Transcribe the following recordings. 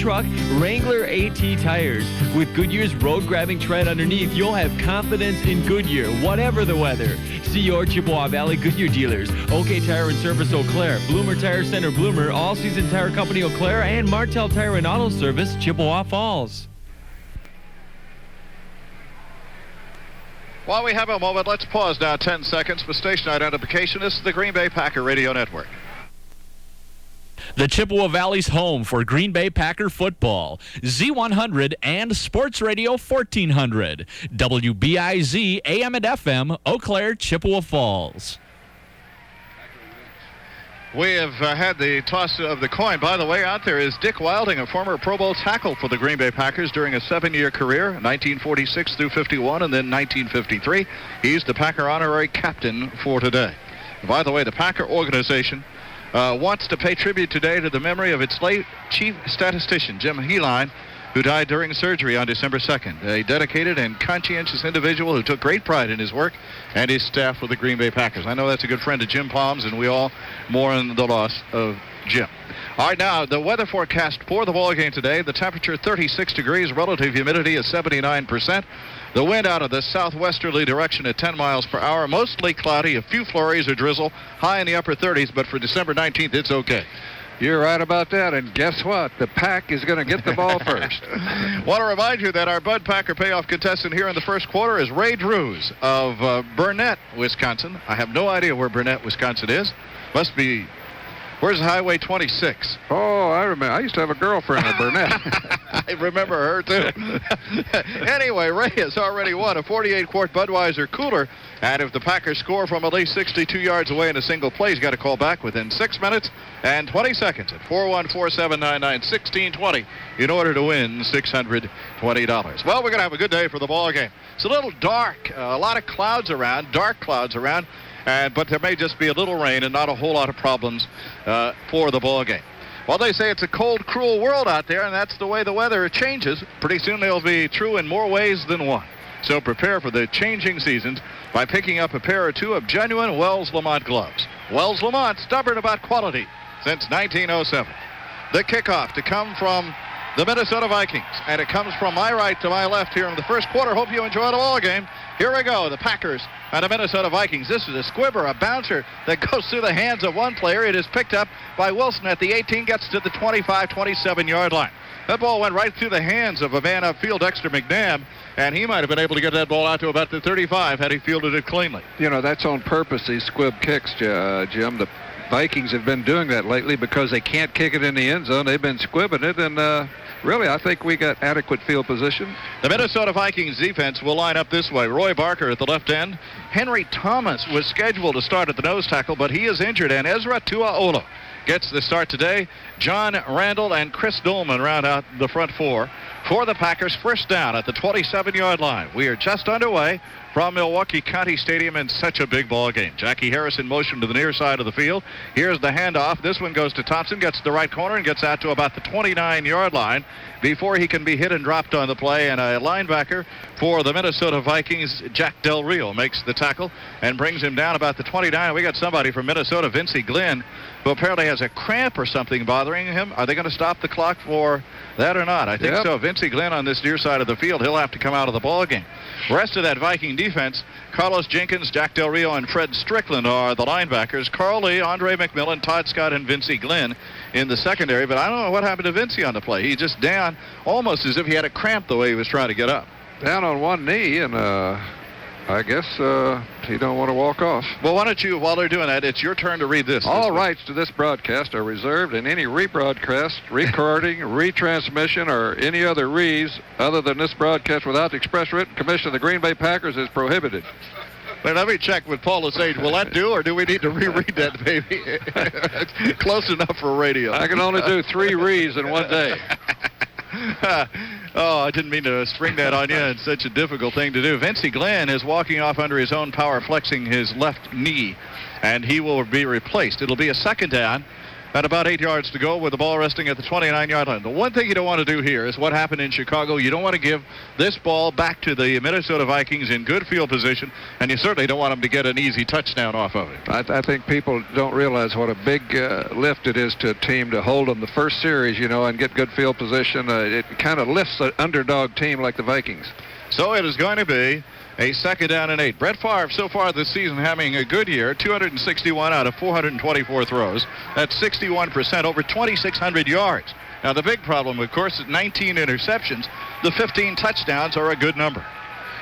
truck, Wrangler AT tires. With Goodyear's road-grabbing tread underneath, you'll have confidence in Goodyear, whatever the weather. See your Chippewa Valley Goodyear dealers. OK Tire and Service Eau Claire, Bloomer Tire Center Bloomer, All Season Tire Company Eau Claire, and Martel Tire and Auto Service, Chippewa Falls. While we have a moment, let's pause now 10 seconds for station identification. This is the Green Bay Packer Radio Network. The Chippewa Valley's home for Green Bay Packer football. Z100 and Sports Radio 1400. WBIZ AM and FM, Eau Claire, Chippewa Falls. We have had the toss of the coin. By the way, out there is Dick Wilding, a former Pro Bowl tackle for the Green Bay Packers during a 7-year career, 1946 through 51, and then 1953. He's the Packer honorary captain for today. By the way, the Packer organization wants to pay tribute today to the memory of its late chief statistician, Jim Heline, who died during surgery on December 2nd. A dedicated and conscientious individual who took great pride in his work and his staff with the Green Bay Packers. I know that's a good friend of Jim Palms, and we all mourn the loss of Jim. All right, now, the weather forecast for the ball game today. The temperature 36 degrees, relative humidity is 79%. The wind out of the southwesterly direction at 10 miles per hour. Mostly cloudy, a few flurries or drizzle, high in the upper 30s, but for December 19th, it's okay. You're right about that, and guess what? The Pack is going to get the ball first. Want to remind you that our Bud Packer payoff contestant here in the first quarter is Ray Drews of Burnett, Wisconsin. I have no idea where Burnett, Wisconsin is. Must be... Where's Highway 26? Oh, I remember. I used to have a girlfriend in Burnett. I remember her, too. Anyway, Ray has already won a 48-quart Budweiser cooler. And if the Packers score from at least 62 yards away in a single play, he's got to call back within 6 minutes and 20 seconds at 414-799-1620 in order to win $620. Well, we're going to have a good day for the ball game. It's a little dark, a lot of clouds around, dark clouds around. But there may just be a little rain and not a whole lot of problems for the ball game. Well, they say it's a cold, cruel world out there, and that's the way the weather changes. Pretty soon they'll be true in more ways than one. So prepare for the changing seasons by picking up a pair or two of genuine Wells Lamont gloves. Wells Lamont, stubborn about quality since 1907. The kickoff to come from the Minnesota Vikings, and it comes from my right to my left here in the first quarter. Hope you enjoy the ball game. Here we go, the Packers and the Minnesota Vikings. This is a squibber, a bouncer that goes through the hands of one player. It is picked up by Wilson at the 18, gets to the 25, 27-yard line. That ball went right through the hands of a man upfield, Dexter McNabb, and he might have been able to get that ball out to about the 35 had he fielded it cleanly. You know, that's on purpose, these squib kicks, Jim. The Vikings have been doing that lately because they can't kick it in the end zone. They've been squibbing it, and really, I think we got adequate field position. The Minnesota Vikings defense will line up this way. Roy Barker at the left end. Henry Thomas was scheduled to start at the nose tackle, but he is injured, and Ezra Tuaolo gets the start today. John Randall and Chris Dolman round out the front four for the Packers. First down at the 27-yard line. We are just underway from Milwaukee County Stadium in such a big ball game. Jackie Harris in motion to the near side of the field. Here's the handoff. This one goes to Thompson, gets to the right corner and gets out to about the 29-yard line before he can be hit and dropped on the play. And a linebacker for the Minnesota Vikings, Jack Del Rio, makes the tackle and brings him down about the 29. We got somebody from Minnesota, Vincey Glenn, who apparently has a cramp or something bothering him. Are they going to stop the clock for that or not? I think so. Vincey Glenn on this near side of the field. He'll have to come out of the ball game. Rest of that Viking defense, Carlos Jenkins, Jack Del Rio, and Fred Strickland are the linebackers. Carl Lee, Andre McMillan, Todd Scott, and Vincey Glenn in the secondary. But I don't know what happened to Vincey on the play. He's just down almost as if he had a cramp the way he was trying to get up. Down on one knee, and I guess he don't want to walk off. Well, why don't you, while they're doing that, it's your turn to read this. All rights to this broadcast are reserved, and any rebroadcast, recording, retransmission, or any other reads other than this broadcast without the express written permission of the Green Bay Packers is prohibited. But let me check with Paul Lesage. Will that do, or do we need to reread that, baby? It's close enough for radio. I can only do 3 reads in one day. Oh, I didn't mean to spring that on you. It's such a difficult thing to do. Vincey Glenn is walking off under his own power, flexing his left knee, and he will be replaced. It'll be a second down At about 8 yards to go with the ball resting at the 29-yard line. The one thing you don't want to do here is what happened in Chicago. You don't want to give this ball back to the Minnesota Vikings in good field position, and you certainly don't want them to get an easy touchdown off of it. I think people don't realize what a big lift it is to a team to hold them the first series, and get good field position. It kind of lifts an underdog team like the Vikings. So it is going to be a 2nd down and 8. Brett Favre so far this season having a good year, 261 out of 424 throws. That's 61%, over 2,600 yards. Now the big problem, of course, is 19 interceptions. The 15 touchdowns are a good number.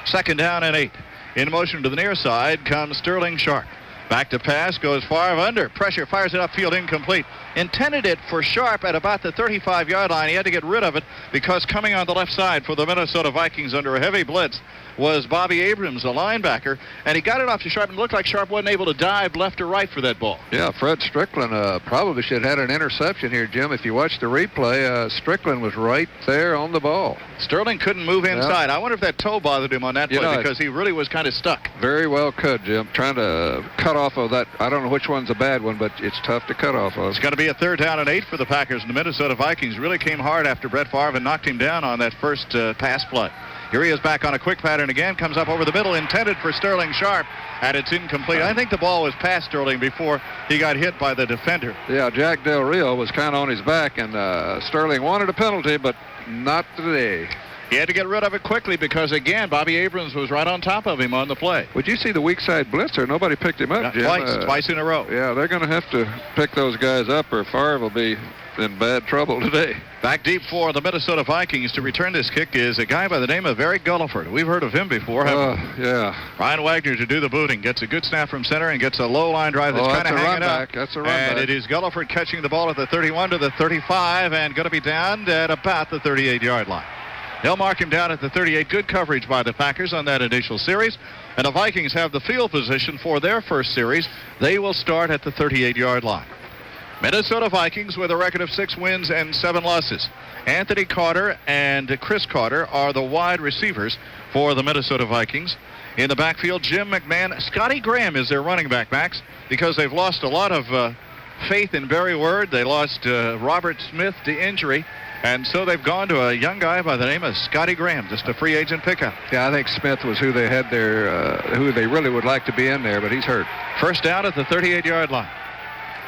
2nd down and 8. In motion to the near side comes Sterling Sharp. Back to pass, goes Favre under. Pressure, fires it upfield, incomplete. Intended it for Sharp at about the 35-yard line. He had to get rid of it because coming on the left side for the Minnesota Vikings under a heavy blitz was Bobby Abrams, a linebacker, and he got it off to Sharp, and it looked like Sharp wasn't able to dive left or right for that ball. Yeah, Fred Strickland probably should have had an interception here, Jim. If you watch the replay, Strickland was right there on the ball. Sterling couldn't move inside. I wonder if that toe bothered him on that play because he really was kind of stuck. Very well could, Jim. Trying to cut off of that. I don't know which one's a bad one, but it's tough to cut off of. It's going to be a 3rd down and 8 for the Packers, and the Minnesota Vikings really came hard after Brett Favre and knocked him down on that first pass play. Here he is back on a quick pattern again, comes up over the middle, intended for Sterling Sharp, and it's incomplete. I think the ball was past Sterling before he got hit by the defender. Yeah, Jack Del Rio was kind of on his back, and Sterling wanted a penalty, but not today. He had to get rid of it quickly because, again, Bobby Abrams was right on top of him on the play. Would you see the weak side blitzer? Nobody picked him up, Jim. Twice in a row. Yeah, they're going to have to pick those guys up or Favre will be in bad trouble today. Back deep for the Minnesota Vikings to return this kick is a guy by the name of Eric Gulliford. We've heard of him before, haven't we? Yeah. Ryan Wagner to do the booting. Gets a good snap from center and gets a low line drive that's kind of hanging up. That's a run back. And it is Gulliford catching the ball at the 31 to the 35 and going to be down at about the 38-yard line. They'll mark him down at the 38. Good coverage by the Packers on that initial series. And the Vikings have the field position for their first series. They will start at the 38-yard line. Minnesota Vikings with a record of 6 wins and 7 losses. Anthony Carter and Chris Carter are the wide receivers for the Minnesota Vikings. In the backfield, Jim McMahon. Scotty Graham is their running back, Max, because they've lost a lot of faith in Barry Word. They lost Robert Smith to injury. And so they've gone to a young guy by the name of Scotty Graham, just a free agent pickup. Yeah, I think Smith was who they had there, who they really would like to be in there, but he's hurt. First down at the 38-yard line.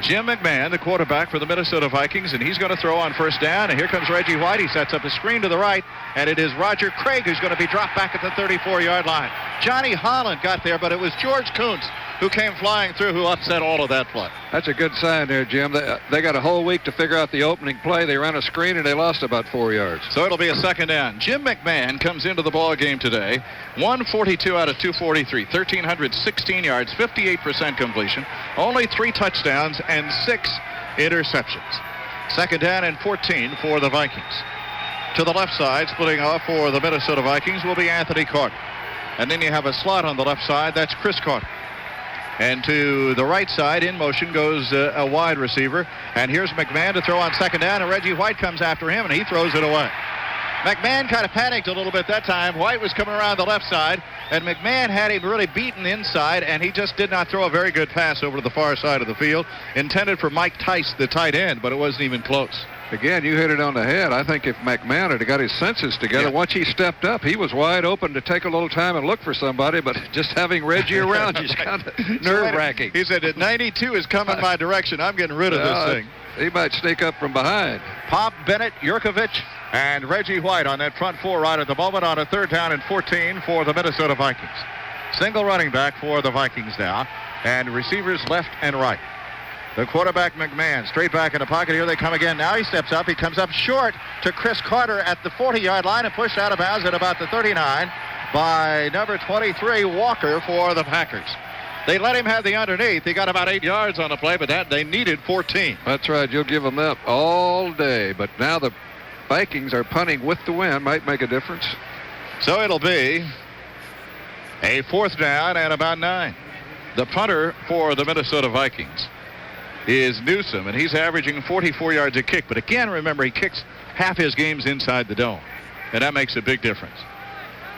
Jim McMahon, the quarterback for the Minnesota Vikings, and he's going to throw on first down. And here comes Reggie White. He sets up a screen to the right, and it is Roger Craig who's going to be dropped back at the 34-yard line. Johnny Holland got there, but it was George Kuntz who came flying through who upset all of that play. That's a good sign there, Jim. They got a whole week to figure out the opening play. They ran a screen, and they lost about 4 yards. So it'll be a second down. Jim McMahon comes into the ball game today. 142 out of 243, 1,316 yards, 58% completion, only 3 touchdowns and 6 interceptions. Second down and 14 for the Vikings. To the left side, splitting off for the Minnesota Vikings, will be Anthony Carter. And then you have a slot on the left side. That's Chris Carter. And to the right side, in motion, goes a wide receiver. And here's McMahon to throw on second down, and Reggie White comes after him, and he throws it away. McMahon kind of panicked a little bit that time. White was coming around the left side, and McMahon had him really beaten inside, and he just did not throw a very good pass over to the far side of the field, intended for Mike Tice, the tight end, but it wasn't even close. Again, you hit it on the head. I think if McMahon had got his senses together, once he stepped up, he was wide open to take a little time and look for somebody, but just having Reggie around is kind of nerve-wracking. He said, 92 is coming my direction. I'm getting rid of this thing. He might sneak up from behind. Pop, Bennett, Yurkovich, and Reggie White on that front 4 right at the moment on a third down and 14 for the Minnesota Vikings. Single running back for the Vikings now, and receivers left and right. The quarterback, McMahon, straight back in the pocket. Here they come again. Now he steps up. He comes up short to Chris Carter at the 40-yard line and pushed out of bounds at about the 39 by number 23, Walker, for the Packers. They let him have the underneath. He got about 8 yards on the play, but they needed 14. That's right. You'll give them that all day. But now the Vikings are punting with the wind. Might make a difference. So it'll be a 4th down and about 9. The punter for the Minnesota Vikings is Newsom, and he's averaging 44 yards a kick. But again, remember, he kicks half his games inside the dome, and that makes a big difference.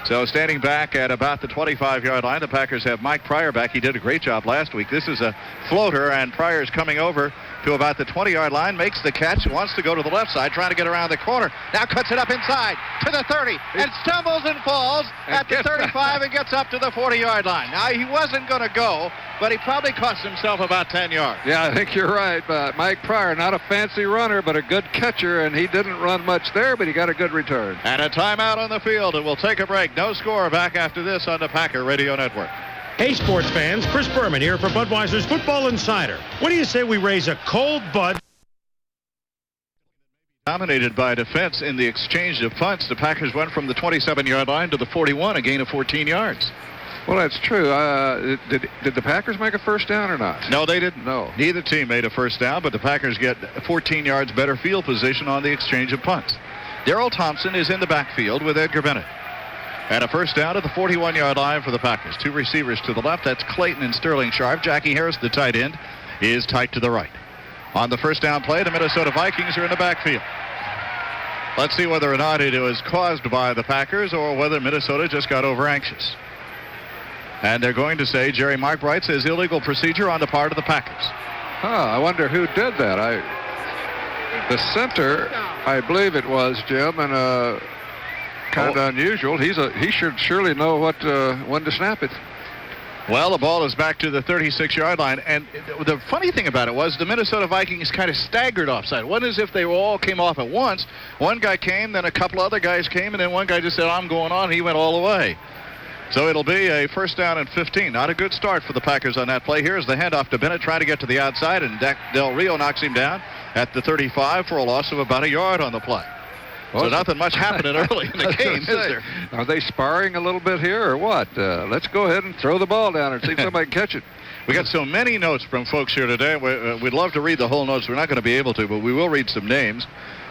So standing back at about the 25-yard line, the Packers have Mike Pryor back. He did a great job last week. This is a floater, and Pryor's coming over to about the 20-yard line, makes the catch, wants to go to the left side, trying to get around the corner. Now cuts it up inside to the 30 and stumbles and falls at the 35 and gets up to the 40-yard line. Now, he wasn't going to go, but he probably cost himself about 10 yards. Yeah, I think you're right. Mike Pryor, not a fancy runner, but a good catcher, and he didn't run much there, but he got a good return. And a timeout on the field, and we'll take a break. No score back after this on the Packer Radio Network. Hey, sports fans, Chris Berman here for Budweiser's Football Insider. What do you say we raise a cold Bud? Dominated by defense in the exchange of punts. The Packers went from the 27-yard line to the 41, a gain of 14 yards. Well, that's true. Did the Packers make a first down or not? No, they didn't. No. Neither team made a first down, but the Packers get 14 yards better field position on the exchange of punts. Darrell Thompson is in the backfield with Edgar Bennett. And a first down at the 41-yard line for the Packers. Two receivers to the left. That's Clayton and Sterling Sharp. Jackie Harris, the tight end, is tight to the right. On the first down play, the Minnesota Vikings are in the backfield. Let's see whether or not it was caused by the Packers or whether Minnesota just got over anxious. And they're going to say Jerry Markbright says illegal procedure on the part of the Packers. I wonder who did that. The center, I believe it was, Jim, and kind of unusual. He should surely know when to snap it. Well, the ball is back to the 36-yard line, and the funny thing about it was the Minnesota Vikings kind of staggered offside. It wasn't as if they all came off at once. One guy came, then a couple other guys came, and then one guy just said, I'm going on, and he went all the way. So it'll be a first down and 15. Not a good start for the Packers on that play. Here's the handoff to Bennett, trying to get to the outside, and Del Rio knocks him down at the 35 for a loss of about a yard on the play. So nothing much happening early in the game, is there? Are they sparring a little bit here or what? Let's go ahead and throw the ball down and see if somebody can catch it. We got so many notes from folks here today. We'd love to read the whole notes. We're not going to be able to, but we will read some names.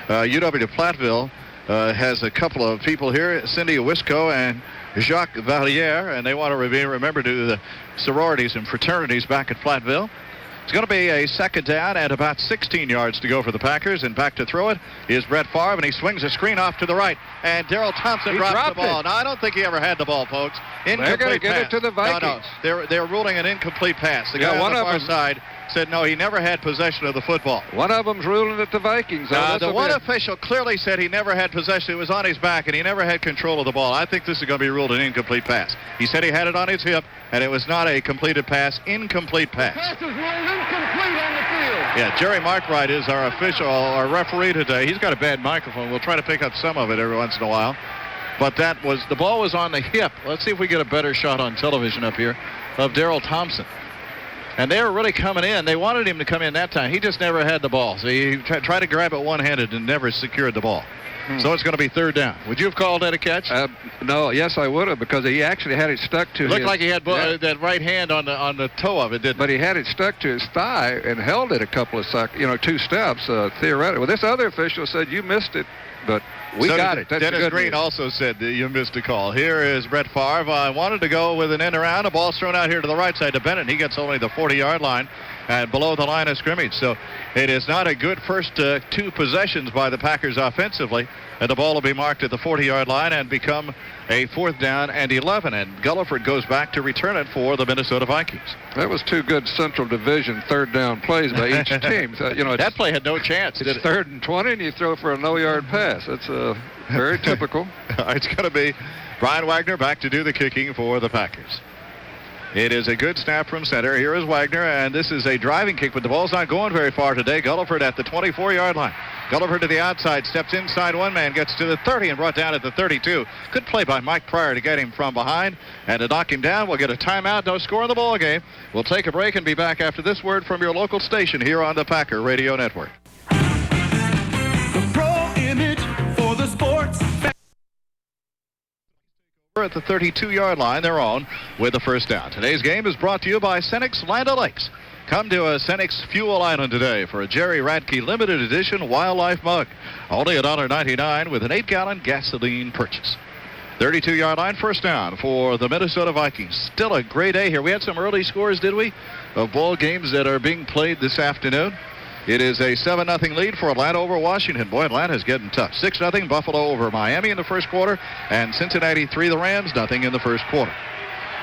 UW Platteville has a couple of people here, Cindy Wisco and Jacques Valliere, and they want to remember to the sororities and fraternities back at Platteville. It's going to be a second down and about 16 yards to go for the Packers. And back to throw it is Brett Favre, and he swings a screen off to the right. And Darrell Thompson drops the ball. Now, I don't think he ever had the ball, folks. They're going to get it to the Vikings. No. They're ruling an incomplete pass. The guy on the far side said, no, he never had possession of the football. One of them's ruling it the Vikings. The one official clearly said he never had possession. It was on his back, and he never had control of the ball. I think this is going to be ruled an incomplete pass. He said he had it on his hip, and it was not a completed pass. Incomplete pass. The pass is ruled incomplete on the field. Yeah, Jerry Markbright is our official, our referee today. He's got a bad microphone. We'll try to pick up some of it every once in a while. But the ball was on the hip. Let's see if we get a better shot on television up here of Darrell Thompson. And they were really coming in. They wanted him to come in that time. He just never had the ball. So he tried to grab it one-handed and never secured the ball. So it's going to be third down. Would you have called that a catch? No, yes, I would have, because he actually had it stuck to his... It looked like he had that right hand on the toe of it, didn't it? But he had it stuck to his thigh and held it a couple of seconds, 2 steps, theoretically. Well, this other official said, you missed it, but we got it. That's Dennis Green also said that you missed a call. Here is Brett Favre. I wanted to go with an end around. The ball's thrown out here to the right side to Bennett. He gets only the 40-yard line and below the line of scrimmage. So it is not a good first 2 possessions by the Packers offensively. And the ball will be marked at the 40-yard line and become a 4th down and 11. And Gulliford goes back to return it for the Minnesota Vikings. That was 2 good Central Division third down plays by each team. That play had no chance. It's 3rd and 20, and you throw for a no-yard pass. That's very typical. It's going to be Brian Wagner back to do the kicking for the Packers. It is a good snap from center. Here is Wagner, and this is a driving kick, but the ball's not going very far today. Gulliford at the 24-yard line. Gulliford to the outside, steps inside one man, gets to the 30 and brought down at the 32. Good play by Mike Pryor to get him from behind and to knock him down. We'll get a timeout, no score in the ball game. We'll take a break and be back after this word from your local station here on the Packer Radio Network. The pro image for the sports. We're at the 32-yard line, their own, with the first down. Today's game is brought to you by Cenex Land O'Lakes. Come to a Cenex Fuel Island today for a Jerry Radke limited edition wildlife mug. Only $1.99 with an 8-gallon gasoline purchase. 32-yard line, first down for the Minnesota Vikings. Still a great day here. We had some early scores, did we, of ball games that are being played this afternoon. It is a 7-0 lead for Atlanta over Washington. Boy, Atlanta's getting tough. 6-0 Buffalo over Miami in the first quarter, and Cincinnati 3 the Rams, nothing in the first quarter.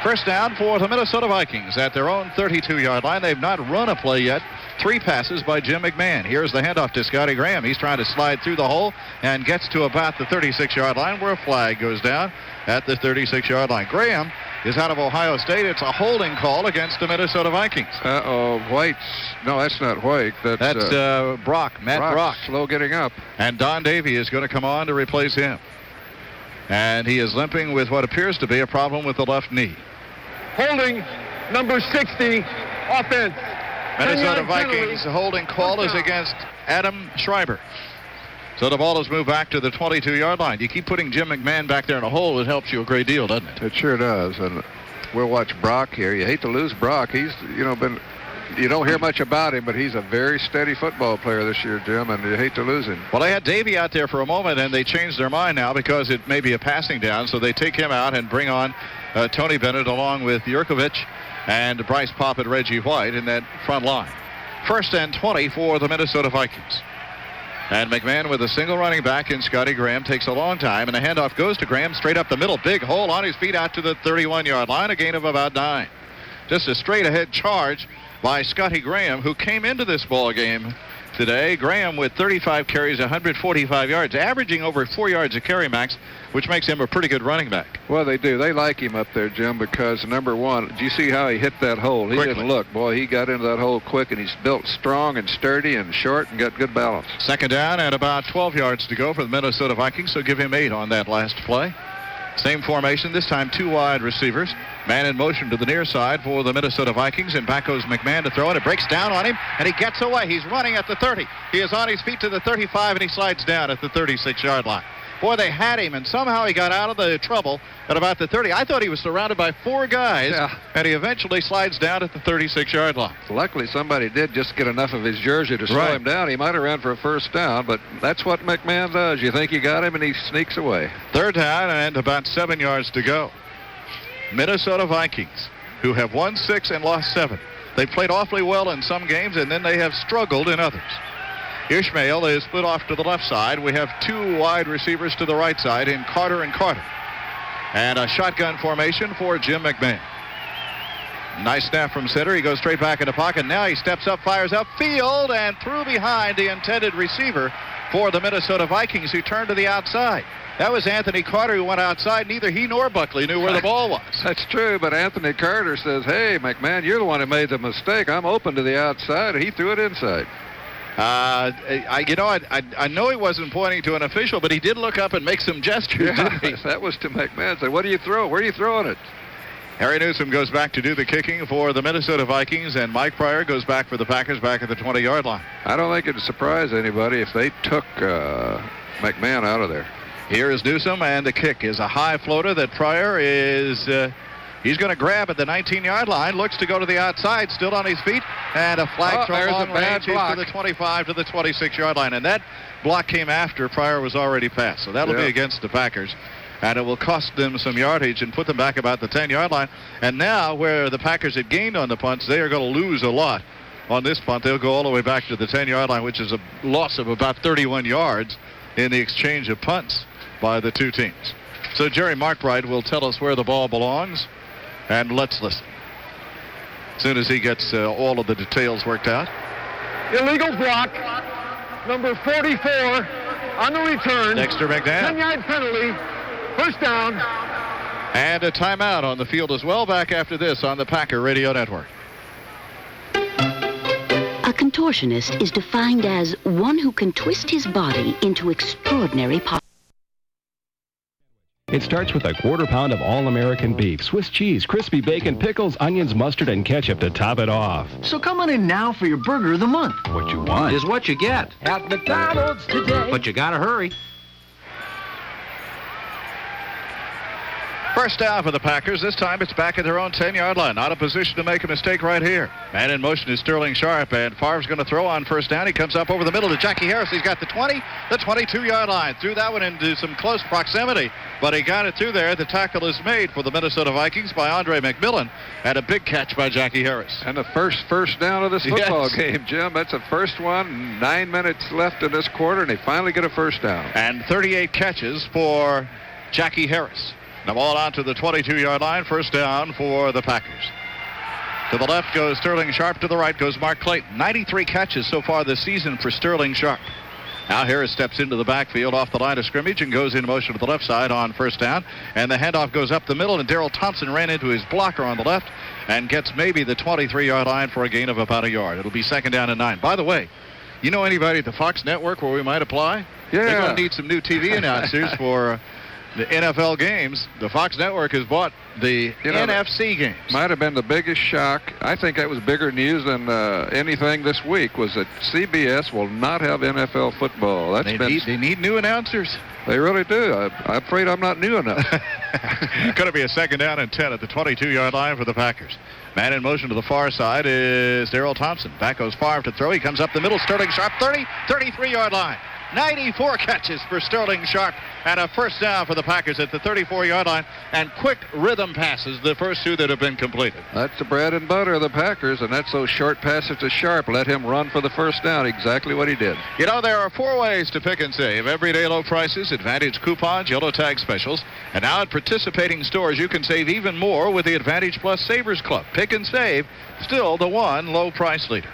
First down for the Minnesota Vikings at their own 32-yard line. They've not run a play yet 3 passes by Jim McMahon. Here's the handoff to Scotty Graham. He's trying to slide through the hole and gets to about the 36-yard line where a flag goes down at the 36-yard line. Graham is out of Ohio State. It's a holding call against the Minnesota Vikings. White's. No, that's not White. That's Brock, Matt Brock. Slow getting up. And Don Davey is going to come on to replace him. And he is limping with what appears to be a problem with the left knee. Holding number 60, offense. Minnesota Vikings holding call is against Adam Schreiber. So the ball has moved back to the 22-yard line. You keep putting Jim McMahon back there in a hole, it helps you a great deal, doesn't it? It sure does. And we'll watch Brock here. You hate to lose Brock. He's, been... You don't hear much about him, but he's a very steady football player this year, Jim, and you hate to lose him. Well, they had Davey out there for a moment, and they changed their mind now because it may be a passing down, so they take him out and bring on Tony Bennett along with Yurkovich and Bryce Popp and Reggie White in that front line. 1st and 20 for the Minnesota Vikings. And McMahon with a single running back in Scotty Graham takes a long time, and the handoff goes to Graham straight up the middle. Big hole on his feet out to the 31-yard line, a gain of about 9. Just a straight-ahead charge by Scotty Graham, who came into this ball game today. Graham with 35 carries, 145 yards, averaging over 4 yards a carry, Max, which makes him a pretty good running back. Well, they do. They like him up there, Jim, because number one, do you see how he hit that hole? He Quickly. didn't look. Boy, he got into that hole quick, and he's built strong and sturdy and short and got good balance. 2nd down and about 12 yards to go for the Minnesota Vikings, so give him 8 on that last play. Same formation, this time 2 wide receivers. Man in motion to the near side for the Minnesota Vikings, and back goes McMahon to throw it. It breaks down on him, and he gets away. He's running at the 30. He is on his feet to the 35, and he slides down at the 36-yard line. Boy, they had him, and somehow he got out of the trouble at about the 30. I thought he was surrounded by 4 guys, and he eventually slides down at the 36-yard line. Luckily, somebody did just get enough of his jersey to slow him down. He might have ran for a first down, but that's what McMahon does. You think you got him, and he sneaks away. 3rd down and about 7 yards to go. Minnesota Vikings, who have won 6 and lost 7. They played awfully well in some games, and then they have struggled in others. Ishmael is split off to the left side. We have 2 wide receivers to the right side in Carter and Carter. And a shotgun formation for Jim McMahon. Nice snap from center. He goes straight back in the pocket. Now he steps up, fires upfield, and threw behind the intended receiver for the Minnesota Vikings, who turned to the outside. That was Anthony Carter, who went outside. Neither he nor Buckley knew where the ball was. That's true, but Anthony Carter says, hey, McMahon, you're the one who made the mistake. I'm open to the outside, and he threw it inside. I know he wasn't pointing to an official, but he did look up and make some gestures, didn't he? That was to McMahon. Said, what do you throw? Where are you throwing it? Harry Newsom goes back to do the kicking for the Minnesota Vikings, and Mike Pryor goes back for the Packers back at the 20-yard line. I don't think it'd surprise anybody if they took McMahon out of there. Here is Newsom, and the kick is a high floater that Pryor is... he's going to grab at the 19-yard line, looks to go to the outside, still on his feet, and a flag throw long range to the 25 to the 26-yard line. And that block came after Pryor was already passed, so that'll be against the Packers. And it will cost them some yardage and put them back about the 10-yard line. And now, where the Packers had gained on the punts, they are going to lose a lot on this punt. They'll go all the way back to the 10-yard line, which is a loss of about 31 yards in the exchange of punts by the 2 teams. So Jerry Markbright will tell us where the ball belongs, and let's listen. As soon as he gets all of the details worked out. Illegal block, number 44 on the return. Dexter McNabb. 10-yard penalty, first down. And a timeout on the field as well. Back after this on the Packer Radio Network. A contortionist is defined as one who can twist his body into extraordinary postures. It starts with a quarter pound of all-American beef, Swiss cheese, crispy bacon, pickles, onions, mustard, and ketchup to top it off. So come on in now for your burger of the month. What you want is what you get At McDonald's today. but you gotta hurry. First down for the Packers. This time it's back at their own 10-yard line. Not a position to make a mistake right here. Man in motion is Sterling Sharp, and Favre's going to throw on first down. He comes up over the middle to Jackie Harris. He's got the 20, the 22-yard line. Threw that one into some close proximity, but he got it through there. The tackle is made for the Minnesota Vikings by Andre McMillan, and a big catch by Jackie Harris. And the first down of this football game, Jim. That's the first one. 9 minutes left in this quarter, and they finally get a first down. And 38 catches for Jackie Harris. The ball out to the 22-yard line. First down for the Packers. To the left goes Sterling Sharp. To the right goes Mark Clayton. 93 catches so far this season for Sterling Sharp. Al Harris steps into the backfield off the line of scrimmage and goes in motion to the left side on first down. And the handoff goes up the middle, and Darrell Thompson ran into his blocker on the left and gets maybe the 23-yard line for a gain of about a yard. It'll be 2nd down and 9. By the way, you know anybody at the Fox Network where we might apply? Yeah. They're going to need some new TV announcers for the NFL games. The Fox Network has bought the NFC games. Might have been the biggest shock. I think that was bigger news than anything this week, was that CBS will not have NFL football. They need new announcers. They really do. I'm afraid I'm not new enough. Going to be a 2nd down and 10 at the 22-yard line for the Packers. Man in motion to the far side is Darrell Thompson. Back goes Favre to throw. He comes up the middle. Sterling Sharp, 33-yard line. 94 catches for Sterling Sharp, and a first down for the Packers at the 34-yard line, and quick rhythm passes, the first 2 that have been completed. That's the bread and butter of the Packers, and that's those short passes to Sharp. Let him run for the first down, exactly what he did. You know, there are 4 ways to pick and save. Everyday low prices, Advantage coupons, yellow tag specials, and now at participating stores you can save even more with the Advantage Plus Savers Club. Pick and save, still the one low price leader.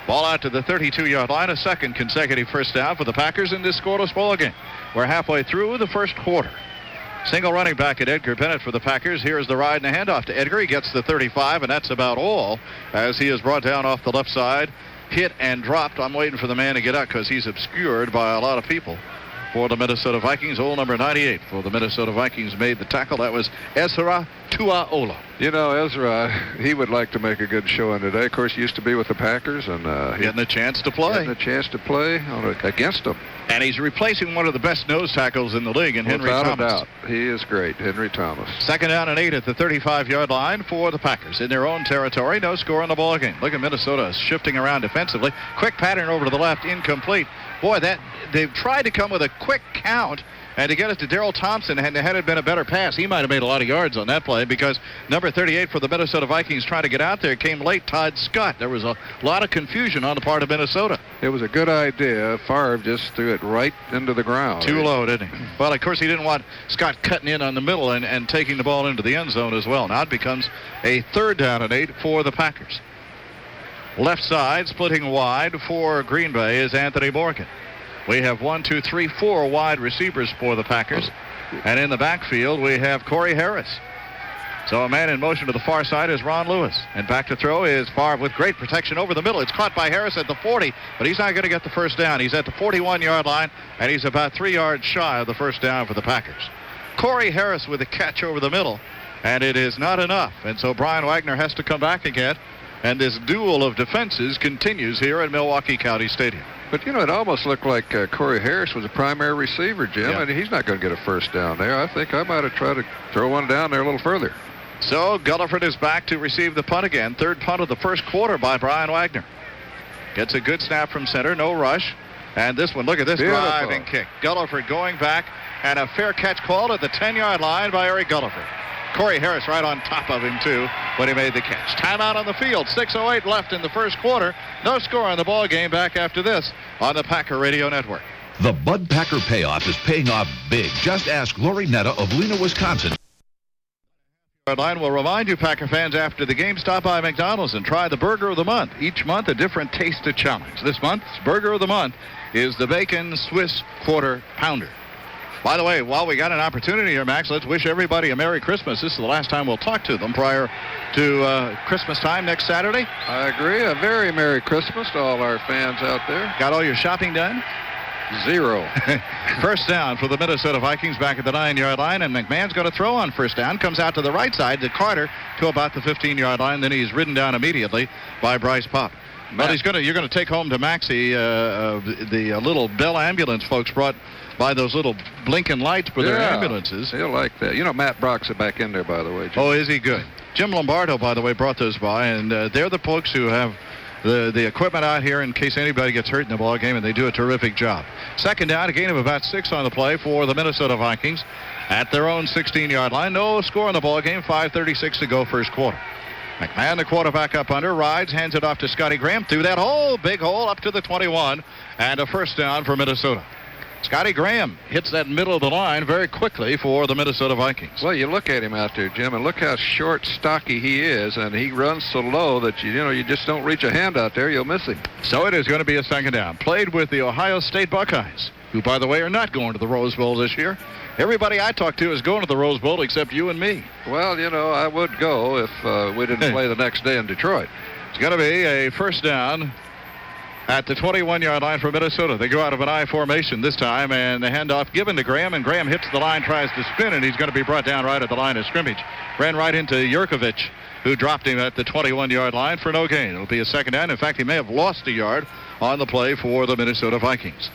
Ball out to the 32-yard line, a second consecutive first down for the Packers in this scoreless ball game. We're halfway through the first quarter. Single running back at Edgar Bennett for the Packers. Here's the ride and a handoff to Edgar. He gets the 35, and that's about all as he is brought down off the left side, hit and dropped. I'm waiting for the man to get out because he's obscured by a lot of people. For the Minnesota Vikings, old number 98 for the Minnesota Vikings made the tackle. That was Ezra Tuaola. You know, Ezra, he would like to make a good showing today. Of course, he used to be with the Packers, and getting a chance to play. Against them. And he's replacing one of the best nose tackles in the league in Henry Thomas. Without a doubt. He is great, Henry Thomas. 2nd down and 8 at the 35-yard line for the Packers. In their own territory, no score in the ball game. Look at Minnesota shifting around defensively. Quick pattern over to the left, incomplete. Boy, they've tried to come with a quick count and to get it to Darrell Thompson, and had it been a better pass, he might have made a lot of yards on that play, because number 38 for the Minnesota Vikings trying to get out there came late, Todd Scott. There was a lot of confusion on the part of Minnesota. It was a good idea. Favre just threw it right into the ground. Too low, didn't he? Well, of course, he didn't want Scott cutting in on the middle and taking the ball into the end zone as well. Now it becomes a 3rd down and 8 for the Packers. Left side, splitting wide for Green Bay is Anthony Morgan. We have 4 wide receivers for the Packers. And in the backfield, we have Corey Harris. So a man in motion to the far side is Ron Lewis. And back to throw is Favre with great protection over the middle. It's caught by Harris at the 40, but he's not going to get the first down. He's at the 41-yard line, and he's about 3 yards shy of the first down for the Packers. Corey Harris with a catch over the middle, and it is not enough. And so Brian Wagner has to come back again. And this duel of defenses continues here at Milwaukee County Stadium. But, you know, it almost looked like Corey Harris was a primary receiver, Jim, and he's not going to get a first down there. I think I might have tried to throw one down there a little further. So Gulliford is back to receive the punt again. 3rd punt of the first quarter by Brian Wagner. Gets a good snap from center, no rush. And this one, look at this driving kick. Gulliford going back, and a fair catch called at the 10-yard line by Eric Gulliford. Corey Harris right on top of him, too, when he made the catch. Timeout on the field. 6:08 left in the first quarter. No score on the ball game. Back after this on the Packer Radio Network. The Bud Packer payoff is paying off big. Just ask Lori Netta of Lena, Wisconsin. Line will remind you, Packer fans, after the game, stop by McDonald's and try the Burger of the Month. Each month, a different taste to challenge. This month's Burger of the Month is the Bacon Swiss Quarter Pounder. By the way, while we got an opportunity here, Max, let's wish everybody a Merry Christmas. This is the last time we'll talk to them prior to Christmas time next Saturday. I agree. A very Merry Christmas to all our fans out there. Got all your shopping done? 0. First down for the Minnesota Vikings back at the 9-yard line, and McMahon's going to throw on first down. Comes out to the right side to Carter to about the 15-yard line. Then he's ridden down immediately by Bryce Popp. But you're going to take home to Maxie the little Bell ambulance folks brought by those little blinking lights for their ambulances. He'll like that. You know, Matt Brock's back in there, by the way, Jim. Oh, is he good? Jim Lombardo, by the way, brought those by, and they're the folks who have the equipment out here in case anybody gets hurt in the ball game, and they do a terrific job. 2nd down, a gain of about 6 on the play for the Minnesota Vikings at their own 16-yard line. No score in the ball game. 5:36 to go first quarter. McMahon, the quarterback, up under, rides, hands it off to Scotty Graham through that hole, big hole up to the 21, and a first down for Minnesota. Scotty Graham hits that middle of the line very quickly for the Minnesota Vikings. Well, you look at him out there, Jim, and look how short, stocky he is, and he runs so low that you just don't reach a hand out there, you'll miss him. So it is going to be a second down. Played with the Ohio State Buckeyes, who, by the way, are not going to the Rose Bowl this year. Everybody I talk to is going to the Rose Bowl except you and me. Well, I would go if we didn't play the next day in Detroit. It's going to be a first down at the 21-yard line for Minnesota. They go out of an I formation this time, and the handoff given to Graham, and Graham hits the line, tries to spin, and he's going to be brought down right at the line of scrimmage. Ran right into Yurkovich, who dropped him at the 21-yard line for no gain. It'll be a second down. In fact, he may have lost a yard on the play for the Minnesota Vikings.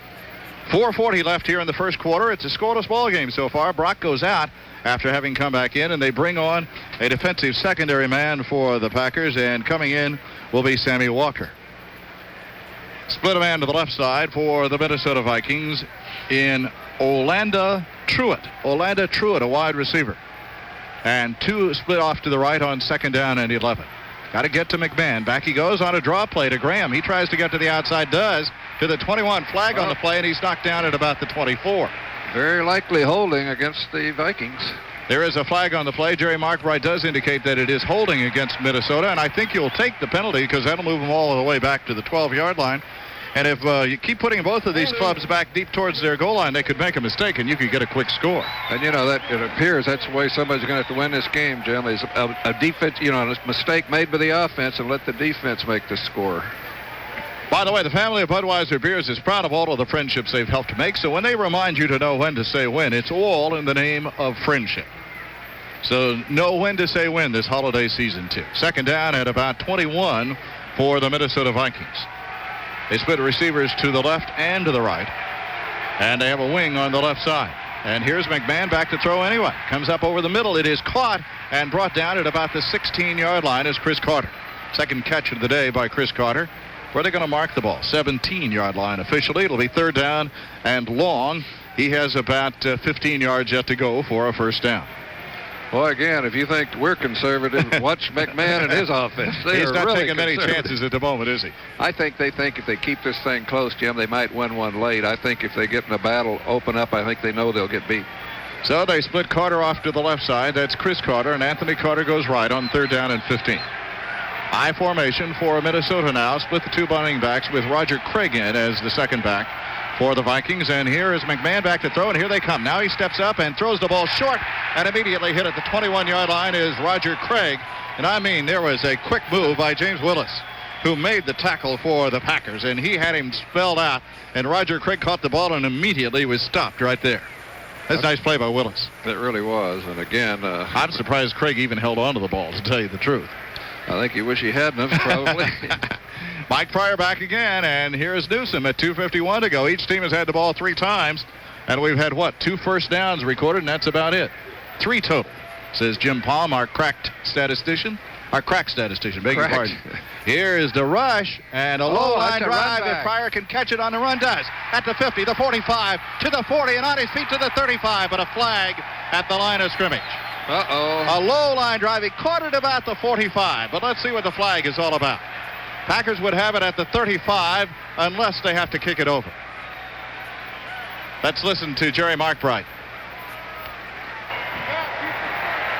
4:40 left here in the first quarter. It's a scoreless ball game so far. Brock goes out after having come back in, and they bring on a defensive secondary man for the Packers, and coming in will be Sammy Walker. Split a man to the left side for the Minnesota Vikings in Orlando Truitt. Orlando Truitt, a wide receiver. And two split off to the right on second down and 11. Got to get to McMahon. Back he goes on a draw play to Graham. He tries to get to the outside, does, to the 21. Flag on the play, and he's knocked down at about the 24. Very likely holding against the Vikings. There is a flag on the play. Jerry Markwright does indicate that it is holding against Minnesota, and I think you'll take the penalty because that'll move them all the way back to the 12-yard line. And if you keep putting both of these clubs back deep towards their goal line, they could make a mistake, and you could get a quick score. And, that it appears that's the way somebody's going to have to win this game, Jim, is a defense, a mistake made by the offense and let the defense make the score. By the way, the family of Budweiser Beers is proud of all of the friendships they've helped make. So when they remind you to know when to say when, it's all in the name of friendship. So know when to say when this holiday season, too. Second down at about 21 for the Minnesota Vikings. They split receivers to the left and to the right. And they have a wing on the left side. And here's McMahon back to throw anyway. Comes up over the middle. It is caught and brought down at about the 16-yard line as Chris Carter. Second catch of the day by Chris Carter. Where are they going to mark the ball? 17-yard line officially. It'll be third down and long. He has about 15 yards yet to go for a first down. Well, again, if you think we're conservative, watch McMahon and his offense. He's not taking many chances at the moment, is he? I think they think if they keep this thing close, Jim, they might win one late. I think if they get in a battle, open up, I think they know they'll get beat. So they split Carter off to the left side. That's Chris Carter, and Anthony Carter goes right on third down and 15. I formation for Minnesota now. Split the two running backs with Roger Craig in as the second back for the Vikings. And here is McMahon back to throw, and here they come. Now he steps up and throws the ball short, and immediately hit at the 21-yard line is Roger Craig. And I mean, there was a quick move by James Willis, who made the tackle for the Packers, and he had him spelled out, and Roger Craig caught the ball and immediately was stopped right there. That's a nice play by Willis. It really was. And again, I'm surprised Craig even held on to the ball, to tell you the truth. I think you wish he hadn't, probably. Mike Pryor back again, and here's Newsom at 2:51 to go. Each team has had the ball 3 times, and we've had, 2 first downs recorded, and that's about it. 3 total, says Jim Palm, our crack statistician, beg your pardon. Here is the rush, and a low-line drive. If Pryor can catch it on the run, does. At the 50, the 45, to the 40, and on his feet to the 35, but a flag at the line of scrimmage. A low-line drive. He caught it about the 45, but let's see what the flag is all about. Packers would have it at the 35 unless they have to kick it over. Let's listen to Jerry Markwright.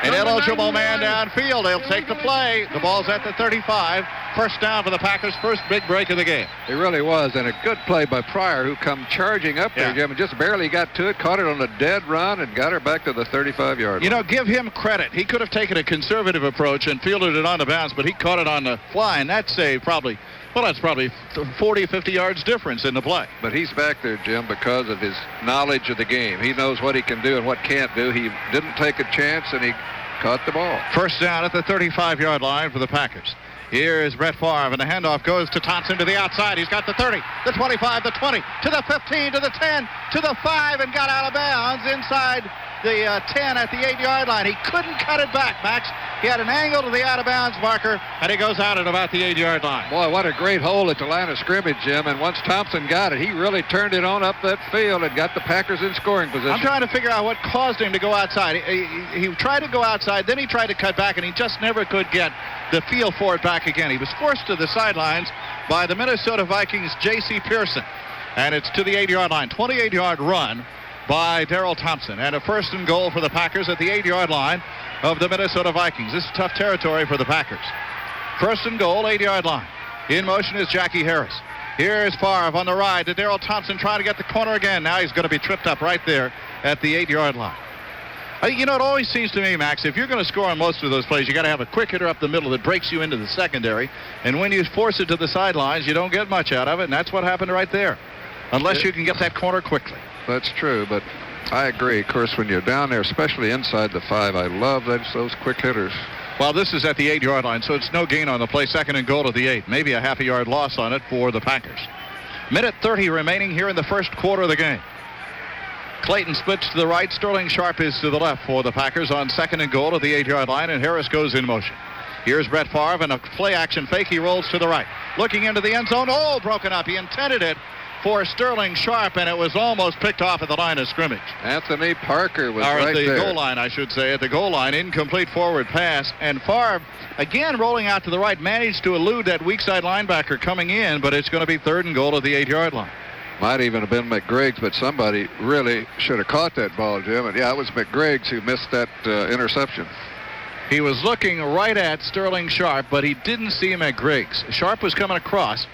An eligible man downfield. They'll take the play. The ball's at the 35. First down for the Packers. First big break of the game. It really was, and a good play by Pryor, who come charging up there, Jim, and just barely got to it, caught it on a dead run, and got her back to the 35-yard line. Give him credit. He could have taken a conservative approach and fielded it on the bounce, but he caught it on the fly, and that's probably 40, 50 yards difference in the play. But he's back there, Jim, because of his knowledge of the game. He knows what he can do and what can't do. He didn't take a chance, and he caught the ball. First down at the 35-yard line for the Packers. Here is Brett Favre, and the handoff goes to Thompson to the outside. He's got the 30, the 25, the 20, to the 15, to the 10, to the 5, and got out of bounds inside the 10 at the 8-yard line. He couldn't cut it back, Max. He had an angle to the out-of-bounds marker, and he goes out at about the 8-yard line. Boy, what a great hole at the line of scrimmage, Jim. And once Thompson got it, he really turned it on up that field and got the Packers in scoring position. I'm trying to figure out what caused him to go outside. He tried to go outside, then he tried to cut back, and he just never could get the feel for it back again. He was forced to the sidelines by the Minnesota Vikings' J.C. Pearson. And it's to the 8-yard line. 28-yard run by Darrell Thompson. And a 1st and goal for the Packers at the 8-yard line of the Minnesota Vikings. This is tough territory for the Packers. 1st and goal, 8-yard line. In motion is Jackie Harris. Here is Favre on the ride to Darrell Thompson trying to get the corner again. Now he's going to be tripped up right there at the 8-yard line. You know, it always seems to me, Max, if you're going to score on most of those plays, you got to have a quick hitter up the middle that breaks you into the secondary. And when you force it to the sidelines, you don't get much out of it. And that's what happened right there. Unless you can get that corner quickly. That's true, but I agree. Of course, when you're down there, especially inside the 5, I love those quick hitters. Well, this is at the 8-yard line, so it's no gain on the play. 2nd and goal to the 8. Maybe a half a yard loss on it for the Packers. Minute 30 remaining here in the first quarter of the game. Clayton splits to the right. Sterling Sharp is to the left for the Packers on 2nd and goal to the 8-yard line, and Harris goes in motion. Here's Brett Favre, and a play-action fake. He rolls to the right. Looking into the end zone. Oh, broken up. He intended it for Sterling Sharp, and it was almost picked off at the line of scrimmage. Anthony Parker was right there. there. At the goal line, I should say. At the goal line, incomplete forward pass. And Favre, again, rolling out to the right, managed to elude that weak side linebacker coming in, but it's going to be 3rd and goal to the 8-yard line. Might even have been McGriggs, but somebody really should have caught that ball, Jim. And, yeah, it was McGriggs who missed that interception. He was looking right at Sterling Sharp, but he didn't see McGriggs. Sharp was coming across,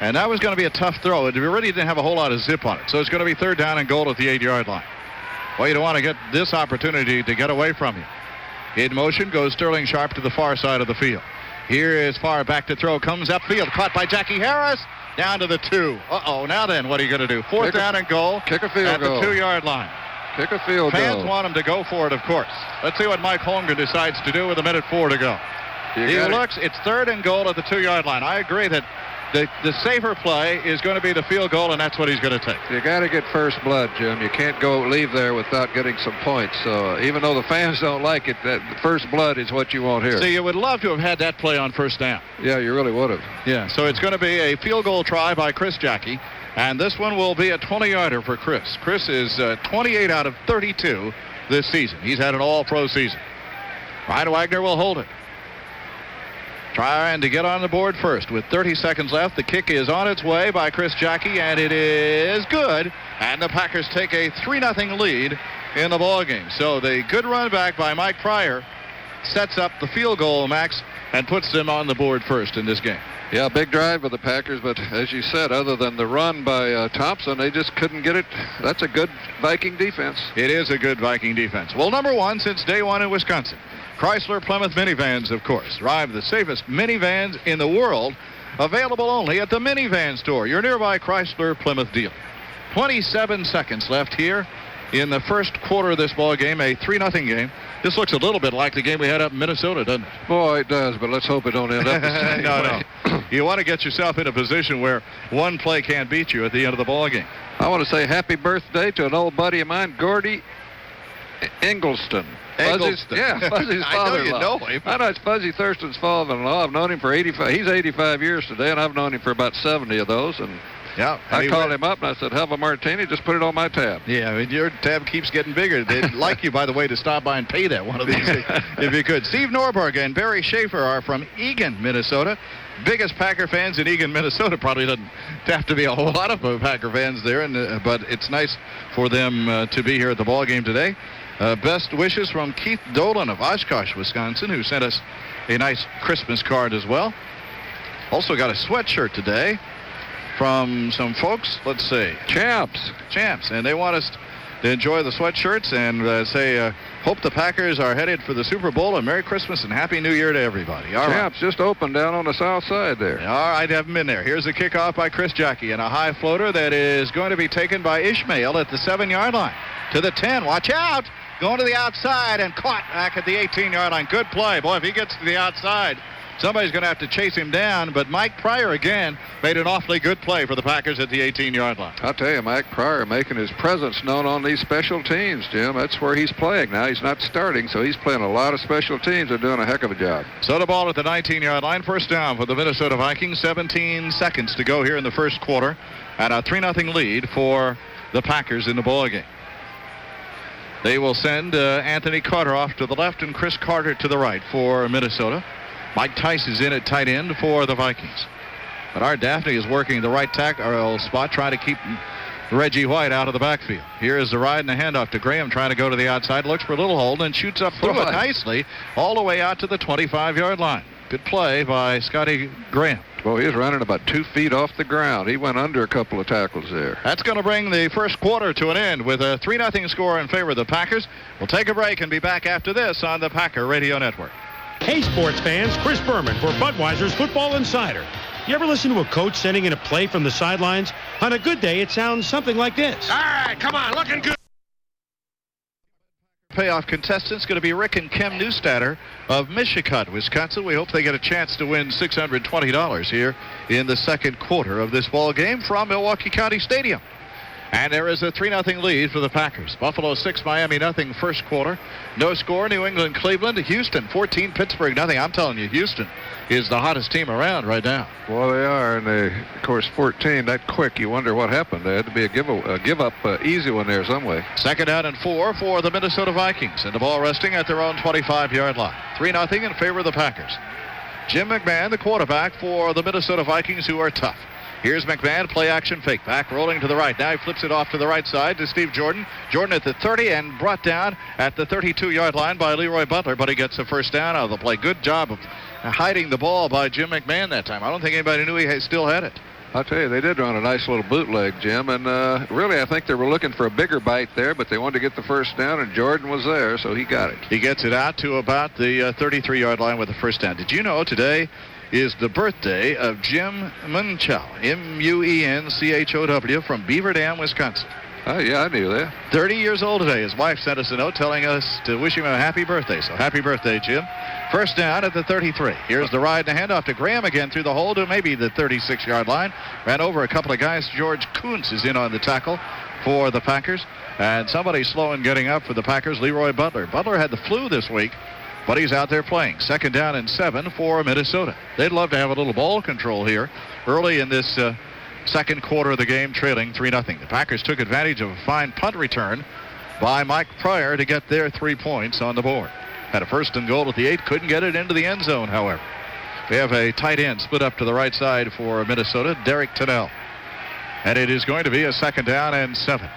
and that was going to be a tough throw. It really didn't have a whole lot of zip on it. So it's going to be 3rd down and goal at the 8-yard line. Well, you don't want to get this opportunity to get away from you. In motion goes Sterling Sharp to the far side of the field. Here is Favre back to throw. Comes upfield. Caught by Jackie Harris. Down to the 2. Uh-oh. Now then, what are you going to do? 4th down and goal. Kick a field at goal. The 2-yard line. Kick a field goal. Fans want him to go for it, of course. Let's see what Mike Holmgren decides to do with 1:04 to go. He looks. It's 3rd and goal at the 2-yard line. I agree that the safer play is going to be the field goal, and that's what he's going to take. You got to get first blood, Jim. You can't leave there without getting some points. So even though the fans don't like it, that first blood is what you want here. See, you would love to have had that play on 1st down. Yeah, you really would have. Yeah, so it's going to be a field goal try by Chris Jackie, and this one will be a 20-yarder for Chris. Chris is 28 out of 32 this season. He's had an all-pro season. Ryan Wagner will hold it. Trying to get on the board first with 30 seconds left. The kick is on its way by Chris Jackie, and it is good. And the Packers take a 3-0 lead in the ball game. So the good run back by Mike Pryor sets up the field goal, Max, and puts them on the board first in this game. Yeah, big drive for the Packers, but as you said, other than the run by Thompson, they just couldn't get it. That's a good Viking defense. It is a good Viking defense. Well, number 1 since day 1 in Wisconsin. Chrysler Plymouth minivans, of course. Drive the safest minivans in the world. Available only at the minivan store, your nearby Chrysler Plymouth dealer. 27 seconds left here in the first quarter of this ball game, a 3-0 game. This looks a little bit like the game we had up in Minnesota, doesn't it? Boy, it does, but let's hope it don't end up the same way. No. You want to get yourself in a position where one play can't beat you at the end of the ball game. I want to say happy birthday to an old buddy of mine, Gordy Eggleston. Fuzzy's father-in-law. I know you know him. I know it's Fuzzy Thurston's father-in-law. I've known him for 85. He's 85 years today, and I've known him for about 70 of those. And yeah, I called him up and I said, "Have a martini? Just put it on my tab." Yeah, I mean, your tab keeps getting bigger. They'd like you, by the way, to stop by and pay that one of these days, if you could. Steve Norberg and Barry Schaefer are from Eagan, Minnesota. Biggest Packer fans in Eagan, Minnesota. Probably doesn't have to be a whole lot of Packer fans there, but it's nice for them to be here at the ball game today. Best wishes from Keith Dolan of Oshkosh, Wisconsin, who sent us a nice Christmas card as well. Also got a sweatshirt today from some folks. Let's see. Champs. And they want us to enjoy the sweatshirts and say, hope the Packers are headed for the Super Bowl, and Merry Christmas and Happy New Year to everybody. All Champs right. just opened down on the south side there. All right, haven't been there. Here's a kickoff by Chris Jackie and a high floater that is going to be taken by Ishmael at the 7-yard line. To the 10. Watch out. Going to the outside and caught back at the 18-yard line. Good play. Boy, if he gets to the outside, somebody's going to have to chase him down. But Mike Pryor, again, made an awfully good play for the Packers at the 18-yard line. I'll tell you, Mike Pryor making his presence known on these special teams, Jim. That's where he's playing now. He's not starting, so he's playing a lot of special teams. They're doing a heck of a job. So the ball at the 19-yard line. First down for the Minnesota Vikings. 17 seconds to go here in the first quarter. And a 3-0 lead for the Packers in the ballgame. They will send Anthony Carter off to the left and Chris Carter to the right for Minnesota. Mike Tice is in at tight end for the Vikings. But Art Daphne is working the right tackle spot, trying to keep Reggie White out of the backfield. Here is the ride and the handoff to Graham, trying to go to the outside, looks for a little hold and shoots up through it nicely all the way out to the 25-yard line. Good play by Scotty Graham. Well, he was running about 2 feet off the ground. He went under a couple of tackles there. That's going to bring the first quarter to an end with a 3-0 score in favor of the Packers. We'll take a break and be back after this on the Packer Radio Network. Hey, sports fans, Chris Berman for Budweiser's Football Insider. You ever listen to a coach sending in a play from the sidelines? On a good day, it sounds something like this. All right, come on, looking good. Payoff contestants going to be Rick and Kim Neustadter of Michigan, Wisconsin. We hope they get a chance to win $620 here in the second quarter of this ball game from Milwaukee County Stadium. And there is a 3-0 lead for the Packers. Buffalo 6, Miami nothing first quarter. No score, New England, Cleveland, Houston 14, Pittsburgh nothing. I'm telling you, Houston is the hottest team around right now. Well, they are, and they, of course, 14 that quick. You wonder what happened. There had to be a give up easy one there some way. Second down and 4 for the Minnesota Vikings, and the ball resting at their own 25-yard line. 3-0 in favor of the Packers. Jim McMahon, the quarterback for the Minnesota Vikings, who are tough. Here's McMahon, play action fake. Back rolling to the right. Now he flips it off to the right side to Steve Jordan. Jordan at the 30 and brought down at the 32-yard line by Leroy Butler, but he gets a first down out of the play. Good job of hiding the ball by Jim McMahon that time. I don't think anybody knew he still had it. I'll tell you, they did run a nice little bootleg, Jim, and really I think they were looking for a bigger bite there, but they wanted to get the first down, and Jordan was there, so he got it. He gets it out to about the 33-yard line with the first down. Did you know today is the birthday of Jim Munchow, M-U-E-N-C-H-O-W, from Beaver Dam, Wisconsin. Oh, yeah, I knew that. 30 years old today. His wife sent us a note telling us to wish him a happy birthday. So happy birthday, Jim. First down at the 33. Here's the ride and the handoff to Graham again through the hole to maybe the 36-yard line. Ran over a couple of guys. George Kuntz is in on the tackle for the Packers. And somebody slow in getting up for the Packers, Leroy Butler. Butler had the flu this week, but he's out there playing. Second down and 7 for Minnesota. They'd love to have a little ball control here early in this second quarter of the game, trailing 3-0. The Packers took advantage of a fine punt return by Mike Pryor to get their 3 points on the board. Had a first and goal at the 8, couldn't get it into the end zone, however. We have a tight end split up to the right side for Minnesota, Derek Tennell. And it is going to be a second down and 7.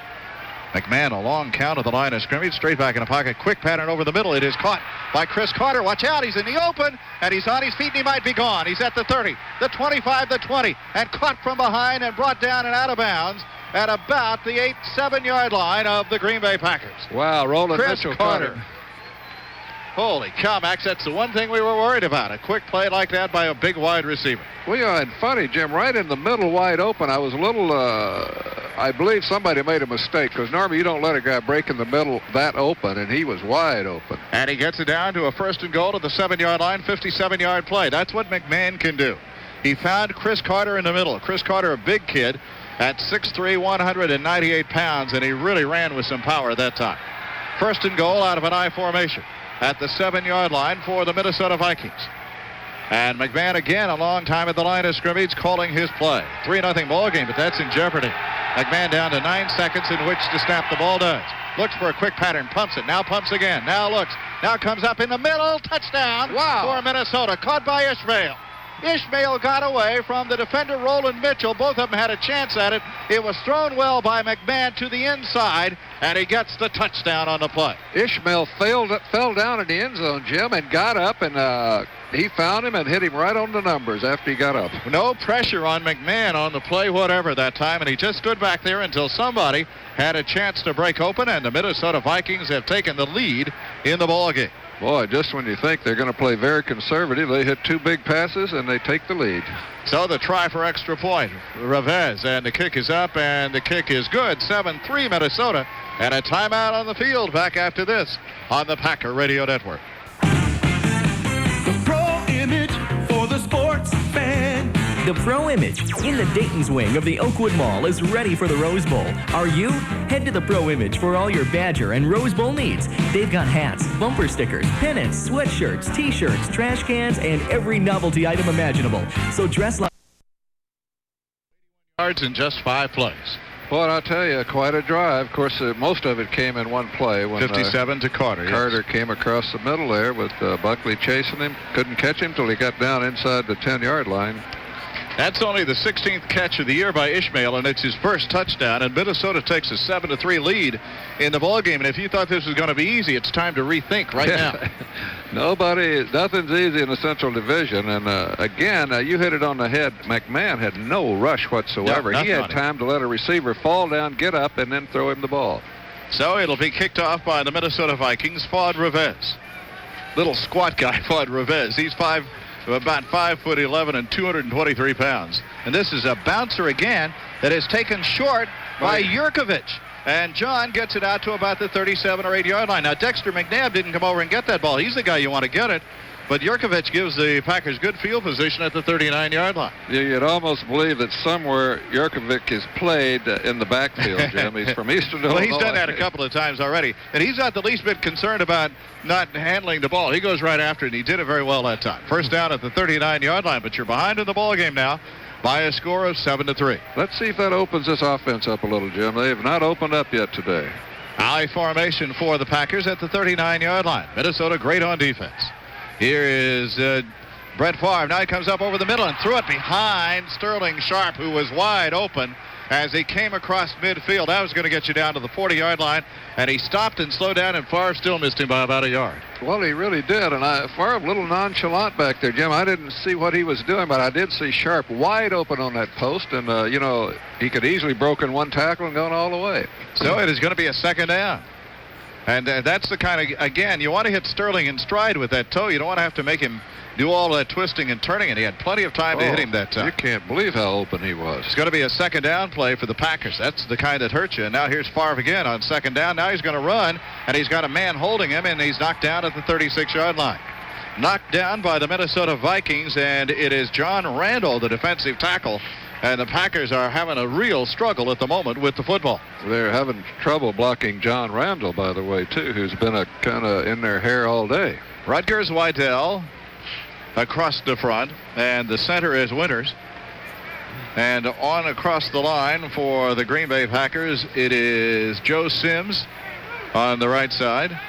McMahon, a long count of the line of scrimmage, straight back in the pocket, quick pattern over the middle. It is caught by Chris Carter. Watch out, he's in the open, and he's on his feet, and he might be gone. He's at the 30, the 25, the 20, and caught from behind and brought down and out of bounds at about the 7-yard line of the Green Bay Packers. Wow, Roland Chris Mitchell Carter. Holy cow, Max, that's the one thing we were worried about, a quick play like that by a big wide receiver. Well, and funny, Jim, right in the middle, wide open. I was a little, I believe somebody made a mistake, because normally you don't let a guy break in the middle that open, and he was wide open. And he gets it down to a first and goal to the 7-yard line, 57-yard play. That's what McMahon can do. He found Chris Carter in the middle. Chris Carter, a big kid, at 6'3", 198 pounds, and he really ran with some power at that time. First and goal out of an I formation at the 7-yard line for the Minnesota Vikings. And McMahon again a long time at the line of scrimmage calling his play. 3-0 ball game, but that's in jeopardy. McMahon down to 9 seconds in which to snap the ball does. Looks for a quick pattern, pumps it, now pumps again, now looks, now comes up in the middle, touchdown for Minnesota, caught by Ishmael. Ishmael got away from the defender Roland Mitchell. Both of them had a chance at it. It was thrown well by McMahon to the inside, and he gets the touchdown on the play. Ishmael fell down in the end zone, Jim, and got up, and he found him and hit him right on the numbers after he got up. No pressure on McMahon on the play whatever that time, and he just stood back there until somebody had a chance to break open, and the Minnesota Vikings have taken the lead in the ballgame. Boy, just when you think they're going to play very conservative, they hit 2 big passes and they take the lead. So the try for extra point, Revez, and the kick is up, and the kick is good. 7-3 Minnesota, and a timeout on the field back after this on the Packer Radio Network. The Pro Image for the sports fan. The Pro Image in the Dayton's wing of the Oakwood Mall is ready for the Rose Bowl. Are you? Head to the Pro Image for all your Badger and Rose Bowl needs. They've got hats, bumper stickers, pennants, sweatshirts, t-shirts, trash cans, and every novelty item imaginable. So dress like yards in just 5 plays. Well, I'll tell you, quite a drive. Of course, most of it came in one play. When 57 to Carter. Carter came across the middle there with Buckley chasing him. Couldn't catch him till he got down inside the 10-yard line. That's only the 16th catch of the year by Ishmael, and it's his first touchdown. And Minnesota takes a 7-3 lead in the ballgame. And if you thought this was going to be easy, it's time to rethink right now. Nothing's easy in the Central Division. And again, you hit it on the head. McMahon had no rush whatsoever. No, he had time to let a receiver fall down, get up, and then throw him the ball. So it'll be kicked off by the Minnesota Vikings. Fuad Revez. Little squat guy, Fuad Revez. He's about 5'11" and 223 pounds. And this is a bouncer again that is taken short by Yurkovich. And John gets it out to about the 37 or 8 yard line. Now, Dexter McNabb didn't come over and get that ball. He's the guy you want to get it. But Yurkovich gives the Packers good field position at the 39-yard line. You'd almost believe that somewhere Yurkovich has played in the backfield, Jim. He's from Eastern Illinois. Well, he's done that a couple of times already. And he's not the least bit concerned about not handling the ball. He goes right after it, and he did it very well that time. First down at the 39-yard line, but you're behind in the ball game now by a score of 7-3. Let's see if that opens this offense up a little, Jim. They have not opened up yet today. High formation for the Packers at the 39-yard line. Minnesota great on defense. Here is Brett Favre. Now he comes up over the middle and threw it behind Sterling Sharp, who was wide open as he came across midfield. That was going to get you down to the 40-yard line, and he stopped and slowed down, and Favre still missed him by about a yard. Well, he really did, and Favre a little nonchalant back there, Jim. I didn't see what he was doing, but I did see Sharp wide open on that post, and, he could easily broken one tackle and gone all the way. So it is going to be a second down. And that's the kind of, again, you want to hit Sterling in stride with that toe. You don't want to have to make him do all that twisting and turning, and he had plenty of time to hit him that time. You can't believe how open he was. It's going to be a second down play for the Packers. That's the kind that hurts you. And now here's Favre again on second down. Now he's going to run, and he's got a man holding him, and he's knocked down at the 36-yard line. Knocked down by the Minnesota Vikings, and it is John Randall, the defensive tackle. And the Packers are having a real struggle at the moment with the football. They're having trouble blocking John Randall, by the way, too, who's been a kind of in their hair all day. Rutgers Waddell across the front, and the center is Winters. And on across the line for the Green Bay Packers, it is Joe Sims on the right side.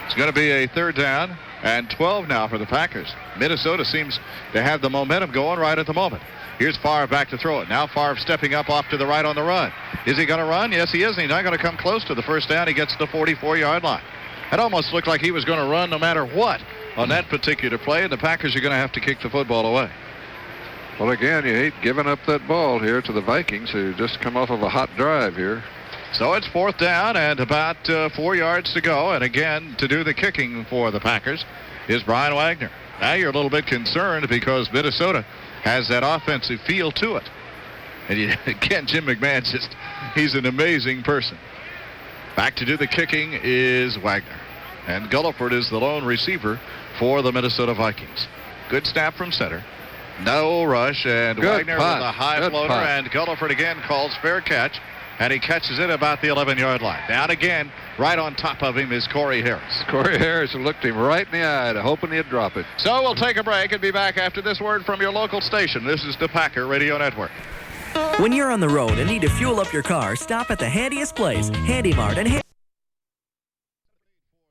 It's going to be a third down and 12 now for the Packers. Minnesota seems to have the momentum going right at the moment. Here's Favre back to throw it. Now Favre stepping up off to the right on the run. Is he going to run? Yes, he is. And he's not going to come close to the first down. He gets to the 44-yard line. It almost looked like he was going to run no matter what on that particular play, and the Packers are going to have to kick the football away. Well, again, you hate giving up that ball here to the Vikings, who just come off of a hot drive here. So it's fourth down and about 4 yards to go. And again, to do the kicking for the Packers is Brian Wagner. Now you're a little bit concerned because Minnesota has that offensive feel to it. And again, Jim McMahon's he's an amazing person. Back to do the kicking is Wagner. And Gulliford is the lone receiver for the Minnesota Vikings. Good snap from center. No rush, and Wagner with a high floater, and Gulliford again calls fair catch. And he catches it about the 11-yard line. Down again, right on top of him is Corey Harris. Corey Harris looked him right in the eye, hoping he'd drop it. So we'll take a break and be back after this word from your local station. This is the Packer Radio Network. When you're on the road and need to fuel up your car, stop at the handiest place, Handy Mart. And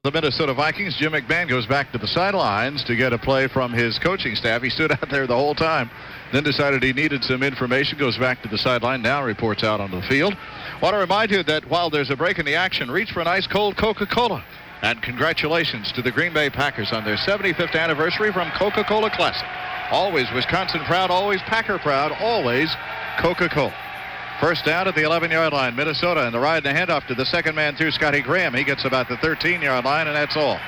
the Minnesota Vikings, Jim McMahon goes back to the sidelines to get a play from his coaching staff. He stood out there the whole time, then decided he needed some information, goes back to the sideline, now reports out onto the field. Want to remind you that while there's a break in the action, reach for an ice cold Coca-Cola. And congratulations to the Green Bay Packers on their 75th anniversary from Coca-Cola Classic. Always Wisconsin proud, always Packer proud, always Coca-Cola. First down at the 11-yard line, Minnesota, and the ride and the handoff to the second man through Scotty Graham. He gets about the 13-yard line, and that's all.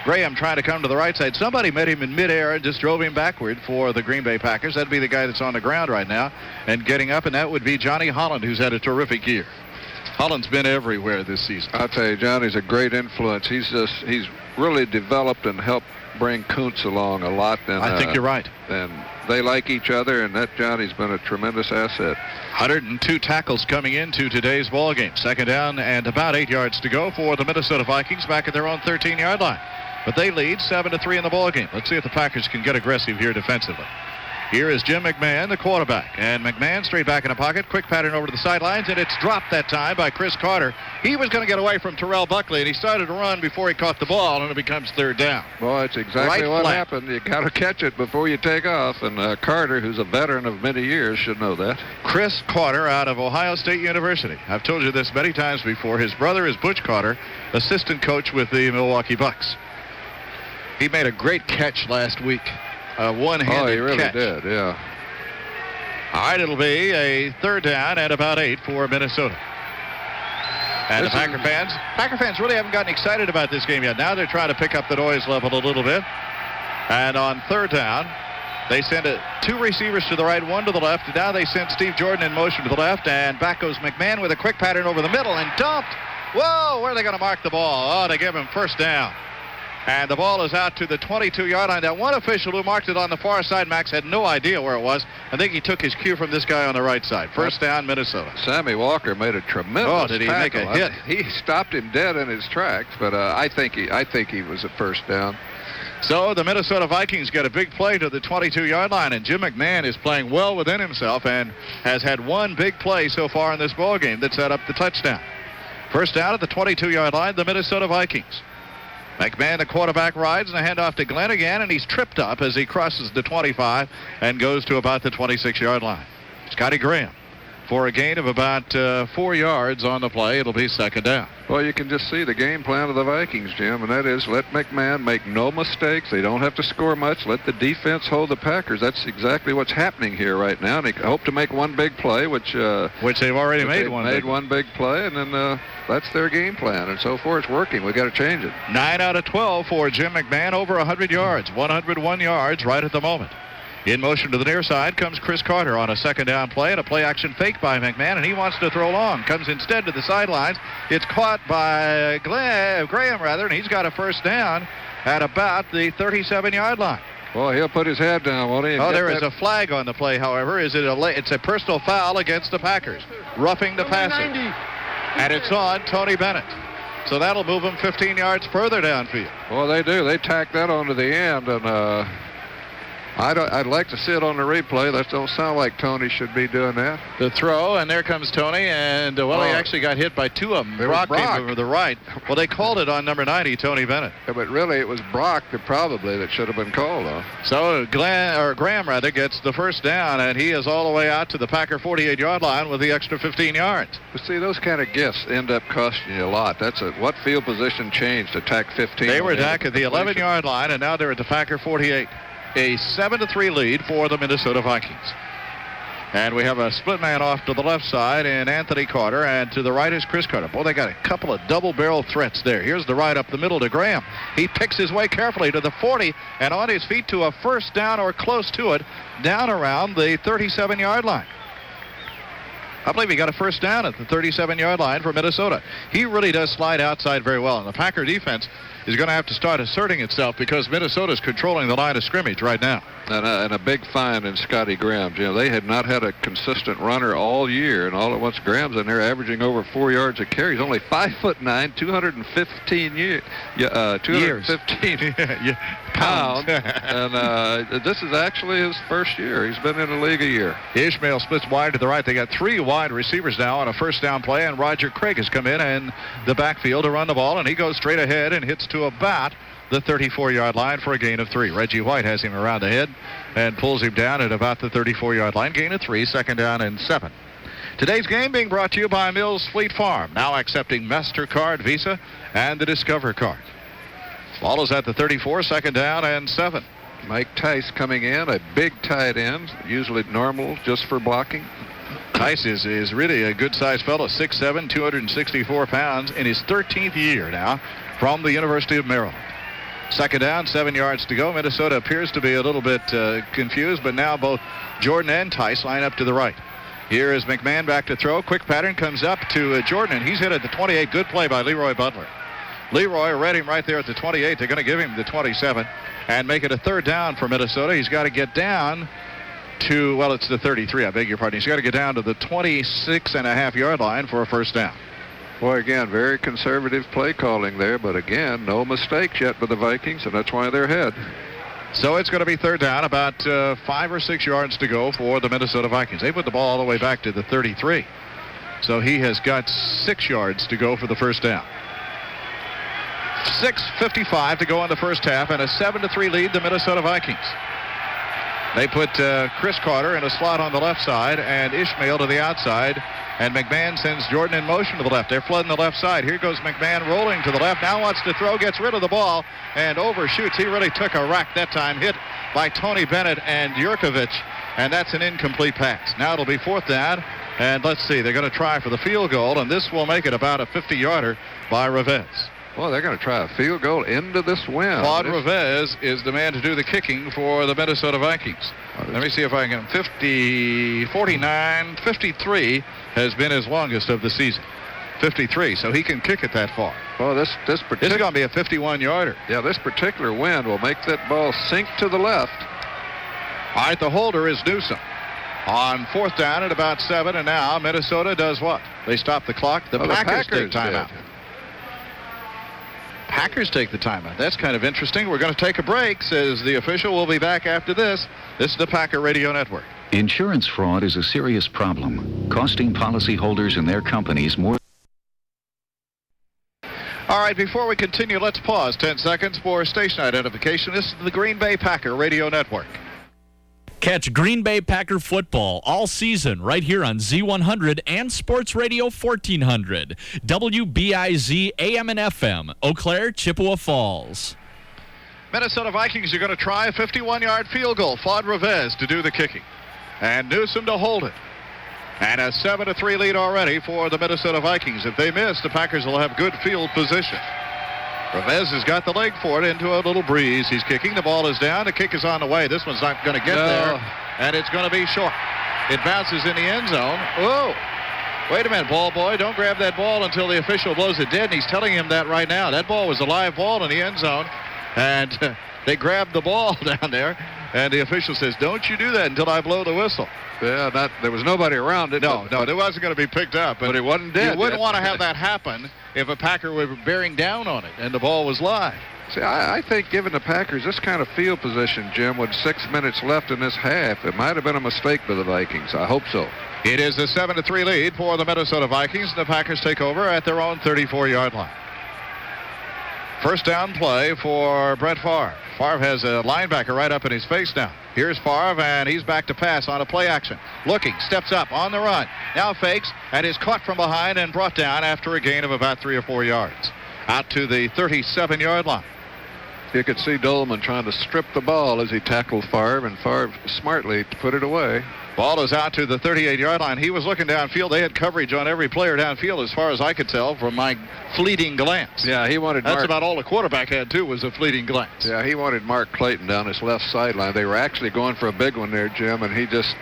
Graham trying to come to the right side. Somebody met him in midair and just drove him backward for the Green Bay Packers. That'd be the guy that's on the ground right now and getting up, and that would be Johnny Holland, who's had a terrific year. Holland's been everywhere this season. I'll tell you, Johnny's a great influence. He's really developed and helped bring Kuntz along a lot. And I think you're right. And they like each other, and that Johnny's been a tremendous asset. 102 tackles coming into today's ball game. Second down and about 8 yards to go for the Minnesota Vikings back at their own 13-yard line. But they lead 7-3 in the ball game. Let's see if the Packers can get aggressive here defensively. Here is Jim McMahon, the quarterback. And McMahon straight back in the pocket. Quick pattern over to the sidelines, and it's dropped that time by Chris Carter. He was going to get away from Terrell Buckley, and he started to run before he caught the ball, and it becomes third down. Well, it's exactly what happened. You got to catch it before you take off, and Carter, who's a veteran of many years, should know that. Chris Carter out of Ohio State University. I've told you this many times before. His brother is Butch Carter, assistant coach with the Milwaukee Bucks. He made a great catch last week. A one-handed catch. Oh, he really did, yeah. All right, it'll be a third down at about 8 for Minnesota. And the Packer fans really haven't gotten excited about this game yet. Now they're trying to pick up the noise level a little bit. And on third down, they send two receivers to the right, one to the left. And now they send Steve Jordan in motion to the left. And back goes McMahon with a quick pattern over the middle and dumped. Whoa, where are they going to mark the ball? Oh, they give him first down. And the ball is out to the 22-yard line. That one official who marked it on the far side, Max, had no idea where it was. I think he took his cue from this guy on the right side. First down, Minnesota. Sammy Walker made a tremendous tackle. Oh, did he make a hit? He stopped him dead in his tracks, but I think he was a first down. So the Minnesota Vikings get a big play to the 22-yard line, and Jim McMahon is playing well within himself and has had one big play so far in this ball game that set up the touchdown. First down at the 22-yard line, the Minnesota Vikings. McMahon, the quarterback, rides, and a handoff to Glenn again, and he's tripped up as he crosses the 25 and goes to about the 26-yard line. Scotty Graham for a gain of about 4 yards on the play. It'll be second down. Well, you can just see the game plan of the Vikings, Jim, and that is let McMahon make no mistakes. They don't have to score much. Let the defense hold the Packers. That's exactly what's happening here right now. And they hope to make one big play, which they've already made one big play, and then that's their game plan. And so far, it's working. We've got to change it. 9 out of 12 for Jim McMahon, over 100 yards, 101 yards right at the moment. In motion to the near side comes Chris Carter on a second down play, and a play action fake by McMahon, and he wants to throw long. Comes instead to the sidelines. It's caught by Graham, and he's got a first down at about the 37-yard line. Well, he'll put his head down, won't he? Oh, there is a flag on the play, however. It's a personal foul against the Packers, roughing the passer. And it's on Tony Bennett. So that'll move him 15 yards further downfield. Well, they do. They tack that onto the end, and I'd like to see it on the replay. That don't sound like Tony should be doing that. The throw, and there comes Tony, and he actually got hit by two of them. Brock came over the right. Well, they called it on number 90, Tony Bennett. Yeah, but really, it was Brock that should have been called, though. So Graham gets the first down, and he is all the way out to the Packer 48-yard line with the extra 15 yards. But see, those kind of gifts end up costing you a lot. That's what field position changed to tack 15? They were back at the 11-yard line, and now they're at the Packer 48. A 7-3 lead for the Minnesota Vikings. And we have a split man off to the left side in Anthony Carter, and to the right is Chris Carter. Boy, they got a couple of double-barrel threats there. Here's the right up the middle to Graham. He picks his way carefully to the 40 and on his feet to a first down or close to it, down around the 37-yard line. I believe he got a first down at the 37-yard line for Minnesota. He really does slide outside very well, and the Packer defense is going to have to start asserting itself because Minnesota's controlling the line of scrimmage right now. And a big find in Scotty Graham. You know, they had not had a consistent runner all year, and all at once Graham's in there averaging over 4 yards a carry. He's only 5'9", 215 years. Pounds. And this is actually his first year. He's been in the league a year. Ishmael splits wide to the right. They got three wide receivers now on a first down play, and Roger Craig has come in the backfield to run the ball, and he goes straight ahead and hits to about the 34-yard line for a gain of 3. Reggie White has him around the head and pulls him down at about the 34-yard line. Gain of 3, second down and 7. Today's game being brought to you by Mills Fleet Farm, now accepting MasterCard, Visa, and the Discover card. Ball is at the 34, second down and 7. Mike Tice coming in, a big tight end, usually normal just for blocking. Tice is really a good-sized fellow, 6'7", 264 pounds, in his 13th year now from the University of Maryland. Second down, 7 yards to go. Minnesota appears to be a little bit confused, but now both Jordan and Tice line up to the right. Here is McMahon back to throw. Quick pattern comes up to Jordan, and he's hit at the 28. Good play by Leroy Butler. Leroy read him right there at the 28. They're going to give him the 27 and make it a third down for Minnesota. He's got to get down to, well, it's the 33, I beg your pardon. He's got to get down to the 26.5-yard line for a first down. Boy, again, very conservative play calling there, but again, no mistakes yet by the Vikings, and that's why they're ahead. So it's going to be third down, about 5 or 6 yards to go for the Minnesota Vikings. They put the ball all the way back to the 33. So he has got 6 yards to go for the first down. 6:55 to go in the first half, and a 7-3 lead, the Minnesota Vikings. They put Chris Carter in a slot on the left side and Ishmael to the outside. And McMahon sends Jordan in motion to the left. They're flooding the left side. Here goes McMahon rolling to the left. Now wants to throw, gets rid of the ball, and overshoots. He really took a rack that time. Hit by Tony Bennett and Jurkovic, and that's an incomplete pass. Now it'll be fourth down, and let's see. They're going to try for the field goal, and this will make it about a 50-yarder by Revez. Well, they're going to try a field goal into this wind. Claude Revez is the man to do the kicking for the Minnesota Vikings. Let me see if I can. 50, 49, 53 has been his longest of the season. 53, so he can kick it that far. Well, this is going to be a 51-yarder. Yeah, this particular wind will make that ball sink to the left. All right, the holder is Newsom. On fourth down at about 7, and now Minnesota does what? They stop the clock. The Packers take timeout. Packers take the timeout. That's kind of interesting. We're going to take a break, says the official. We'll be back after this. This is the Packer Radio Network. Insurance fraud is a serious problem, costing policyholders and their companies more. All right, before we continue, let's pause 10 seconds for station identification. This is the Green Bay Packer Radio Network. Catch Green Bay Packer football all season right here on Z100 and Sports Radio 1400. WBIZ AM and FM, Eau Claire, Chippewa Falls. Minnesota Vikings are going to try a 51-yard field goal. Claude Revez to do the kicking. And Newsom to hold it. And a 7-3 lead already for the Minnesota Vikings. If they miss, the Packers will have good field position. Revez has got the leg for it into a little breeze. He's kicking. The ball is down. The kick is on the way. This one's not going to get there. And it's going to be short. It bounces in the end zone. Oh, wait a minute, ball boy. Don't grab that ball until the official blows it dead. And he's telling him that right now. That ball was a live ball in the end zone. And they grabbed the ball down there. And the official says, don't you do that until I blow the whistle. Yeah, there was nobody around it. No, it wasn't going to be picked up. But it wasn't dead. You wouldn't want to have that happen if a Packer were bearing down on it and the ball was live. See, I think giving the Packers this kind of field position, Jim, with 6 minutes left in this half, it might have been a mistake by the Vikings. I hope so. It is a 7-3 lead for the Minnesota Vikings. The Packers take over at their own 34-yard line. First down play for Brett Favre. Favre has a linebacker right up in his face now. Here's Favre, and he's back to pass on a play action. Looking, steps up on the run. Now fakes, and is caught from behind and brought down after a gain of about 3 or 4 yards. Out to the 37-yard line. You could see Dolman trying to strip the ball as he tackled Favre, and Favre smartly put it away. Ball is out to the 38-yard line. He was looking downfield. They had coverage on every player downfield as far as I could tell from my fleeting glance. Yeah, he wanted That's about all the quarterback had, too, was a fleeting glance. Yeah, he wanted Mark Clayton down his left sideline. They were actually going for a big one there, Jim, and he just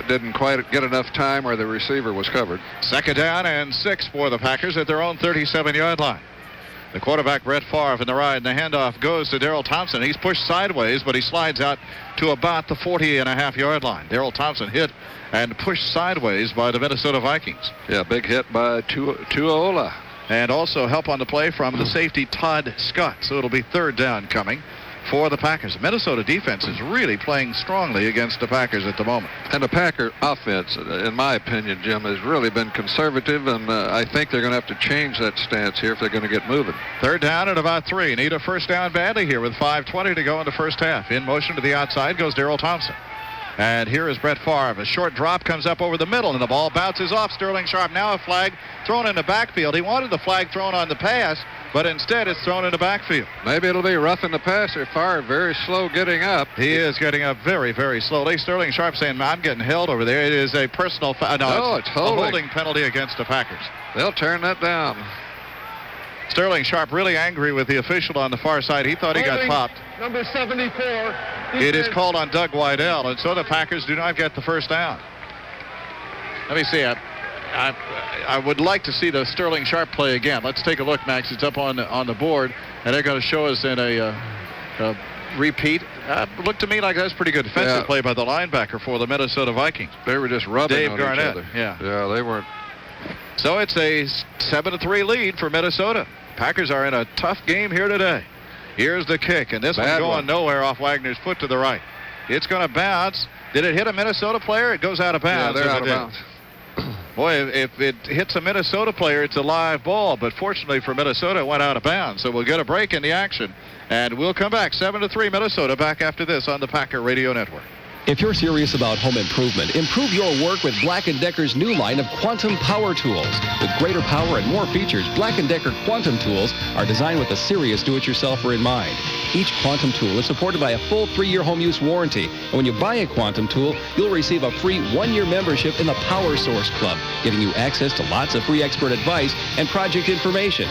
didn't quite get enough time or the receiver was covered. Second down and 6 for the Packers at their own 37-yard line. The quarterback, Brett Favre, in the ride, and the handoff goes to Darrell Thompson. He's pushed sideways, but he slides out to about the 40.5-yard line. Darrell Thompson hit and pushed sideways by the Minnesota Vikings. Yeah, big hit by Tuaola. And also help on the play from the safety, Todd Scott. So it'll be third down coming for the Packers. The Minnesota defense is really playing strongly against the Packers at the moment. And the Packer offense, in my opinion, Jim, has really been conservative, and I think they're going to have to change that stance here if they're going to get moving. Third down at about 3. Need a first down badly here with 5:20 to go in the first half. In motion to the outside goes Darrell Thompson. And here is Brett Favre. A short drop comes up over the middle, and the ball bounces off Sterling Sharp. Now a flag thrown in the backfield. He wanted the flag thrown on the pass, but instead it's thrown in the backfield. Maybe it'll be roughing the passer. Favre very slow getting up. He is getting up very, very slowly. Sterling Sharp saying, I'm getting held over there. It is a personal foul. No, it's holding. A holding penalty against the Packers. They'll turn that down. Sterling Sharp really angry with the official on the far side. He thought he got popped. Number 74. It is called on Doug Weidel, and so the Packers do not get the first down. Let me see. I would like to see the Sterling Sharp play again. Let's take a look, Max. It's up on the board, and they're going to show us in a repeat. Looked to me like that's pretty good defensive play by the linebacker for the Minnesota Vikings. They were just rubbing Dave on Garnett. each other. Yeah, they weren't. So it's a 7-3 lead for Minnesota. Packers are in a tough game here today. Here's the kick, and this one's going nowhere off Wagner's foot to the right. It's going to bounce. Did it hit a Minnesota player? It goes out of bounds. Yeah, they're out of bounds. Boy, if it hits a Minnesota player, it's a live ball. But fortunately for Minnesota, it went out of bounds. So we'll get a break in the action. And we'll come back 7-3 Minnesota back after this on the Packer Radio Network. If you're serious about home improvement, improve your work with Black & Decker's new line of Quantum Power Tools. With greater power and more features, Black & Decker Quantum Tools are designed with a serious do-it-yourselfer in mind. Each Quantum tool is supported by a full 3-year home use warranty. And when you buy a Quantum tool, you'll receive a free 1-year membership in the Power Source Club, giving you access to lots of free expert advice and project information.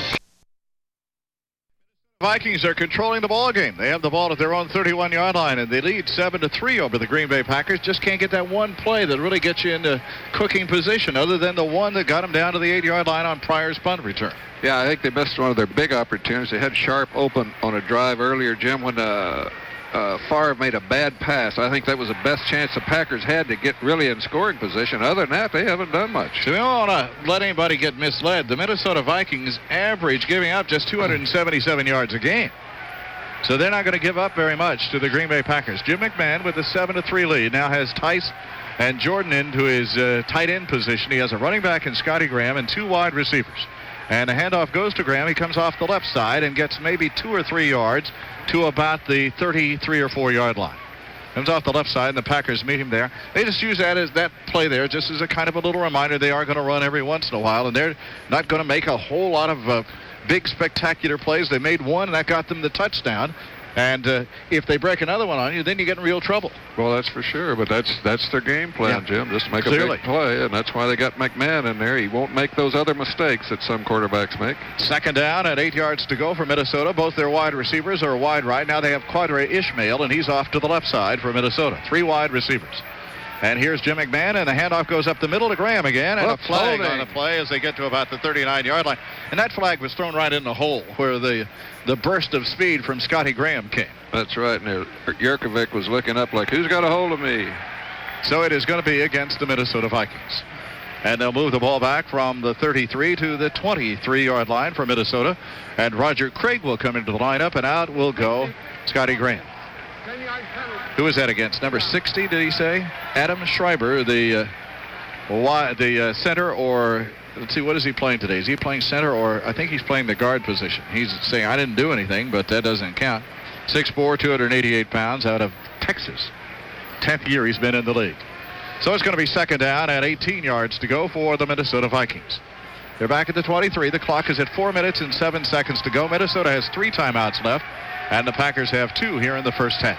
Vikings are controlling the ball game. They have the ball at their own 31-yard line, and they lead 7-3 over the Green Bay Packers. Just can't get that one play that really gets you into cooking position, other than the one that got them down to the 8-yard line on Pryor's punt return. Yeah, I think they missed one of their big opportunities. They had Sharp open on a drive earlier, Jim, when Favre made a bad pass. I think that was the best chance the Packers had to get really in scoring position. Other than that, they haven't done much. So we don't want to let anybody get misled. The Minnesota Vikings average giving up just 277 yards a game. So they're not going to give up very much to the Green Bay Packers. Jim McMahon with a 7-3 lead now has Tice and Jordan into his tight end position. He has a running back in Scotty Graham and 2 wide receivers. And the handoff goes to Graham. He comes off the left side and gets maybe 2 or 3 yards to about the 33 or 4 yard line. Comes off the left side, and the Packers meet him there. They just use that play there just as a kind of a little reminder they are going to run every once in a while, and they're not going to make a whole lot of big, spectacular plays. They made one, and that got them the touchdown. And if they break another one on you, then you get in real trouble. Well, that's for sure, but that's their game plan, Jim. Just make a big play, and that's why they got McMahon in there. He won't make those other mistakes that some quarterbacks make. Second down at 8 yards to go for Minnesota. Both their wide receivers are wide right. Now they have Quadre Ishmael, and he's off to the left side for Minnesota. 3 wide receivers. And here's Jim McMahon, and the handoff goes up the middle to Graham again, and a flag on the play as they get to about the 39-yard line. And that flag was thrown right in the hole where the burst of speed from Scotty Graham came. That's right, and Jurkovic was looking up like, who's got a hold of me? So it is going to be against the Minnesota Vikings. And they'll move the ball back from the 33 to the 23-yard line for Minnesota. And Roger Craig will come into the lineup, and out will go Scotty Graham. Who is that against? Number 60, did he say? Adam Schreiber, the center, or let's see, what is he playing today? Is he playing center, or I think he's playing the guard position? He's saying, I didn't do anything, but that doesn't count. 6'4", 288 pounds, out of Texas. 10th year he's been in the league. So it's going to be second down and 18 yards to go for the Minnesota Vikings. They're back at the 23. The clock is at 4 minutes and 7 seconds to go. Minnesota has 3 timeouts left, and the Packers have 2 here in the first half.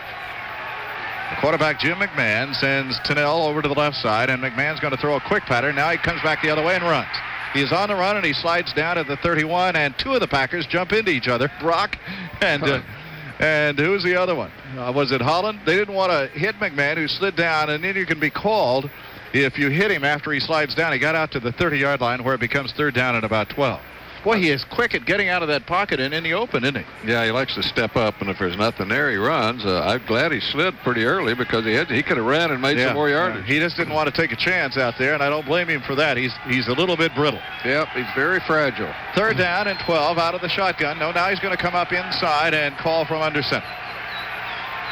The quarterback, Jim McMahon, sends Tunnell over to the left side, and McMahon's going to throw a quick pattern. Now he comes back the other way and runs. He's on the run, and he slides down at the 31, and 2 of the Packers jump into each other. Brock and who's the other one? Was it Holland? They didn't want to hit McMahon, who slid down, and then you can be called if you hit him after he slides down. He got out to the 30-yard line where it becomes third down at about 12. Boy, he is quick at getting out of that pocket and in the open, isn't he? Yeah, he likes to step up, and if there's nothing there, he runs. I'm glad he slid pretty early because he could have ran and made some more yardage. He just didn't want to take a chance out there, and I don't blame him for that. He's a little bit brittle. Yep, he's very fragile. Third down and 12 out of the shotgun. No, now he's going to come up inside and call from under center.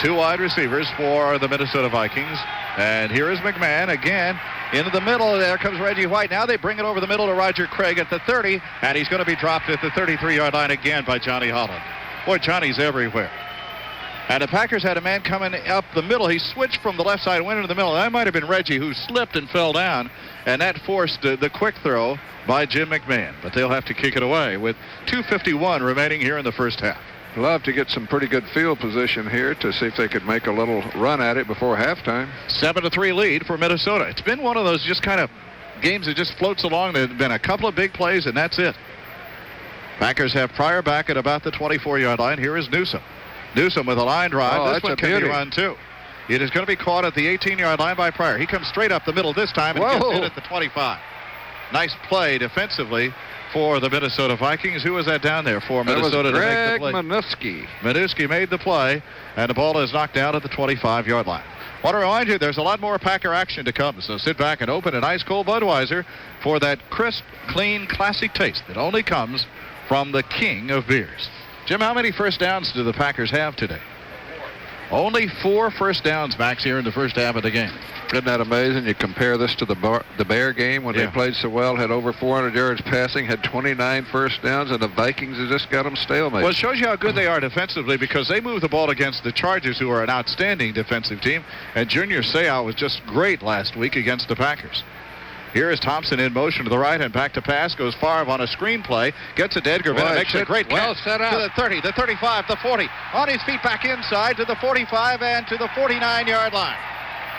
2 wide receivers for the Minnesota Vikings. And here is McMahon again into the middle. There comes Reggie White. Now they bring it over the middle to Roger Craig at the 30, and he's going to be dropped at the 33-yard line again by Johnny Holland. Boy, Johnny's everywhere. And the Packers had a man coming up the middle. He switched from the left side and went into the middle. That might have been Reggie, who slipped and fell down, and that forced the quick throw by Jim McMahon. But they'll have to kick it away with 2:51 remaining here in the first half. Love to get some pretty good field position here to see if they could make a little run at it before halftime. 7-3 lead for Minnesota. It's been one of those just kind of games that just floats along. There have been a couple of big plays, and that's it. Packers have Pryor back at about the 24-yard line. Here is Newsom. Newsom with a line drive. This one can be run, too. It is going to be caught at the 18-yard line by Pryor. He comes straight up the middle this time and gets in at the 25. Nice play defensively for the Minnesota Vikings. Who was that down there for Minnesota to make the play? Manusky. Manusky made the play, and the ball is knocked down at the 25-yard line. I want to remind you, there's a lot more Packer action to come, so sit back and open an ice-cold Budweiser for that crisp, clean, classic taste that only comes from the king of beers. Jim, how many first downs do the Packers have today? Only 4 first downs, Max, here in the first half of the game. Isn't that amazing? You compare this to the Bear game when they played so well, had over 400 yards passing, had 29 first downs, and the Vikings have just got them stalemate. Well, it shows you how good they are defensively because they move the ball against the Chargers, who are an outstanding defensive team, and Junior Seau was just great last week against the Packers. Here is Thompson in motion to the right and back to pass. Goes Favre on a screen play. Gets it to Edgar Bennett. Makes a great catch. Set up. To the 30, the 35, the 40. On his feet back inside to the 45 and to the 49-yard line.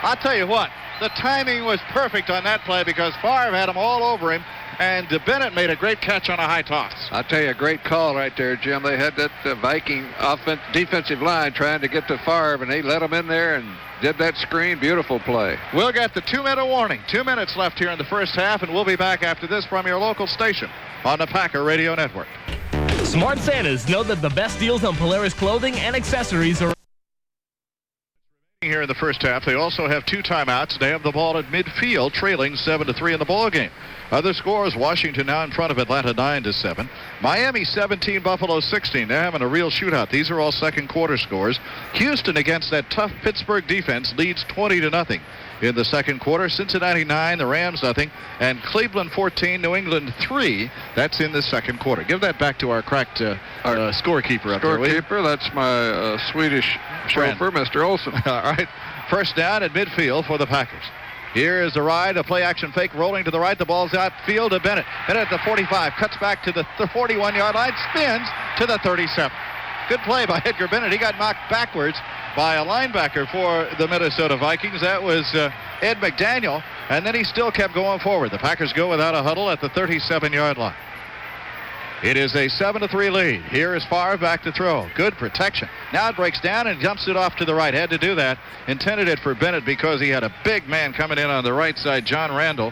I'll tell you what. The timing was perfect on that play because Favre had him all over him. And Bennett made a great catch on a high toss. I'll tell you, a great call right there, Jim. They had that Viking defensive line trying to get to Favre, and they let him in there and did that screen. Beautiful play. We'll get the 2-minute warning. 2 minutes left here in the first half, and we'll be back after this from your local station on the Packer Radio Network. Smart Santas know that the best deals on Polaris clothing and accessories are here in the first half. They also have 2 timeouts. They have the ball at midfield, trailing 7-3 in the ball game. Other scores: Washington now in front of Atlanta 9-7. Miami 17, Buffalo 16. They're having a real shootout. These are all second quarter scores. Houston against that tough Pittsburgh defense leads 20-0 in the second quarter. Cincinnati 9, the Rams nothing, and Cleveland 14, New England 3. That's in the second quarter. Give that back to our cracked scorekeeper up there. Scorekeeper, that's my Swedish chauffeur, Mr. Olson. All right. First down at midfield for the Packers. Here is the ride, a play-action fake, rolling to the right. The ball's outfield to Bennett. Bennett at the 45, cuts back to the 41-yard line, spins to the 37. Good play by Edgar Bennett. He got knocked backwards by a linebacker for the Minnesota Vikings. That was Ed McDaniel, and then he still kept going forward. The Packers go without a huddle at the 37-yard line. It is a 7-3 lead. Here is Favre back to throw. Good protection. Now it breaks down and jumps it off to the right. Had to do that. Intended it for Bennett because he had a big man coming in on the right side, John Randall.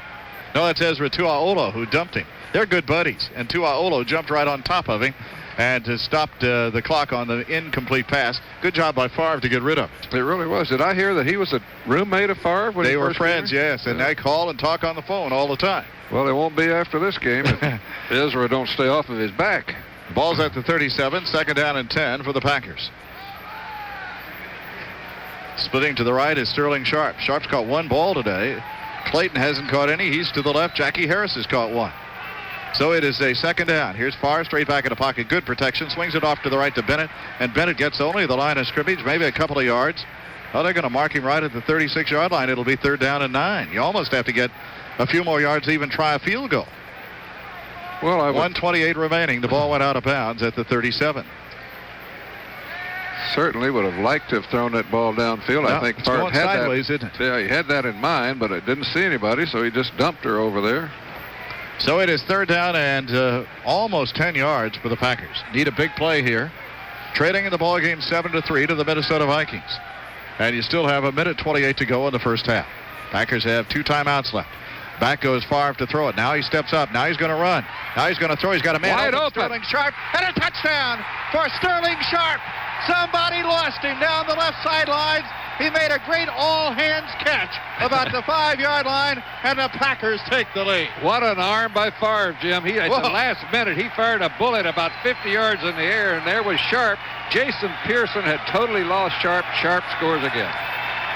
No, that's Ezra Tuaolo who dumped him. They're good buddies, and Tuaolo jumped right on top of him and stopped the clock on the incomplete pass. Good job by Favre to get rid of it. It really was. Did I hear that he was a roommate of Favre? When they were friends, yes, and they call and talk on the phone all the time. Well, they won't be after this game if Ezra don't stay off of his back. Ball's at the 37, second down and 10 for the Packers. Splitting to the right is Sterling Sharp. Sharp's caught 1 ball today. Clayton hasn't caught any. He's to the left. Jackie Harris has caught 1. So it is a second down. Here's Favre straight back in the pocket. Good protection. Swings it off to the right to Bennett. And Bennett gets only the line of scrimmage, maybe a couple of yards. Oh, they're going to mark him right at the 36-yard line. It'll be third down and 9. You almost have to get a few more yards to even try a field goal. Well, 1:28 remaining. The ball went out of bounds at the 37. Certainly would have liked to have thrown that ball downfield. No, I think Favre had sideways, that. Isn't it? Yeah, he had that in mind, but it didn't see anybody, so he just dumped her over there. So it is third down and almost 10 yards for the Packers. Need a big play here. Trailing in the ball game 7-3 to the Minnesota Vikings. And you still have 1:28 to go in the first half. Packers have 2 timeouts left. Back goes Favre to throw it. Now he steps up. Now he's going to run. Now he's going to throw. He's got a man wide open. Sterling Sharp. And a touchdown for Sterling Sharp. Somebody lost him down the left sidelines. He made a great all-hands catch about the 5-yard line, and the Packers take the lead. What an arm by Favre, Jim. At the last minute, he fired a bullet about 50 yards in the air, and there was Sharp. Jason Pearson had totally lost Sharp. Sharp scores again.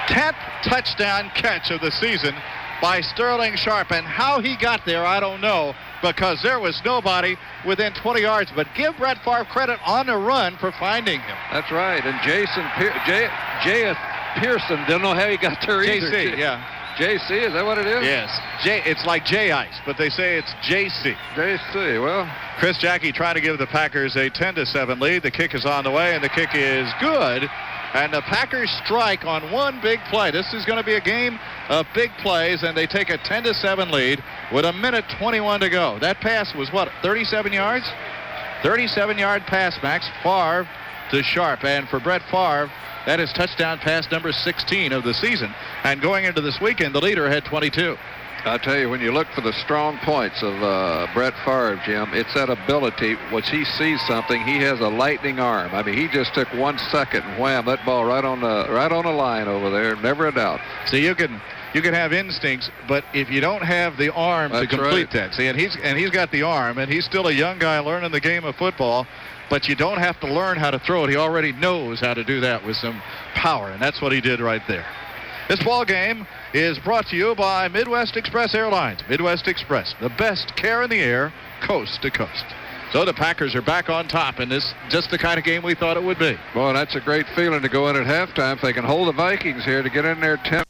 10th touchdown catch of the season by Sterling Sharp, and how he got there, I don't know, because there was nobody within 20 yards. But give Brett Favre credit on the run for finding him. That's right, and J.S. Pearson didn't know how he got there either. JC, yeah. JC, is that what it is? Yes. It's like J-Ice, but they say it's JC. JC, well. Chris Jackie trying to give the Packers a 10-7 lead. The kick is on the way, and the kick is good. And the Packers strike on one big play. This is going to be a game of big plays, and they take a 10-7 lead with 1:21 to go. That pass was, 37 yards? 37-yard pass, Max. Favre to Sharp. And for Brett Favre, that is touchdown pass number 16 of the season. And going into this weekend, the leader had 22. I'll tell you, when you look for the strong points of Brett Favre, Jim, it's that ability. Once he sees something, he has a lightning arm. I mean, he just took 1 second and wham, that ball right on the line over there. Never a doubt. So you can have instincts, but if you don't have the arm to complete that, see, and he's got the arm, and he's still a young guy learning the game of football. but you don't have to learn how to throw it. He already knows how to do that with some power, and that's what he did right there. This ball game is brought to you by Midwest Express Airlines. Midwest Express, the best care in the air, coast to coast. So the Packers are back on top, and this just the kind of game we thought it would be. Boy, that's a great feeling to go in at halftime. If they can hold the Vikings here to get in there 10.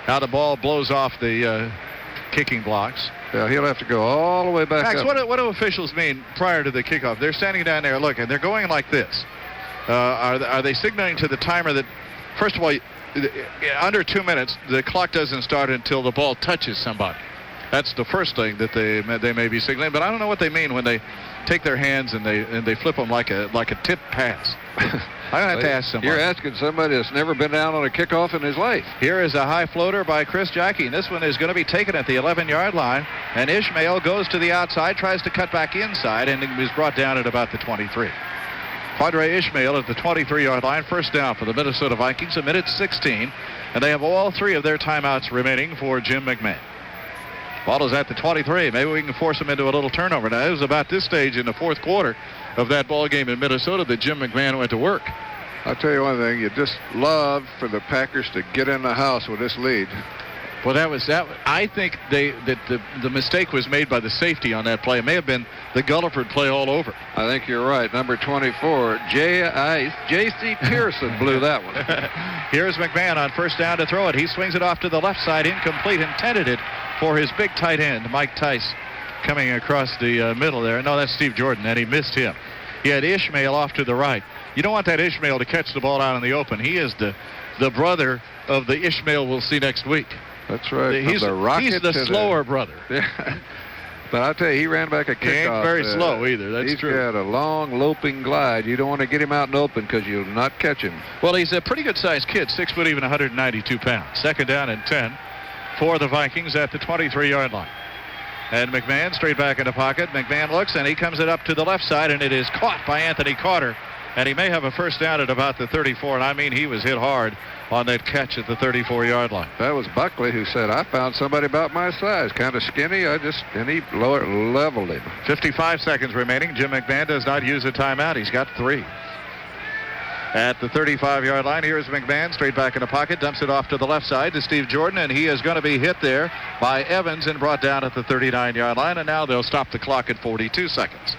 Now the ball blows off the kicking blocks. Yeah, he'll have to go all the way back Max, up. what do officials mean prior to the kickoff? They're standing down there looking. They're going like this. Are they signaling to the timer that, first of all, under 2 minutes, the clock doesn't start until the ball touches somebody? That's the first thing that they may be signaling. But I don't know what they mean when they take their hands and they flip them like a tip pass. I'm going to have to ask somebody. You're asking somebody that's never been down on a kickoff in his life. Here is a high floater by Chris Jackie. And this one is going to be taken at the 11-yard line. And Ishmael goes to the outside, tries to cut back inside, and is brought down at about the 23. Padre Ishmael at the 23-yard line. First down for the Minnesota Vikings. 1:16. And they have all 3 of their timeouts remaining for Jim McMahon. Ball is at the 23. Maybe we can force them into a little turnover. Now, it was about this stage in the fourth quarter of that ball game in Minnesota that Jim McMahon went to work. I'll tell you one thing. You just love for the Packers to get in the house with this lead. Well, that. I think the mistake was made by the safety on that play. It may have been the Gulliford play all over. I think you're right. Number 24, J.C. Pearson blew that one. Here's McMahon on first down to throw it. He swings it off to the left side, incomplete, intended it for his big tight end, Mike Tice, coming across the middle there. No, that's Steve Jordan, and he missed him. He had Ishmael off to the right. You don't want that Ishmael to catch the ball out in the open. He is the brother of the Ishmael we'll see next week. That's right. He's the slower brother. Yeah. But I'll tell you, he ran back a kickoff. He ain't very slow either. That's true. He's got a long, loping glide. You don't want to get him out in open because you'll not catch him. Well, he's a pretty good-sized kid, 6 foot, even 192 pounds. Second down and 10 for the Vikings at the 23-yard line. And McMahon straight back in the pocket. McMahon looks, and he comes it up to the left side, and it is caught by Anthony Carter. And he may have a first down at about the 34, and I mean he was hit hard on that catch at the 34-yard line. That was Buckley who said, I found somebody about my size, kind of skinny, and he leveled him. 55 seconds remaining. Jim McMahon does not use a timeout. He's got 3. At the 35-yard line, here's McMahon, straight back in the pocket, dumps it off to the left side to Steve Jordan, and he is going to be hit there by Evans and brought down at the 39-yard line, and now they'll stop the clock at 42 seconds.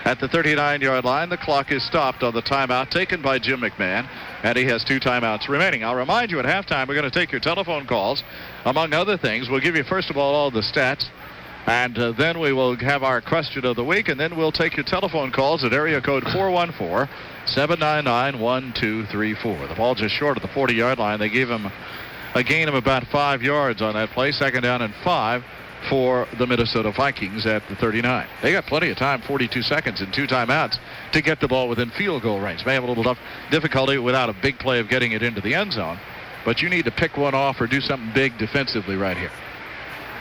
At the 39-yard line, the clock is stopped on the timeout taken by Jim McMahon, and he has 2 timeouts remaining. I'll remind you at halftime we're going to take your telephone calls. Among other things, we'll give you, first of all the stats, and then we will have our question of the week, and then we'll take your telephone calls at area code 414-799-1234. The ball just short of the 40-yard line. They gave him a gain of about 5 yards on that play. Second down and 5 for the Minnesota Vikings at the 39. They got plenty of time, 42 seconds and 2 timeouts, to get the ball within field goal range. May have a little difficulty without a big play of getting it into the end zone, but you need to pick one off or do something big defensively right here.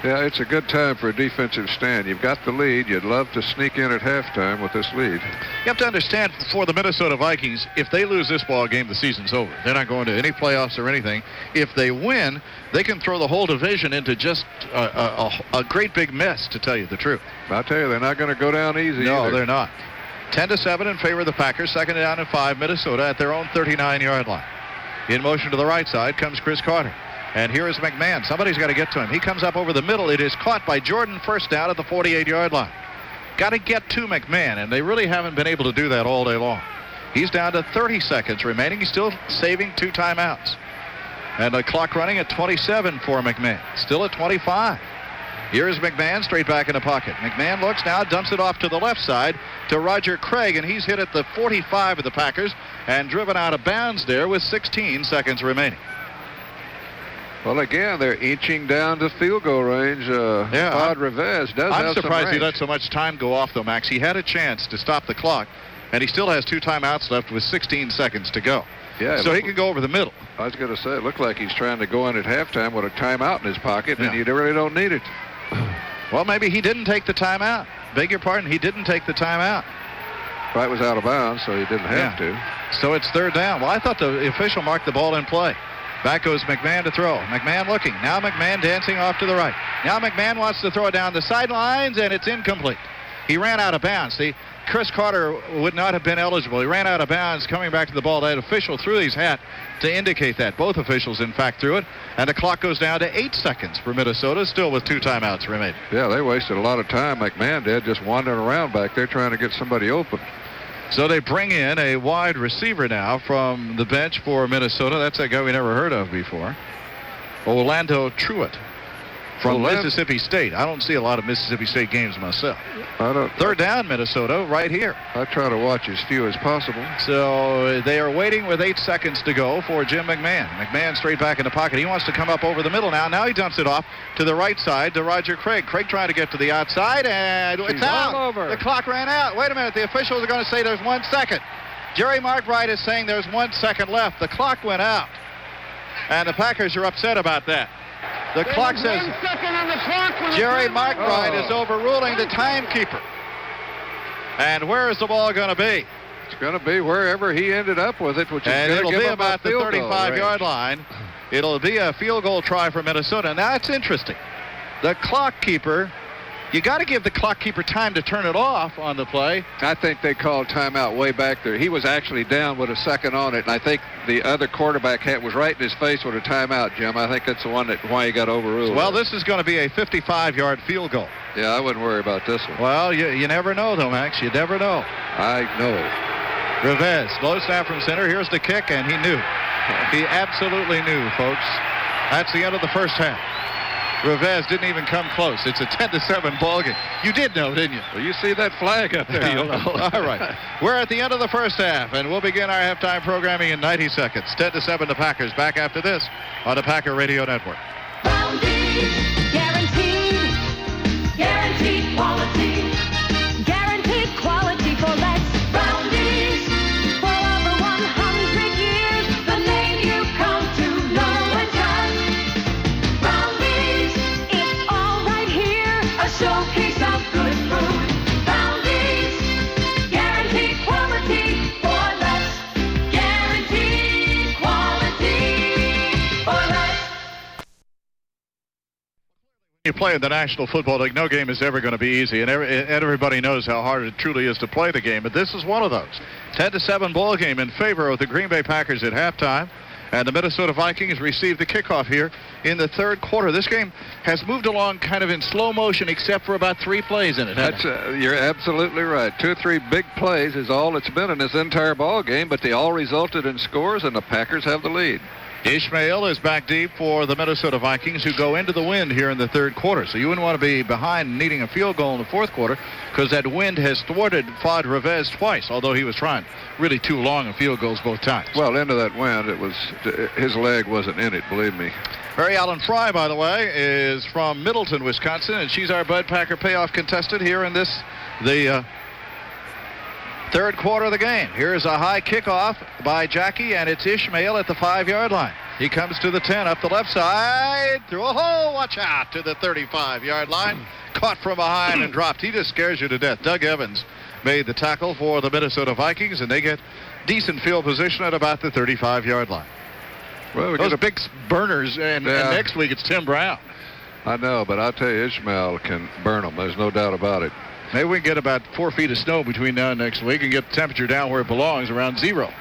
Yeah, it's a good time for a defensive stand. You've got the lead. You'd love to sneak in at halftime with this lead. You have to understand, for the Minnesota Vikings, if they lose this ball game, the season's over. They're not going to any playoffs or anything. If they win, they can throw the whole division into just a great big mess, to tell you the truth. I'll tell you, they're not going to go down easy No, either. They're not. 10-7 in favor of the Packers. Second down and 5, Minnesota at their own 39-yard line. In motion to the right side comes Chris Carter. And here is McMahon. Somebody's got to get to him. He comes up over the middle. It is caught by Jordan, first down at the 48-yard line. Got to get to McMahon, and they really haven't been able to do that all day long. He's down to 30 seconds remaining. He's still saving 2 timeouts. And the clock running at 27 for McMahon. Still at 25. Here is McMahon straight back in the pocket. McMahon looks now, dumps it off to the left side to Roger Craig, and he's hit at the 45 of the Packers and driven out of bounds there with 16 seconds remaining. Well, again, they're inching down to field goal range. Todd Rivez does have some I'm surprised range. he let so much time go off, though, Max. He had a chance to stop the clock, and he still has 2 timeouts left with 16 seconds to go. Yeah, so he can go over the middle. I was going to say, it looked like he's trying to go in at halftime with a timeout in his pocket, and you really don't need it. Well, maybe he didn't take the timeout. Beg your pardon, he didn't take the timeout. Right was out of bounds, so he didn't have to. So it's third down. Well, I thought the official marked the ball in play. Back goes McMahon to throw. McMahon looking. Now McMahon dancing off to the right. Now McMahon wants to throw it down the sidelines, and it's incomplete. He ran out of bounds. See, Chris Carter would not have been eligible. He ran out of bounds coming back to the ball. That official threw his hat to indicate that. Both officials, in fact, threw it. And the clock goes down to 8 seconds for Minnesota, still with 2 timeouts remaining. Yeah, they wasted a lot of time. McMahon did, just wandering around back there trying to get somebody open. So they bring in a wide receiver now from the bench for Minnesota. That's a guy we never heard of before. Orlando Truitt from Mississippi State. I don't see a lot of Mississippi State games myself. Third down, Minnesota, right here. I try to watch as few as possible. So they are waiting with 8 seconds to go for Jim McMahon. McMahon straight back in the pocket. He wants to come up over the middle now. Now he dumps it off to the right side to Roger Craig. Craig trying to get to the outside, and it's out. All over. The clock ran out. Wait a minute. The officials are going to say there's 1 second. Jerry Markwright is saying there's 1 second left. The clock went out. And the Packers are upset about that. The clock says Jerry Markwright is overruling the timekeeper. And where is the ball going to be? It's going to be wherever he ended up with it, which is and it'll give be him about the 35-yard line. It'll be a field goal try for Minnesota. Now, that's interesting. The clock keeper, you got to give the clock keeper time to turn it off on the play. I think they called timeout way back there. He was actually down with a second on it, and I think the other quarterback was right in his face with a timeout, Jim. I think that's the one why he got overruled. Well, this is going to be a 55-yard field goal. Yeah, I wouldn't worry about this one. Well, you never know, though, Max. You never know. I know. Revez, low snap from center. Here's the kick, and he knew. He absolutely knew, folks. That's the end of the first half. Revez didn't even come close. It's a 10-7 ball game. You did know, didn't you? Well, you see that flag up there. You'll know. All right. We're at the end of the first half, and we'll begin our halftime programming in 90 seconds. 10-7 the Packers. Back after this on the Packer Radio Network. Guaranteed quality. Guaranteed quality for less. Brownies. For over 100 years, the name you come to know and trust. Brownies. It's all right here. A showcase of good food. Brownies. Guaranteed quality for less. Guaranteed quality for less. You play in the National Football League, no game is ever going to be easy, and everybody knows how hard it truly is to play the game, but this is one of those. 10-7 ball game in favor of the Green Bay Packers at halftime, and the Minnesota Vikings received the kickoff here in the third quarter. This game has moved along kind of in slow motion except for about 3 plays in it. You're absolutely right. 2 or 3 big plays is all it's been in this entire ball game, but they all resulted in scores, and the Packers have the lead. Ishmael is back deep for the Minnesota Vikings, who go into the wind here in the third quarter. So you wouldn't want to be behind needing a field goal in the fourth quarter because that wind has thwarted Fad Revez twice, although he was trying really too long of field goals both times. Well, into that wind, his leg wasn't in it, believe me. Mary Ellen Fry, by the way, is from Middleton, Wisconsin, and she's our Bud Packer payoff contestant here in the third quarter of the game. Here's a high kickoff by Jackie, and it's Ishmael at the 5-yard line. He comes to the 10 up the left side, through a hole, watch out, to the 35-yard line. Caught from behind and dropped. He just scares you to death. Doug Evans made the tackle for the Minnesota Vikings, and they get decent field position at about the 35-yard line. Well, those are big burners, and next week it's Tim Brown. I know, but I'll tell you, Ishmael can burn them. There's no doubt about it. Maybe we can get about 4 feet of snow between now and next week and get the temperature down where it belongs, around 0.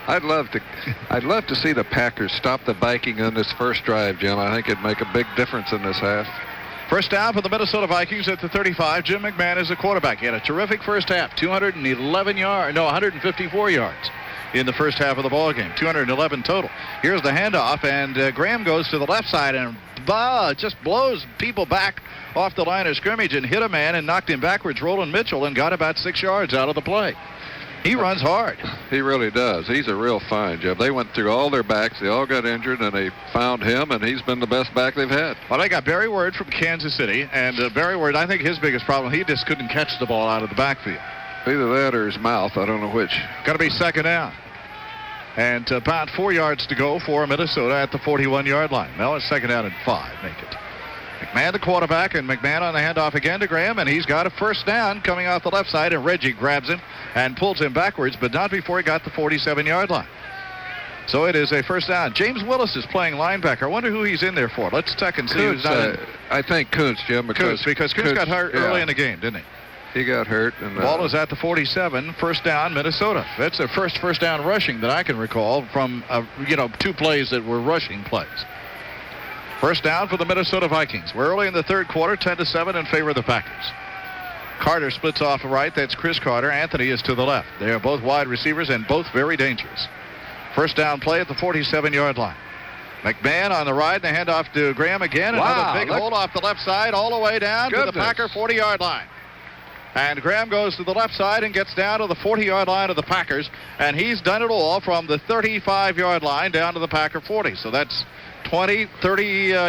I'd love to see the Packers stop the Viking on this first drive, Jim. I think it'd make a big difference in this half. First down for the Minnesota Vikings at the 35. Jim McMahon is the quarterback. He had a terrific first half, 154 yards in the first half of the ball game, 211 total. Here's the handoff, and Graham goes to the left side and just blows people back off the line of scrimmage and hit a man and knocked him backwards. Roland Mitchell, and got about 6 yards out of the play. He runs hard. He really does. He's a real find, Jeff. They went through all their backs. They all got injured, and they found him, and he's been the best back they've had. Well, they got Barry Word from Kansas City, and Barry Word, I think his biggest problem, he just couldn't catch the ball out of the backfield. Either that or his mouth. I don't know which. Going to be second down. And about 4 yards to go for Minnesota at the 41-yard line. Well, it's second down and 5. Make it. McMahon, the quarterback, and McMahon on the handoff again to Graham, and he's got a first down coming off the left side, and Reggie grabs him and pulls him backwards, but not before he got the 47-yard line. So it is a first down. James Willis is playing linebacker. I wonder who he's in there for. Let's check and see who's not in. I think Kuntz, Jim. Because Kuntz got hurt early in the game, didn't he? He got hurt. And Ball is at the 47. First down, Minnesota. That's the first down rushing that I can recall from, 2 plays that were rushing plays. First down for the Minnesota Vikings. We're early in the third quarter, 10-7 in favor of the Packers. Carter splits off the right. That's Chris Carter. Anthony is to the left. They are both wide receivers and both very dangerous. First down play at the 47-yard line. McMahon on the right, and the handoff to Graham again. Another big hold off the left side all the way down to the Packer 40-yard line. And Graham goes to the left side and gets down to the 40-yard line of the Packers, and he's done it all from the 35-yard line down to the Packer 40. So that's 20, 30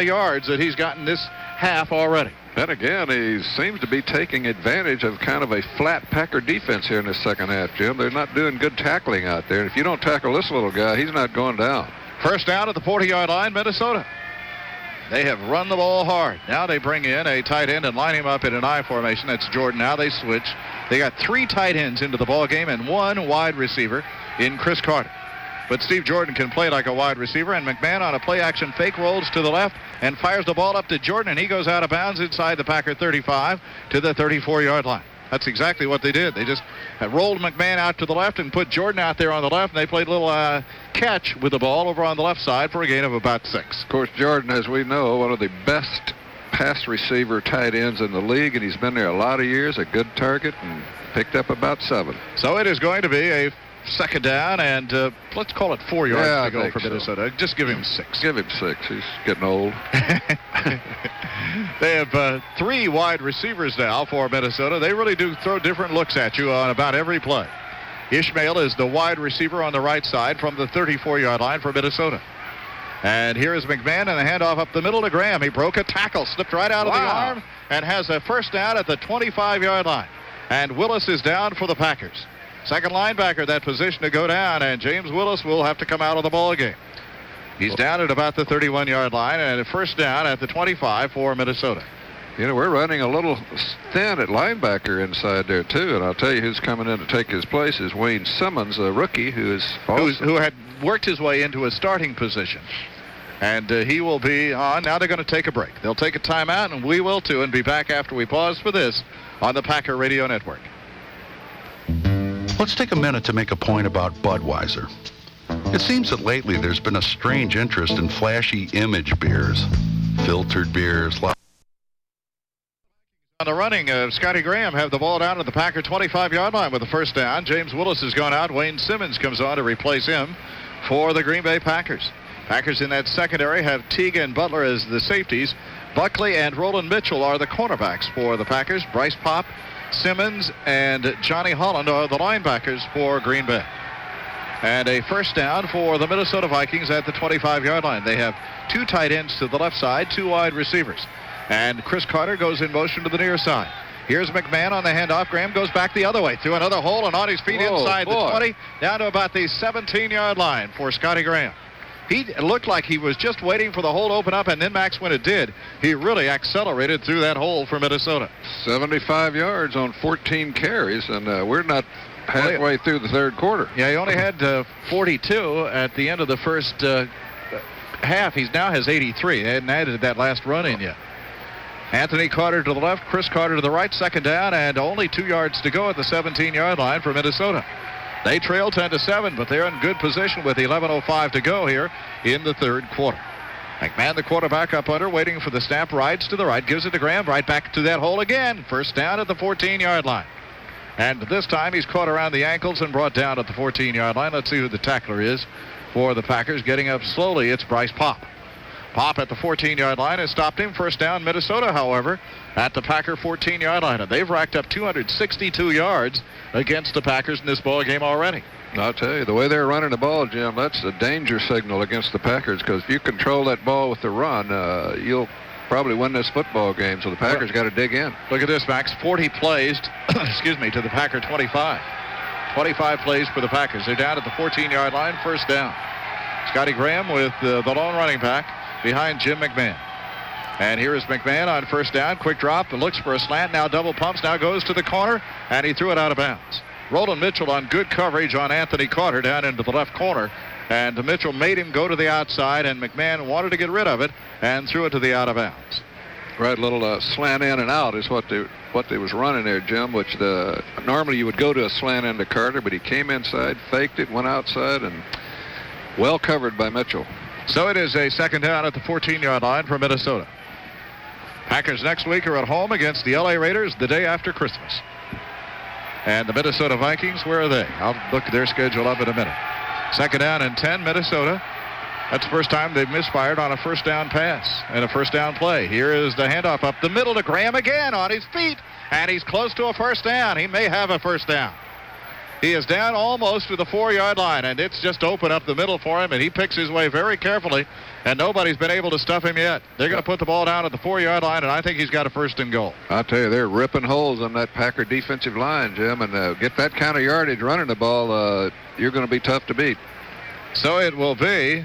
yards that he's gotten this half already. And again, he seems to be taking advantage of kind of a flat Packer defense here in the second half, Jim. They're not doing good tackling out there. If you don't tackle this little guy, he's not going down. First down at the 40-yard line, Minnesota. They have run the ball hard. Now they bring in a tight end and line him up in an I formation. That's Jordan. Now they switch. They got 3 tight ends into the ball game and 1 wide receiver in Chris Carter. But Steve Jordan can play like a wide receiver, and McMahon on a play-action fake rolls to the left and fires the ball up to Jordan, and he goes out of bounds inside the Packer 35 to the 34-yard line. That's exactly what they did. They just rolled McMahon out to the left and put Jordan out there on the left, and they played a little catch with the ball over on the left side for a gain of about 6. Of course, Jordan, as we know, one of the best pass receiver tight ends in the league, and he's been there a lot of years, a good target, and picked up about 7. So it is going to be a second down, and let's call it 4 yards to go for Minnesota. So. Just give him 6. Give him 6. He's getting old. They have 3 wide receivers now for Minnesota. They really do throw different looks at you on about every play. Ishmael is the wide receiver on the right side from the 34-yard line for Minnesota. And here is McMahon, and the handoff up the middle to Graham. He broke a tackle, slipped right out of the arm, and has a first down at the 25-yard line. And Willis is down for the Packers. Second linebacker, that position to go down, and James Willis will have to come out of the ball game. He's down at about the 31-yard line, and a first down at the 25 for Minnesota. You know, we're running a little thin at linebacker inside there, too, and I'll tell you who's coming in to take his place is Wayne Simmons, a rookie who had worked his way into a starting position. And he will be on. Now they're going to take a break. They'll take a timeout, and we will, too, and be back after we pause for this on the Packer Radio Network. Let's take a minute to make a point about Budweiser. It seems that lately there's been a strange interest in flashy image beers, filtered beers. On the running, Scotty Graham have the ball down at the Packer 25-yard line with the first down. James Willis has gone out. Wayne Simmons comes on to replace him for the Green Bay Packers. Packers in that secondary have Teague and Butler as the safeties. Buckley and Roland Mitchell are the cornerbacks for the Packers. Bryce Popp, Simmons, and Johnny Holland are the linebackers for Green Bay. And a first down for the Minnesota Vikings at the 25-yard line. They have 2 tight ends to the left side, 2 wide receivers. And Chris Carter goes in motion to the near side. Here's McMahon on the handoff. Graham goes back the other way through another hole and on his feet inside the 20, down to about the 17-yard line for Scotty Graham. He looked like he was just waiting for the hole to open up, and then Max, when it did, he really accelerated through that hole for Minnesota. 75 yards on 14 carries, and we're not halfway through the third quarter. Yeah, he only had 42 at the end of the first half. He now has 83. They hadn't added that last run in yet. Anthony Carter to the left, Chris Carter to the right, second down, and only 2 yards to go at the 17-yard line for Minnesota. They trail 10-7, but they're in good position with 11:05 to go here in the third quarter. McMahon, the quarterback, up under, waiting for the snap, rides to the right, gives it to Graham, right back to that hole again. First down at the 14-yard line. And this time he's caught around the ankles and brought down at the 14-yard line. Let's see who the tackler is for the Packers. Getting up slowly, it's Bryce Popp. Popp at the 14-yard line has stopped him. First down, Minnesota, however, at the Packer 14-yard line. And they've racked up 262 yards against the Packers in this ball game already. I'll tell you, the way they're running the ball, Jim, that's a danger signal against the Packers, because if you control that ball with the run, you'll probably win this football game. So the Packers got to dig in. Look at this, Max. 40 plays, to the Packer 25. 25 plays for the Packers. They're down at the 14-yard line, first down. Scotty Graham with the lone running back behind Jim McMahon. And here is McMahon on first down. Quick drop and looks for a slant. Now double pumps. Now goes to the corner, and he threw it out of bounds. Roland Mitchell on good coverage on Anthony Carter down into the left corner. And Mitchell made him go to the outside, and McMahon wanted to get rid of it and threw it to the out of bounds. Right, little slant in and out is what they was running there, Jim, which normally you would go to a slant in to Carter, but he came inside, faked it, went outside, and well covered by Mitchell. So it is a second down at the 14-yard line for Minnesota. Packers next week are at home against the LA Raiders the day after Christmas. And the Minnesota Vikings, where are they? I'll look their schedule up in a minute. Second down and 10, Minnesota. That's the first time they've misfired on a first down pass and a first down play. Here is the handoff up the middle to Graham again on his feet, and he's close to a first down. He may have a first down. He is down almost to the 4-yard line, and it's just open up the middle for him, and he picks his way very carefully, and nobody's been able to stuff him yet. They're going to put the ball down at the 4-yard line, and I think he's got a first and goal. I'll tell you, they're ripping holes on that Packer defensive line, Jim, and get that kind of yardage running the ball, you're going to be tough to beat. So it will be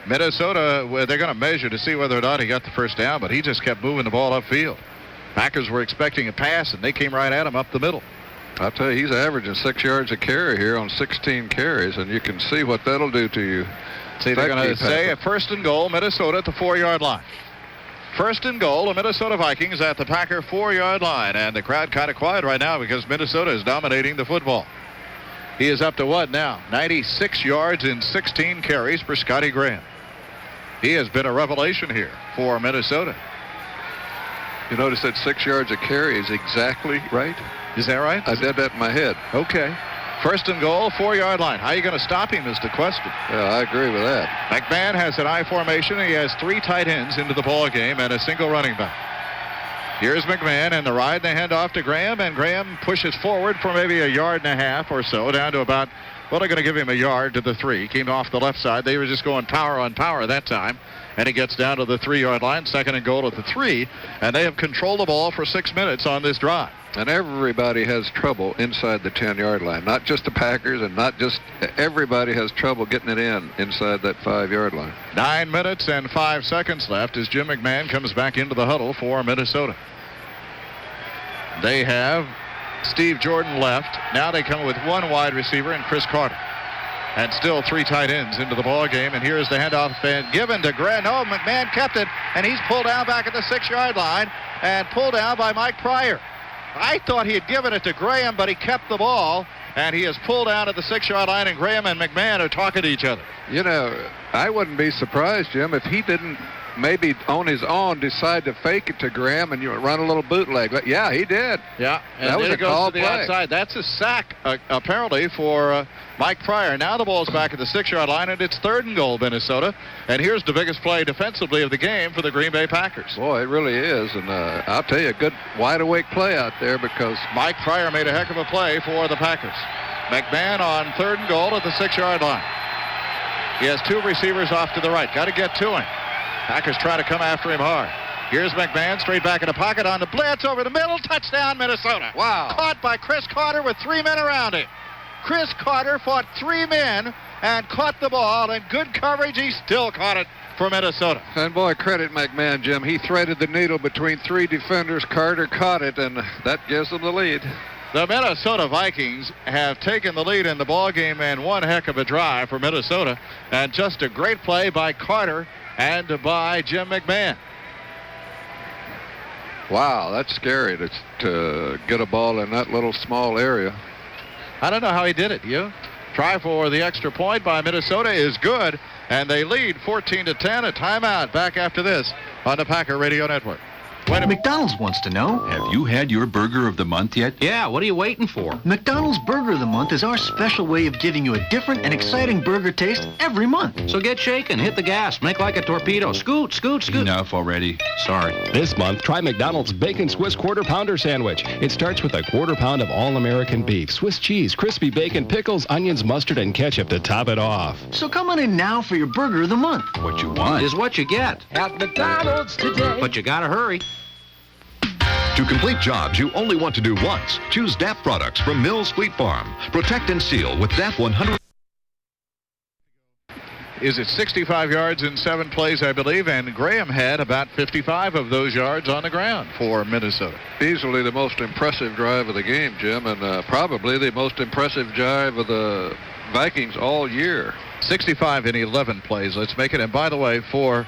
Minnesota, where they're going to measure to see whether or not he got the first down, but he just kept moving the ball upfield. Packers were expecting a pass, and they came right at him up the middle. I'll tell you, he's averaging 6 yards a carry here on 16 carries, and you can see what that'll do to you. See, they're going to say a first and goal, Minnesota at the 4-yard line. First and goal, the Minnesota Vikings at the Packer 4-yard line, and the crowd kind of quiet right now because Minnesota is dominating the football. He is up to what now? 96 yards in 16 carries for Scotty Graham. He has been a revelation here for Minnesota. You notice that 6 yards a carry is exactly right? Is that right? I did that in my head. Okay. First and goal, 4-yard line. How are you going to stop him is the question. Yeah, I agree with that. McMahon has an I formation. He has 3 tight ends into the ball game and a single running back. Here's McMahon and the ride and the handoff to Graham, and Graham pushes forward for maybe 1.5 yards or so, down to about, well, they're going to give him 1 yard to the 3. Came off the left side. They were just going power on power that time, and he gets down to the 3-yard line, second and goal at the 3, and they have controlled the ball for 6 minutes on this drive. And everybody has trouble inside the 10-yard line. Not just the Packers, and not just everybody has trouble getting it inside that 5-yard line. 9 minutes and 5 seconds left as Jim McMahon comes back into the huddle for Minnesota. They have Steve Jordan left. Now they come with 1 wide receiver and Chris Carter. And still 3 tight ends into the ball game. And here's the handoff and given to Graham. No, McMahon kept it, and he's pulled down back at the 6-yard line and pulled down by Mike Pryor. I thought he had given it to Graham, but he kept the ball, and he is pulled down at the 6-yard line, and Graham and McMahon are talking to each other. You know, I wouldn't be surprised, Jim, if he didn't maybe on his own decide to fake it to Graham and run a little bootleg. But yeah, he did. Yeah, and that was a call to the play. Outside. That's a sack, apparently, for Mike Pryor. Now the ball's back at the 6-yard line, and it's 3rd and goal, Minnesota. And here's the biggest play defensively of the game for the Green Bay Packers. Boy, it really is. And I'll tell you, a good wide-awake play out there because Mike Pryor made a heck of a play for the Packers. McMahon on 3rd and goal at the 6-yard line. He has 2 receivers off to the right. Got to get to him. Packers try to come after him hard. Here's McMahon straight back in the pocket on the blitz over the middle. Touchdown, Minnesota. Wow. Caught by Chris Carter with 3 men around him. Chris Carter fought 3 men and caught the ball, and good coverage. He still caught it for Minnesota. And boy, credit McMahon, Jim. He threaded the needle between 3 defenders. Carter caught it, and that gives them the lead. The Minnesota Vikings have taken the lead in the ballgame, and one heck of a drive for Minnesota. And just a great play by Carter and by Jim McMahon. Wow, that's scary to get a ball in that little small area. I don't know how he did it. You? Try for the extra point by Minnesota is good, and they lead 14-10. A timeout back after this on the Packer Radio Network. McDonald's wants to know. Have you had your burger of the month yet? Yeah, what are you waiting for? McDonald's Burger of the Month is our special way of giving you a different and exciting burger taste every month. So get shaken, hit the gas, make like a torpedo. Scoot, scoot, scoot. Enough already. Sorry. This month, try McDonald's Bacon Swiss Quarter Pounder Sandwich. It starts with a quarter pound of all-American beef, Swiss cheese, crispy bacon, pickles, onions, mustard, and ketchup to top it off. So come on in now for your Burger of the Month. What you want is what you get. At McDonald's today. But you gotta hurry. To complete jobs you only want to do once, choose DAP products from Mills Fleet Farm. Protect and seal with DAP 100. Is it 65 yards in 7 plays, I believe, and Graham had about 55 of those yards on the ground for Minnesota. Easily the most impressive drive of the game, Jim, and probably the most impressive drive of the Vikings all year. 65 in 11 plays. Let's make it. And by the way, for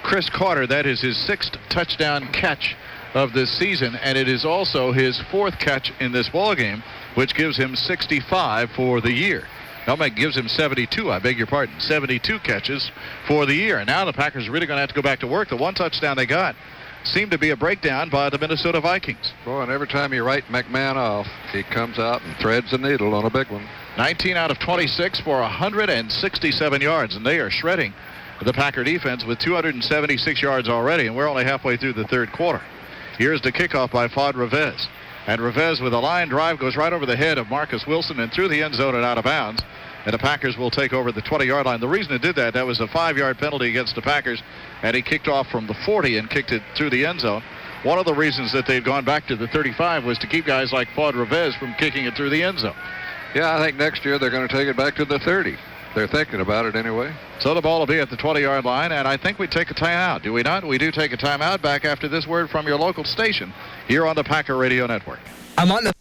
Chris Carter. That is his 6th touchdown catch of this season, and it is also his 4th catch in this ball game, which gives him 65 for the year. No, it gives him 72. I beg your pardon. 72 catches for the year. And now the Packers are really going to have to go back to work. The one touchdown they got seemed to be a breakdown by the Minnesota Vikings. Boy, and every time you write McMahon off, he comes out and threads the needle on a big one. 19 out of 26 for 167 yards, and they are shredding the Packer defense with 276 yards already, and we're only halfway through the third quarter. Here's the kickoff by Fod Revez. And Revez with a line drive goes right over the head of Marcus Wilson and through the end zone and out of bounds. And the Packers will take over the 20-yard line. The reason it did that was a 5-yard penalty against the Packers, and he kicked off from the 40 and kicked it through the end zone. One of the reasons that they'd gone back to the 35 was to keep guys like Fod Revez from kicking it through the end zone. Yeah, I think next year they're going to take it back to the 30. They're thinking about it anyway. So the ball will be at the 20-yard line, and I think we take a timeout. Do we not? We do take a timeout. Back after this word from your local station here on the Packer Radio Network. I'm on the...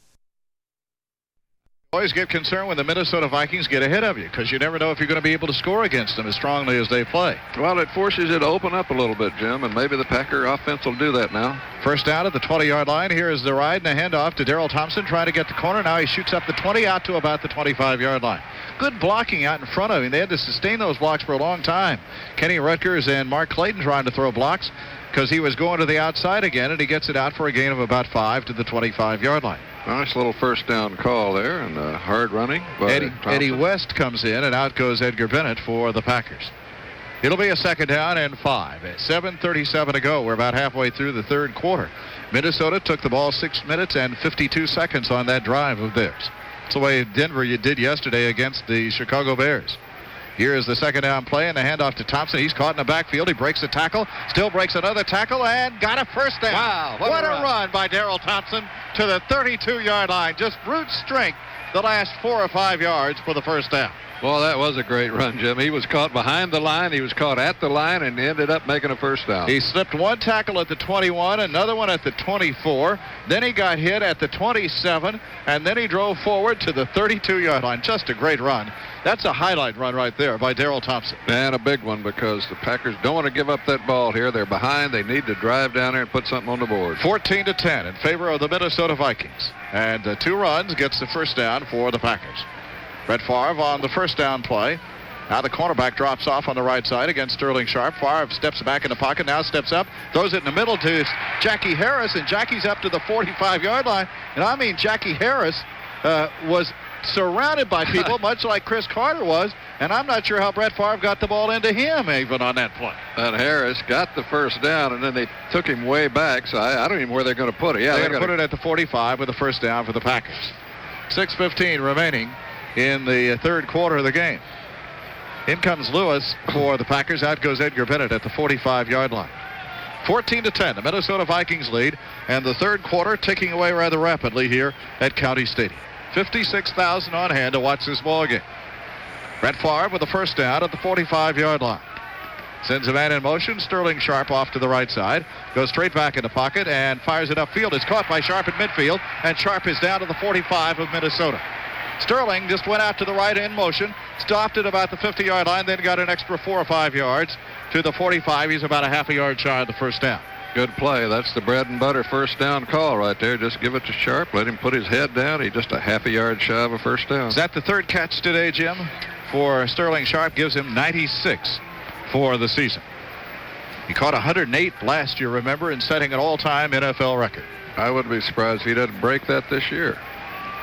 Always get concerned when the Minnesota Vikings get ahead of you, because you never know if you're going to be able to score against them as strongly as they play. Well, it forces you to open up a little bit, Jim, and maybe the Packer offense will do that now. First down at the 20-yard line. Here is the ride and a handoff to Darrell Thompson trying to get the corner. Now he shoots up the 20 out to about the 25-yard line. Good blocking out in front of him. They had to sustain those blocks for a long time. Kenny Rutgers and Mark Clayton trying to throw blocks because he was going to the outside again, and he gets it out for a gain of about 5 to the 25-yard line. Nice little first down call there, and hard running. Eddie West comes in, and out goes Edgar Bennett for the Packers. It'll be a second down and 5. At 7:37 to go. We're about halfway through the third quarter. Minnesota took the ball 6 minutes and 52 seconds on that drive of theirs. That's the way Denver did yesterday against the Chicago Bears. Here is the second down play and the handoff to Thompson. He's caught in the backfield. He breaks a tackle, still breaks another tackle, and got a first down. Wow, what a run by Darrell Thompson to the 32-yard line. Just brute strength the last 4 or 5 yards for the first down. Well, that was a great run, Jim. He was caught behind the line. He was caught at the line and ended up making a first down. He slipped one tackle at the 21, another one at the 24. Then he got hit at the 27, and then he drove forward to the 32-yard line. Just a great run. That's a highlight run right there by Darrell Thompson. And a big one, because the Packers don't want to give up that ball here. They're behind. They need to drive down there and put something on the board. 14-10 in favor of the Minnesota Vikings. And 2 runs gets the first down for the Packers. Brett Favre on the first down play. Now the cornerback drops off on the right side against Sterling Sharp. Favre steps back in the pocket, now steps up, throws it in the middle to Jackie Harris, and Jackie's up to the 45-yard line. And I mean, Jackie Harris was surrounded by people, much like Chris Carter was, and I'm not sure how Brett Favre got the ball into him even on that play. And Harris got the first down, and then they took him way back, so I don't even know where they're going to put it. Yeah, they're going to put it at the 45 with the first down for the Packers. 6:15 remaining in the third quarter of the game. In comes Lewis for the Packers. Out goes Edgar Bennett at the 45-yard line. 14-10, the Minnesota Vikings lead, and the third quarter ticking away rather rapidly here at County Stadium. 56,000 on hand to watch this ball game. Brett Favre with the first down at the 45-yard line. Sends a man in motion. Sterling Sharp off to the right side. Goes straight back in the pocket and fires it upfield. It's caught by Sharp at midfield, and Sharp is down to the 45 of Minnesota. Sterling just went out to the right in motion, stopped at about the 50-yard line, then got an extra 4 or 5 yards to the 45. He's about a half a yard shy of the first down. Good play. That's the bread and butter first down call right there. Just give it to Sharp. Let him put his head down. He's just a half a yard shy of a first down. Is that the third catch today, Jim? For Sterling Sharp, gives him 96 for the season. He caught 108 last year, remember, and setting an all-time NFL record. I wouldn't be surprised if he doesn't break that this year.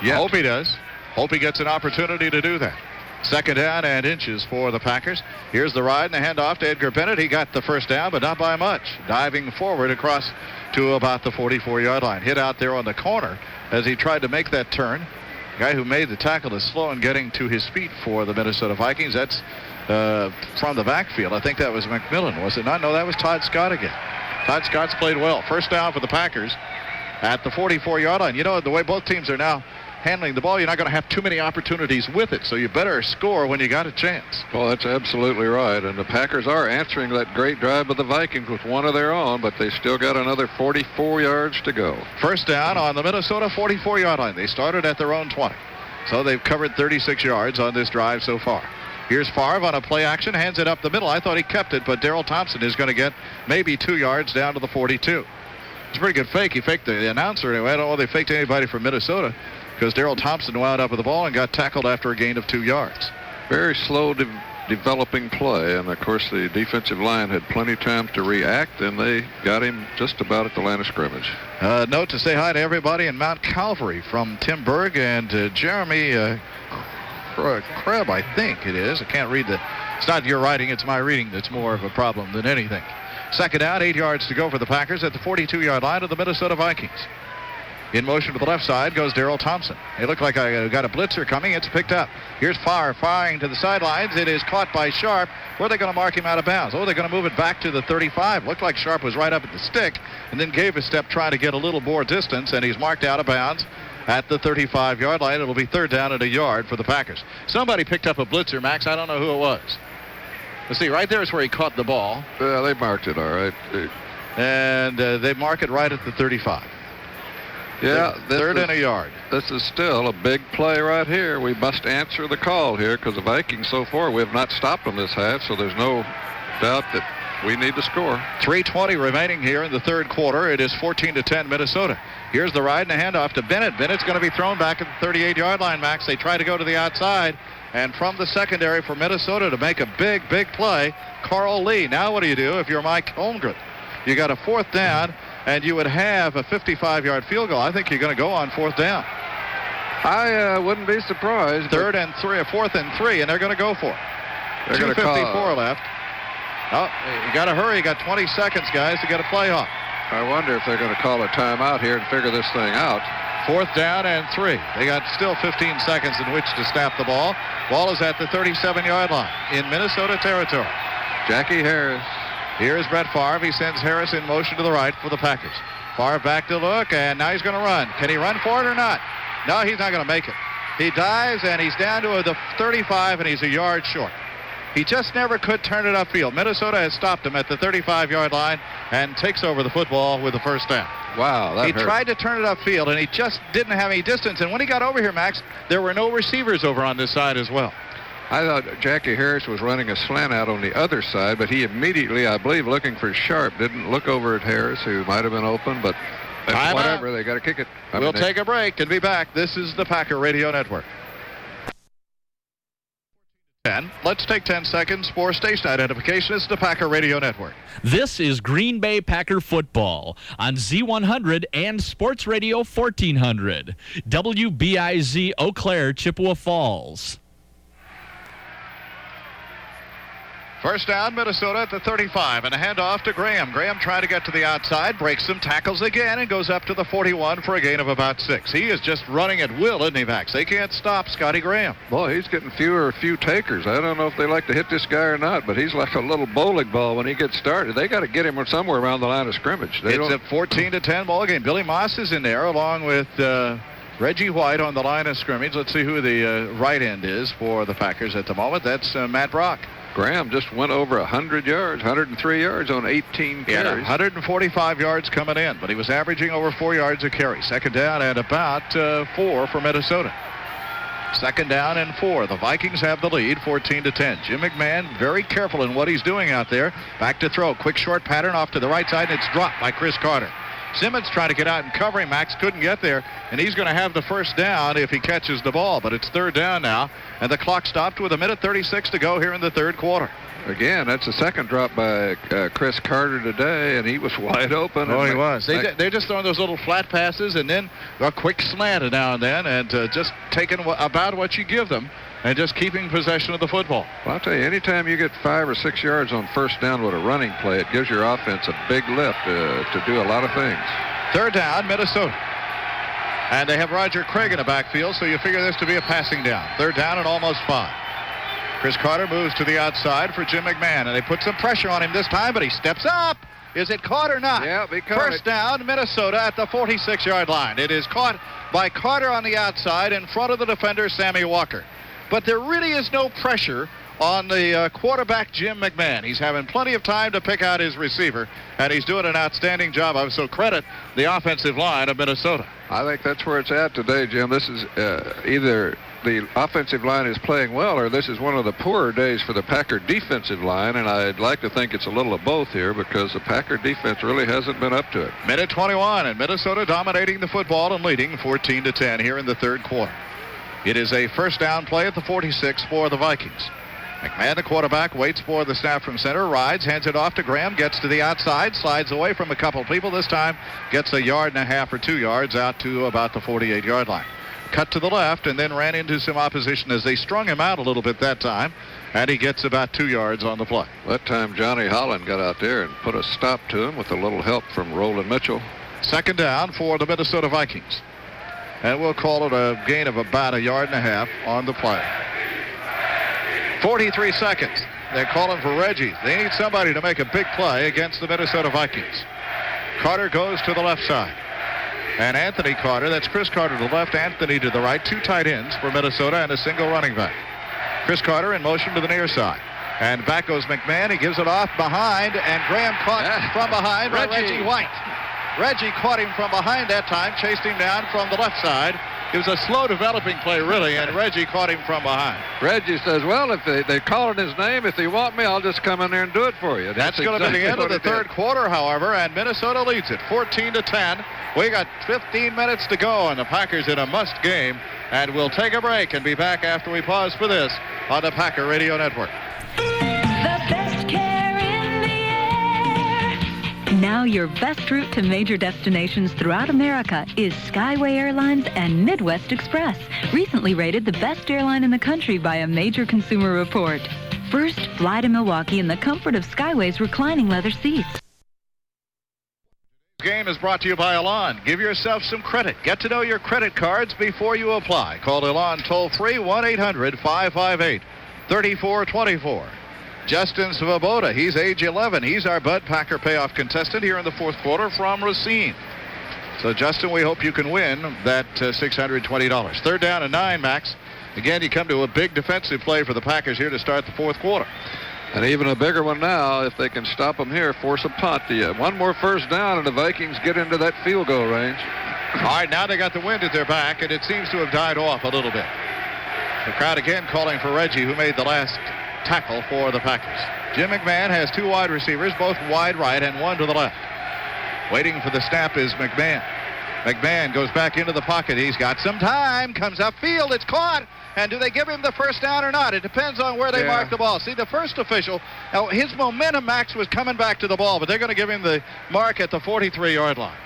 I hope he does. Hope he gets an opportunity to do that. Second down and inches for the Packers. Here's the ride and the handoff to Edgar Bennett. He got the first down, but not by much. Diving forward across to about the 44-yard line. Hit out there on the corner as he tried to make that turn. The guy who made the tackle is slow in getting to his feet for the Minnesota Vikings. That's from the backfield. I think that was McMillan, was it not? No, that was Todd Scott again. Todd Scott's played well. First down for the Packers at the 44-yard line. You know, the way both teams are now handling the ball, you're not going to have too many opportunities with it, so you better score when you got a chance. Well, that's absolutely right, and the Packers are answering that great drive of the Vikings with one of their own, but they still got another 44 yards to go. First down on the Minnesota 44-yard line. They started at their own 20, so they've covered 36 yards on this drive so far. Here's Favre on a play action, hands it up the middle. I thought he kept it, but Darrell Thompson is going to get maybe 2 yards down to the 42. It's a pretty good fake. He faked the announcer anyway. I don't know if they faked anybody from Minnesota because Darrell Thompson wound up with the ball and got tackled after a gain of 2 yards. Very slow developing play, and of course the defensive line had plenty of time to react, and they got him just about at the line of scrimmage. Note to say hi to everybody in Mount Calvary from Tim Berg and Jeremy Krebs, I think it is. I can't read it's not your writing, it's my reading that's more of a problem than anything. Second down, 8 yards to go for the Packers at the 42-yard line of the Minnesota Vikings. In motion to the left side goes Darrell Thompson. It looked like I got a blitzer coming. It's picked up. Here's Favre firing to the sidelines. It is caught by Sharp. Where are they going to mark him out of bounds? Oh, they're going to move it back to the 35. Looked like Sharp was right up at the stick and then gave a step trying to get a little more distance, and he's marked out of bounds at the 35-yard line. It'll be third down and a yard for the Packers. Somebody picked up a blitzer, Max. I don't know who it was. Let's see. Right there is where he caught the ball. Yeah, they marked it all right. And they mark it right at the 35. Yeah, third and a yard. This is still a big play right here. We must answer the call here because the Vikings so far, we have not stopped them this half, so there's no doubt that we need to score. 3:20 remaining here in the third quarter. It is 14-10 Minnesota. Here's the ride and a handoff to Bennett. Bennett's going to be thrown back at the 38-yard line, Max. They try to go to the outside, and from the secondary for Minnesota to make a big play, Carl Lee. Now what do you do if you're Mike Holmgren? You got a fourth down, and you would have a 55-yard field goal. I think you're going to go on fourth down. I wouldn't be surprised. Fourth and three, and they're going to go for it. They're going to 2:54 left. Oh, you got to hurry. You got 20 seconds, guys, to get a play off. I wonder if they're going to call a timeout here and figure this thing out. Fourth down and 3. They got still 15 seconds in which to snap the ball. Ball is at the 37-yard line in Minnesota territory. Jackie Harris. Here's Brett Favre. He sends Harris in motion to the right for the Packers. Favre back to look, and now he's going to run. Can he run for it or not? No, he's not going to make it. He dives, and he's down to the 35, and he's a yard short. He just never could turn it upfield. Minnesota has stopped him at the 35-yard line and takes over the football with the first down. Wow, that He hurt. tried to turn it upfield, and he just didn't have any distance. And when he got over here, Max, there were no receivers over on this side as well. I thought Jackie Harris was running a slant out on the other side, but he immediately, I believe, looking for Sharp, didn't look over at Harris, who might have been open, but whatever, they got to kick it. We'll take a break and be back. This is the Packer Radio Network. 10. Let's take 10 seconds for station identification. It's the Packer Radio Network. This is Green Bay Packer football on Z100 and Sports Radio 1400. WBIZ Eau Claire, Chippewa Falls. First down, Minnesota at the 35, and a handoff to Graham. Graham trying to get to the outside, breaks some tackles again, and goes up to the 41 for a gain of about 6. He is just running at will, isn't he, Max? They can't stop Scotty Graham. Boy, he's getting few takers. I don't know if they like to hit this guy or not, but he's like a little bowling ball when he gets started. They got to get him somewhere around the line of scrimmage. It's a 14-10 ball game. Billy Moss is in there along with Reggie White on the line of scrimmage. Let's see who the right end is for the Packers at the moment. That's Matt Brock. Graham just went over 100 yards, 103 yards on 18 carries. Yeah, 145 yards coming in, but he was averaging over 4 yards a carry. Second down and about 4 for Minnesota. Second down and 4. The Vikings have the lead, 14-10. Jim McMahon very careful in what he's doing out there. Back to throw. Quick short pattern off to the right side, and it's dropped by Chris Carter. Simmons trying to get out and cover him. Max couldn't get there, and he's going to have the first down if he catches the ball. But it's third down now, and the clock stopped with 1:36 to go here in the third quarter. Again, that's the second drop by Chris Carter today, and he was wide open. Oh, he was. They're just throwing those little flat passes and then a quick slant now and then, and just taking about what you give them and just keeping possession of the football. Well, I'll tell you, anytime you get 5 or 6 yards on first down with a running play, it gives your offense a big lift to do a lot of things. Third down, Minnesota. And they have Roger Craig in the backfield, so you figure this to be a passing down. Third down and almost 5. Chris Carter moves to the outside for Jim McMahon, and they put some pressure on him this time, but he steps up. Is it caught or not? Yeah, they caught First down, Minnesota at the 46-yard line. It is caught by Carter on the outside in front of the defender, Sammy Walker. But there really is no pressure on the quarterback, Jim McMahon. He's having plenty of time to pick out his receiver, and he's doing an outstanding job of it. So credit the offensive line of Minnesota. I think that's where it's at today, Jim. This is either the offensive line is playing well, or this is one of the poorer days for the Packer defensive line, and I'd like to think it's a little of both here because the Packer defense really hasn't been up to it. Minute 21, and Minnesota dominating the football and leading 14-10 here in the third quarter. It is a first down play at the 46 for the Vikings. McMahon, the quarterback, waits for the snap from center, rides, hands it off to Graham, gets to the outside, slides away from a couple people. This time gets 1.5 yards or 2 yards out to about the 48-yard line. Cut to the left and then ran into some opposition as they strung him out a little bit that time, and he gets about 2 yards on the play. That time Johnny Holland got out there and put a stop to him with a little help from Roland Mitchell. Second down for the Minnesota Vikings. And we'll call it a gain of about 1.5 yards on the play. 43 seconds. They're calling for Reggie. They need somebody to make a big play against the Minnesota Vikings. Carter goes to the left side. And Anthony Carter, that's Chris Carter to the left, Anthony to the right. 2 tight ends for Minnesota and a single running back. Chris Carter in motion to the near side. And back goes McMahon. He gives it off behind, and Graham caught from behind by Reggie White. Reggie caught him from behind that time, chased him down from the left side. It was a slow developing play, really, and Reggie caught him from behind. Reggie says, well, if they call it his name, if they want me, I'll just come in there and do it for you. That's going to be the end of the third quarter, however, and Minnesota leads it 14-10. We got 15 minutes to go, and the Packers in a must game, and we'll take a break and be back after we pause for this on the Packer Radio Network. Now your best route to major destinations throughout America is Skyway Airlines and Midwest Express, recently rated the best airline in the country by a major consumer report. First, fly to Milwaukee in the comfort of Skyway's reclining leather seats. This game is brought to you by Elan. Give yourself some credit. Get to know your credit cards before you apply. Call Elan toll-free 1-800-558-3424. Justin Svoboda, he's age 11. He's our Bud Packer payoff contestant here in the fourth quarter from Racine. So, Justin, we hope you can win that $620. Third down and 9, Max. Again, you come to a big defensive play for the Packers here to start the fourth quarter. And even a bigger one now, if they can stop them here, force a punt. One more first down, and the Vikings get into that field goal range. All right, now they got the wind at their back, and it seems to have died off a little bit. The crowd again calling for Reggie, who made the last tackle for the Packers. Jim McMahon has 2 wide receivers, both wide right and 1 to the left. Waiting for the snap is McMahon. McMahon goes back into the pocket. He's got some time. Comes upfield. It's caught. And do they give him the first down or not? It depends on where they mark the ball. See, the first official, his momentum, Max, was coming back to the ball, but they're going to give him the mark at the 43-yard line.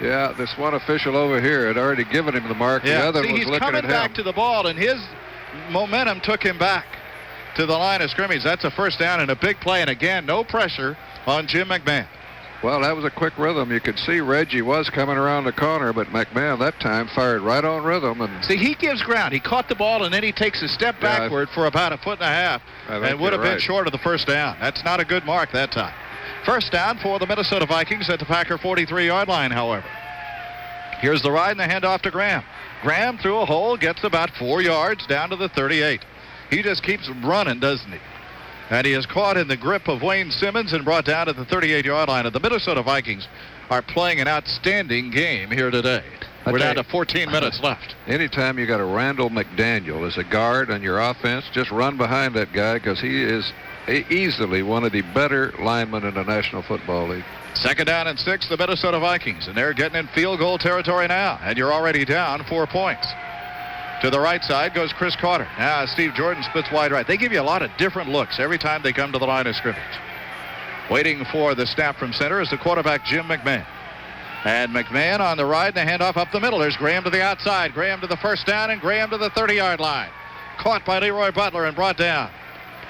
Yeah, this one official over here had already given him the mark. Yeah. The other See, was he's looking at him. coming back to the ball, and his momentum took him back to the line of scrimmage. That's a first down and a big play, and again, no pressure on Jim McMahon. Well, that was a quick rhythm. You could see Reggie was coming around the corner, but McMahon that time fired right on rhythm. And see, he gives ground. He caught the ball, and then he takes a step backward for about 1.5 feet, and would have been short of the first down. That's not a good mark that time. First down for the Minnesota Vikings at the Packer 43-yard line, however. Here's the ride and the handoff to Graham. Graham through a hole, gets about 4 yards down to the 38. He just keeps running, doesn't he? And he is caught in the grip of Wayne Simmons and brought down at the 38-yard line. And the Minnesota Vikings are playing an outstanding game here today. We're down to 14 minutes left. Anytime you got a Randall McDaniel as a guard on your offense, just run behind that guy because he is easily one of the better linemen in the National Football League. Second down and 6, the Minnesota Vikings. And they're getting in field goal territory now. And you're already down 4 points. To the right side goes Chris Carter. Now Steve Jordan splits wide right. They give you a lot of different looks every time they come to the line of scrimmage. Waiting for the snap from center is the quarterback, Jim McMahon. And McMahon on the ride and the handoff up the middle. There's Graham to the outside. Graham to the first down and Graham to the 30-yard line. Caught by Leroy Butler and brought down.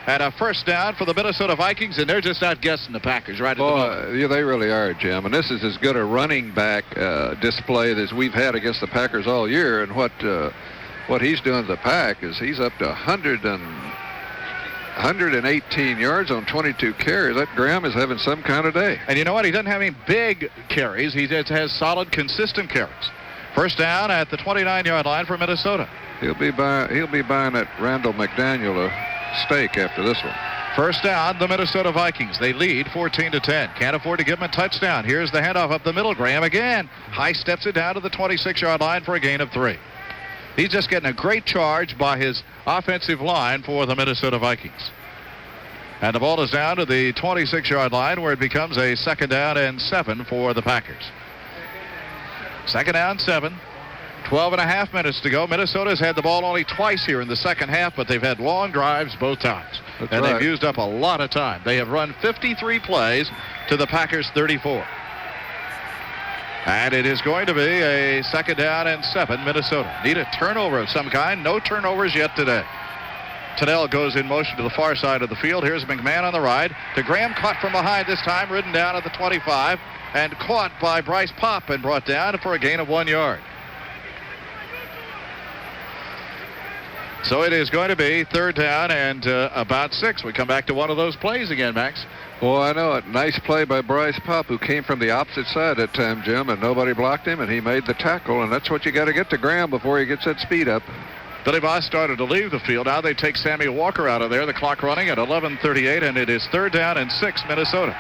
And a first down for the Minnesota Vikings, and they're just outguessing the Packers right at the moment. Yeah, they really are, Jim. And this is as good a running back display as we've had against the Packers all year. And what he's doing to the Pack is he's up to 118 yards on 22 carries. That Graham is having some kind of day. And you know what? He doesn't have any big carries. He just has solid, consistent carries. First down at the 29-yard line for Minnesota. He'll be buying that Randall McDaniel a steak after this one. First down, the Minnesota Vikings. They lead 14-10. Can't afford to give him a touchdown. Here's the handoff up the middle. Graham again. High steps it down to the 26-yard line for a gain of 3. He's just getting a great charge by his offensive line for the Minnesota Vikings. And the ball is down to the 26-yard line where it becomes a 2nd down and 7 for the Packers. 2nd down, 7. 12.5 minutes to go. Minnesota's had the ball only twice here in the second half, but they've had long drives both times. That's and right. They've used up a lot of time. They have run 53 plays to the Packers 34. And it is going to be a 2nd down and 7, Minnesota. Need a turnover of some kind. No turnovers yet today. Tennell goes in motion to the far side of the field. Here's McMahon on the ride to Graham, caught from behind this time, ridden down at the 25, and caught by Bryce Popp and brought down for a gain of 1 yard. So it is going to be 3rd down and about 6. We come back to one of those plays again, Max. Well, I know it. Nice play by Bryce Popp, who came from the opposite side that time, Jim, and nobody blocked him, and he made the tackle, and that's what you got to get to Graham before he gets that speed up. Billy Boss started to leave the field. Now they take Sammy Walker out of there. The clock running at 11:38, and it is 3rd down and 6, Minnesota.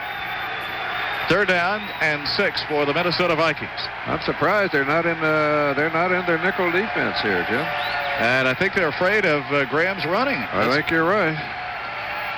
3rd down and 6 for the Minnesota Vikings. I'm surprised they're not in their nickel defense here, Jim. And I think they're afraid of Graham's running. I think you're right.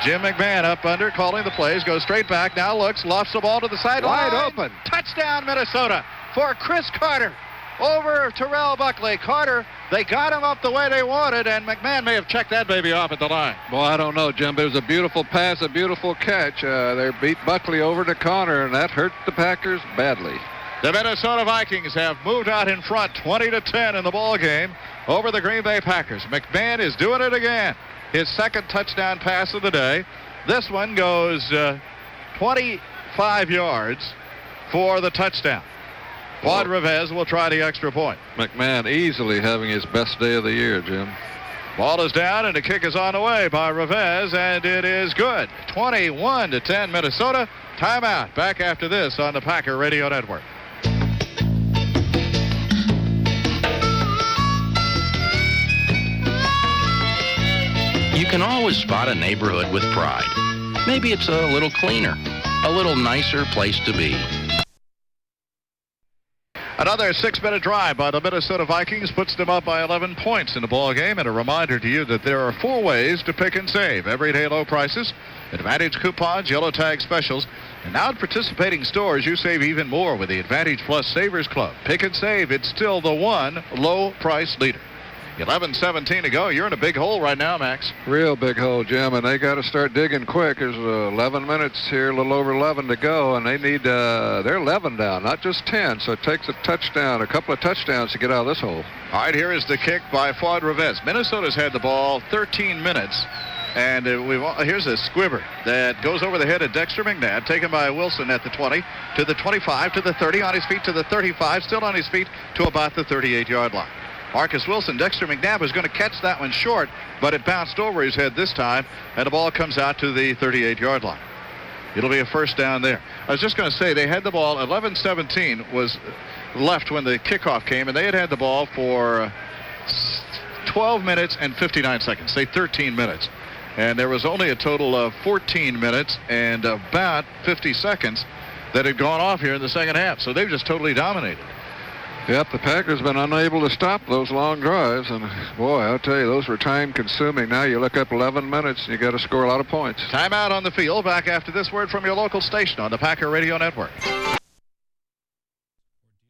Jim McMahon up under, calling the plays, goes straight back, now looks, lofts the ball to the sideline. Wide open. Touchdown, Minnesota, for Chris Carter. Over Terrell Buckley. Carter, they got him up the way they wanted, and McMahon may have checked that baby off at the line. Well, I don't know, Jim, but it was a beautiful pass, a beautiful catch. They beat Buckley over to Connor, and that hurt the Packers badly. The Minnesota Vikings have moved out in front 20-10 in the ball game over the Green Bay Packers. McMahon is doing it again. His 2nd touchdown pass of the day. This one goes 25 yards for the touchdown. Claude Rivez will try the extra point. McMahon easily having his best day of the year, Jim. Ball is down, and the kick is on the way by Rivez, and it is good. 21-10 Minnesota. Timeout. Back after this on the Packer Radio Network. You can always spot a neighborhood with pride. Maybe it's a little cleaner, a little nicer place to be. Another 6-minute drive by the Minnesota Vikings puts them up by 11 points in the ball game. And a reminder to you that there are 4 ways to pick and save. Everyday low prices, Advantage coupons, yellow tag specials. And now at participating stores, you save even more with the Advantage Plus Savers Club. Pick and save. It's still the one low price leader. 11:17 to go. You're in a big hole right now, Max. Real big hole, Jim, and they got to start digging quick. There's 11 minutes here, a little over 11 to go, and they need, they're 11 down, not just 10, so it takes a couple of touchdowns to get out of this hole. All right, here is the kick by Claude Rivez. Minnesota's had the ball 13 minutes, and here's a squibber that goes over the head of Dexter McNabb, taken by Wilson at the 20, to the 25, to the 30, on his feet to the 35, still on his feet to about the 38-yard line. Marcus Wilson, Dexter McNabb was going to catch that one short, but it bounced over his head this time, and the ball comes out to the 38-yard line. It'll be a first down there. I was just going to say, they had the ball, 11:17 was left when the kickoff came, and they had the ball for 12 minutes and 59 seconds, say 13 minutes. And there was only a total of 14 minutes and about 50 seconds that had gone off here in the second half. So they've just totally dominated. Yep, the Packers have been unable to stop those long drives, and boy, I'll tell you, those were time-consuming. Now you look up 11 minutes, and you got to score a lot of points. Timeout on the field. Back after this word from your local station on the Packer Radio Network.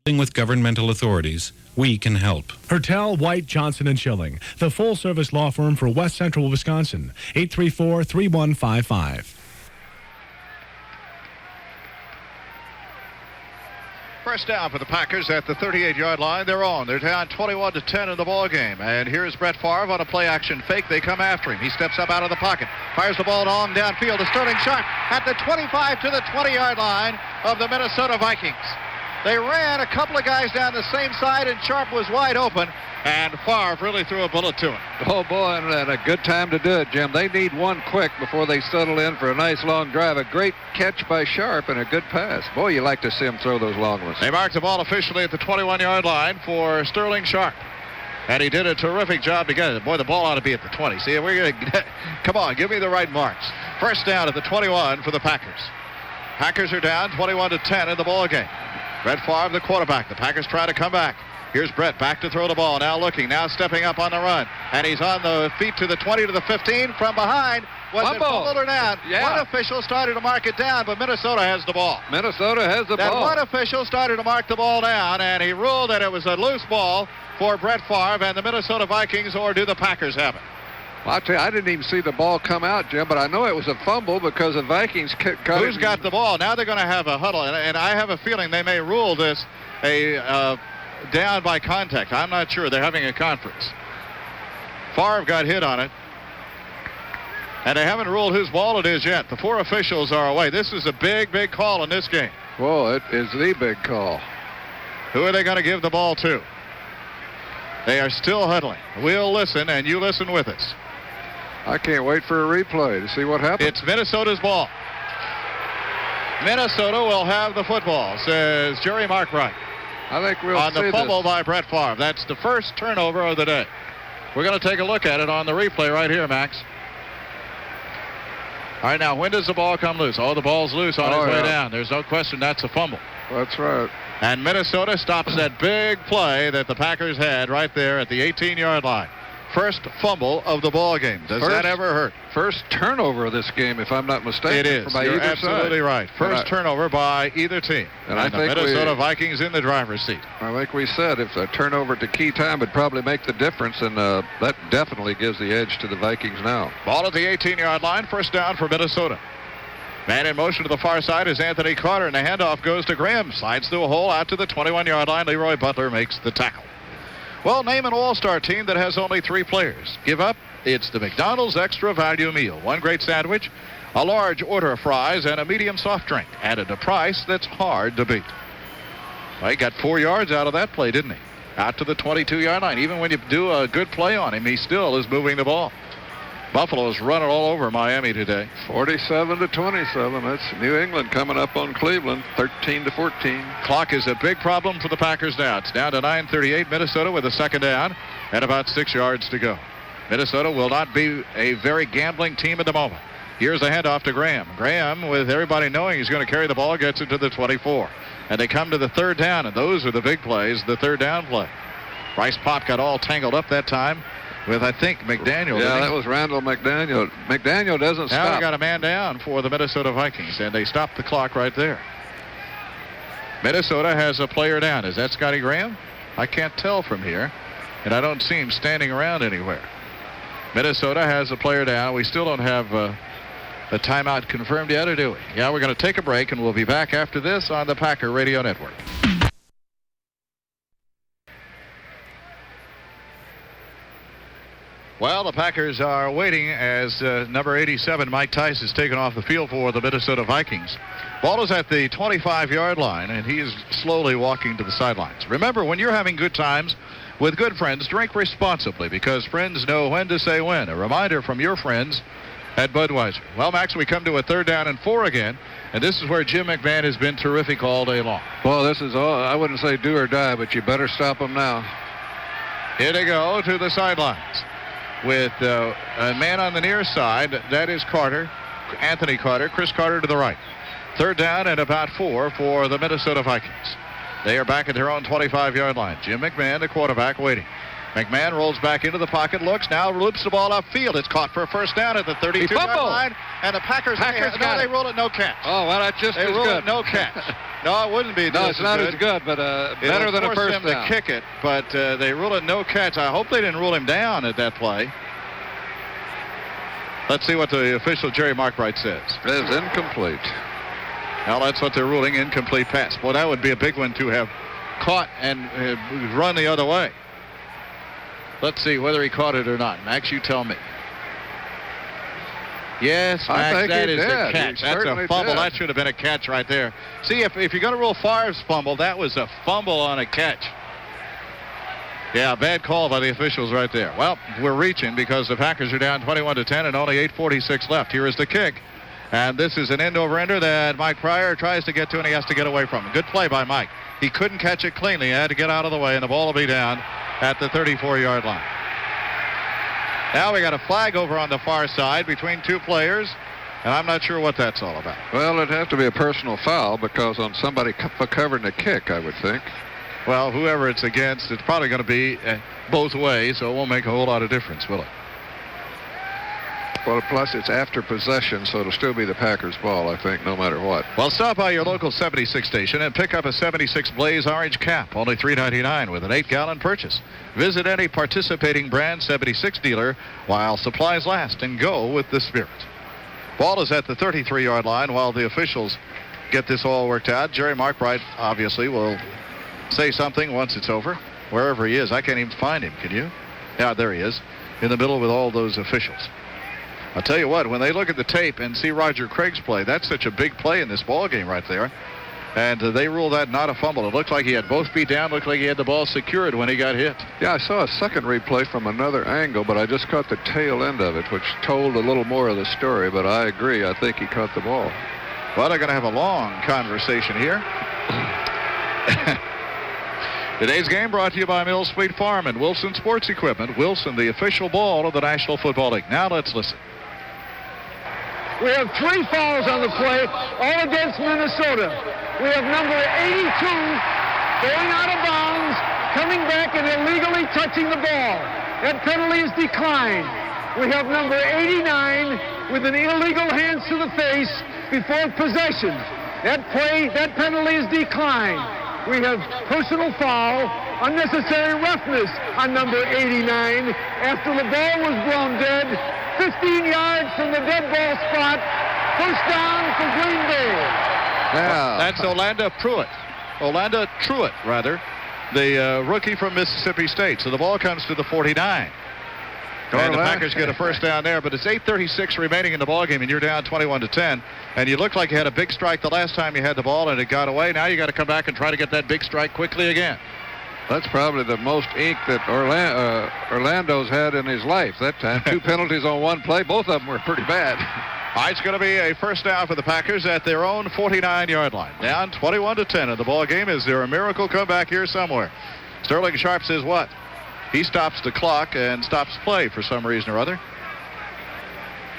Dealing with governmental authorities, we can help. Hertel, White, Johnson & Schilling, the full-service law firm for West Central Wisconsin. 834-3155. First down for the Packers at the 38-yard line. They're on. They're down 21-10 in the ball game. And here's Brett Favre on a play-action fake. They come after him. He steps up out of the pocket, fires the ball long downfield to Sterling Sharp at the 25 to the 20-yard line of the Minnesota Vikings. They ran a couple of guys down the same side, and Sharp was wide open, and Favre really threw a bullet to him. Oh, boy, and a good time to do it, Jim. They need one quick before they settle in for a nice long drive. A great catch by Sharp and a good pass. Boy, you like to see him throw those long ones. They marked the ball officially at the 21-yard line for Sterling Sharp. And he did a terrific job to get it. Boy, the ball ought to be at the 20. See, we're going to come on, give me the right marks. First down at the 21 for the Packers. Packers are down 21-10 in the ball game. Brett Favre, the quarterback. The Packers try to come back. Here's Brett back to throw the ball. Now looking, now stepping up on the run. And he's on the feet to the 20 to the 15 from behind. Was it fumbled or down? Yeah. One official started to mark it down, but Minnesota has the ball. Minnesota has the That ball. one official started to mark the ball down, and he ruled that it was a loose ball for Brett Favre and the Minnesota Vikings, or do the Packers have it? Well, I'll tell you, I didn't even see the ball come out, Jim, but I know it was a fumble because the Vikings got it. Who's got the ball? Now they're going to have a huddle, and I have a feeling they may rule this a down by contact. I'm not sure. They're having a conference. Favre got hit on it, and they haven't ruled whose ball it is yet. The 4 officials are away. This is a big, big call in this game. Whoa, it is the big call. Who are they going to give the ball to? They are still huddling. We'll listen, and you listen with us. I can't wait for a replay to see what happens. It's Minnesota's ball. Minnesota will have the football, says Jerry Markwright. I think we'll on see the fumble this. by Brett Favre. That's the first turnover of the day. We're going to take a look at it on the replay right here, Max. All right, now, when does the ball come loose? Oh, the ball's loose on its way down. There's no question that's a fumble. That's right. And Minnesota stops that big play that the Packers had right there at the 18-yard line. First fumble of the ball game. Does that ever hurt? First turnover of this game, if I'm not mistaken. It is. By You're either absolutely side. right. First turnover by either team. And I the think Minnesota Vikings in the driver's seat. I think we said if a turnover at the key time would probably make the difference, and that definitely gives the edge to the Vikings now. Ball at the 18-yard line. First down for Minnesota. Man in motion to the far side is Anthony Carter, and the handoff goes to Graham. Slides through a hole out to the 21-yard line. Leroy Butler makes the tackle. Well, name an all-star team that has only 3 players. Give up. It's the McDonald's Extra Value Meal. 1 great sandwich, a large order of fries, and a medium soft drink at a price that's hard to beat. Well, he got 4 yards out of that play, didn't he? Out to the 22-yard line. Even when you do a good play on him, he still is moving the ball. Buffalo's running all over Miami today. 47-27. That's New England coming up on Cleveland, 13-14. Clock is a big problem for the Packers now. It's down to 9:38. Minnesota with a second down and about 6 yards to go. Minnesota will not be a very gambling team at the moment. Here's the handoff to Graham. Graham, with everybody knowing he's going to carry the ball, gets it to the 24. And they come to the third down, and those are the big plays, the third down play. Bryce Pop got all tangled up that time with, I think, McDaniel. Yeah, that was Randall McDaniel. McDaniel doesn't stop. Now we got a man down for the Minnesota Vikings, and they stopped the clock right there. Minnesota has a player down. Is that Scotty Graham? I can't tell from here, and I don't see him standing around anywhere. Minnesota has a player down. We still don't have a timeout confirmed yet, or do we? Yeah, we're going to take a break, and we'll be back after this on the Packer Radio Network. Well, the Packers are waiting as number 87, Mike Tice, is taken off the field for the Minnesota Vikings. Ball is at the 25-yard line, and he is slowly walking to the sidelines. Remember, when you're having good times with good friends, drink responsibly, because friends know when to say when. A reminder from your friends at Budweiser. Well, Max, we come to a 3rd down and 4 again, and this is where Jim McMahon has been terrific all day long. Well, this is all, I wouldn't say do or die, but you better stop them now. Here they go to the sidelines with a man on the near side. That is Carter, Anthony Carter, Chris Carter to the right. 3rd down and about 4 for the Minnesota Vikings. They are back at their own 25-yard line. Jim McMahon, the quarterback, waiting. McMahon rolls back into the pocket, looks, now loops the ball upfield. It's caught for a first down at the 32-yard line, and the Packers they rule it no catch. Oh, well, that's just they as rule good. It no catch. No, it wouldn't be. No, it's not as good, but better than a first down. It'll force them to kick it, but they rule it no catch. I hope they didn't rule him down at that play. Let's see what the official Jerry Markwright says. It is incomplete. Well, that's what they're ruling, incomplete pass. Well, that would be a big one to have caught and run the other way. Let's see whether he caught it or not. Max, you tell me. Yes, Max, that is a catch. That's a fumble. That should have been a catch right there. See, if you're going to rule Favre's fumble, that was a fumble on a catch. Yeah, bad call by the officials right there. Well, we're reaching because the Packers are down 21-10 and only 8:46 left. Here is the kick. And this is an end-over-ender that Mike Pryor tries to get to, and he has to get away from it. Good play by Mike. He couldn't catch it cleanly. He had to get out of the way, and the ball will be down at the 34-yard line. Now we got a flag over on the far side between 2 players, and I'm not sure what that's all about. Well, it'd have to be a personal foul because on somebody for covering the kick, I would think. Well, whoever it's against, it's probably going to be both ways, so it won't make a whole lot of difference, will it? Well, plus it's after possession, so it'll still be the Packers' ball, I think, no matter what. Well, stop by your local 76 station and pick up a 76 Blaze Orange cap, only $3.99 with an 8-gallon purchase. Visit any participating brand 76 dealer while supplies last and go with the spirit. Ball is at the 33-yard line while the officials get this all worked out. Jerry Markbright obviously will say something once it's over, wherever he is. I can't even find him, can you? Yeah, there he is, in the middle with all those officials. I'll tell you what, when they look at the tape and see Roger Craig's play, that's such a big play in this ball game right there. And they ruled that not a fumble. It looked like he had both feet down, looked like he had the ball secured when he got hit. Yeah, I saw a second replay from another angle, but I just caught the tail end of it, which told a little more of the story. But I agree, I think he caught the ball. Well, they're going to have a long conversation here. Today's game brought to you by Mills Fleet Farm and Wilson Sports Equipment. Wilson, the official ball of the National Football League. Now let's listen. We have 3 fouls on the play, all against Minnesota. We have number 82 going out of bounds, coming back and illegally touching the ball. That penalty is declined. We have number 89 with an illegal hands to the face before possession. That penalty is declined. We have personal foul, unnecessary roughness on number 89 after the ball was blown dead. 15 yards from the dead ball spot. First down for Green Bay. Yeah. That's Orlando Pruitt. Orlando Truitt, rather. The rookie from Mississippi State. So the ball comes to the 49. And the Packers get a first down there, but it's 8:36 remaining in the ballgame, and you're down 21-10. And you look like you had a big strike the last time you had the ball, and it got away. Now you got to come back and try to get that big strike quickly again. That's probably the most ink that Orlando's had in his life that time. 2 penalties on one play. Both of them were pretty bad. All right, it's going to be a first down for the Packers at their own 49-yard line. Down 21-10 in the ball game. Is there a miracle comeback here somewhere? Sterling Sharp says what? He stops the clock and stops play for some reason or other.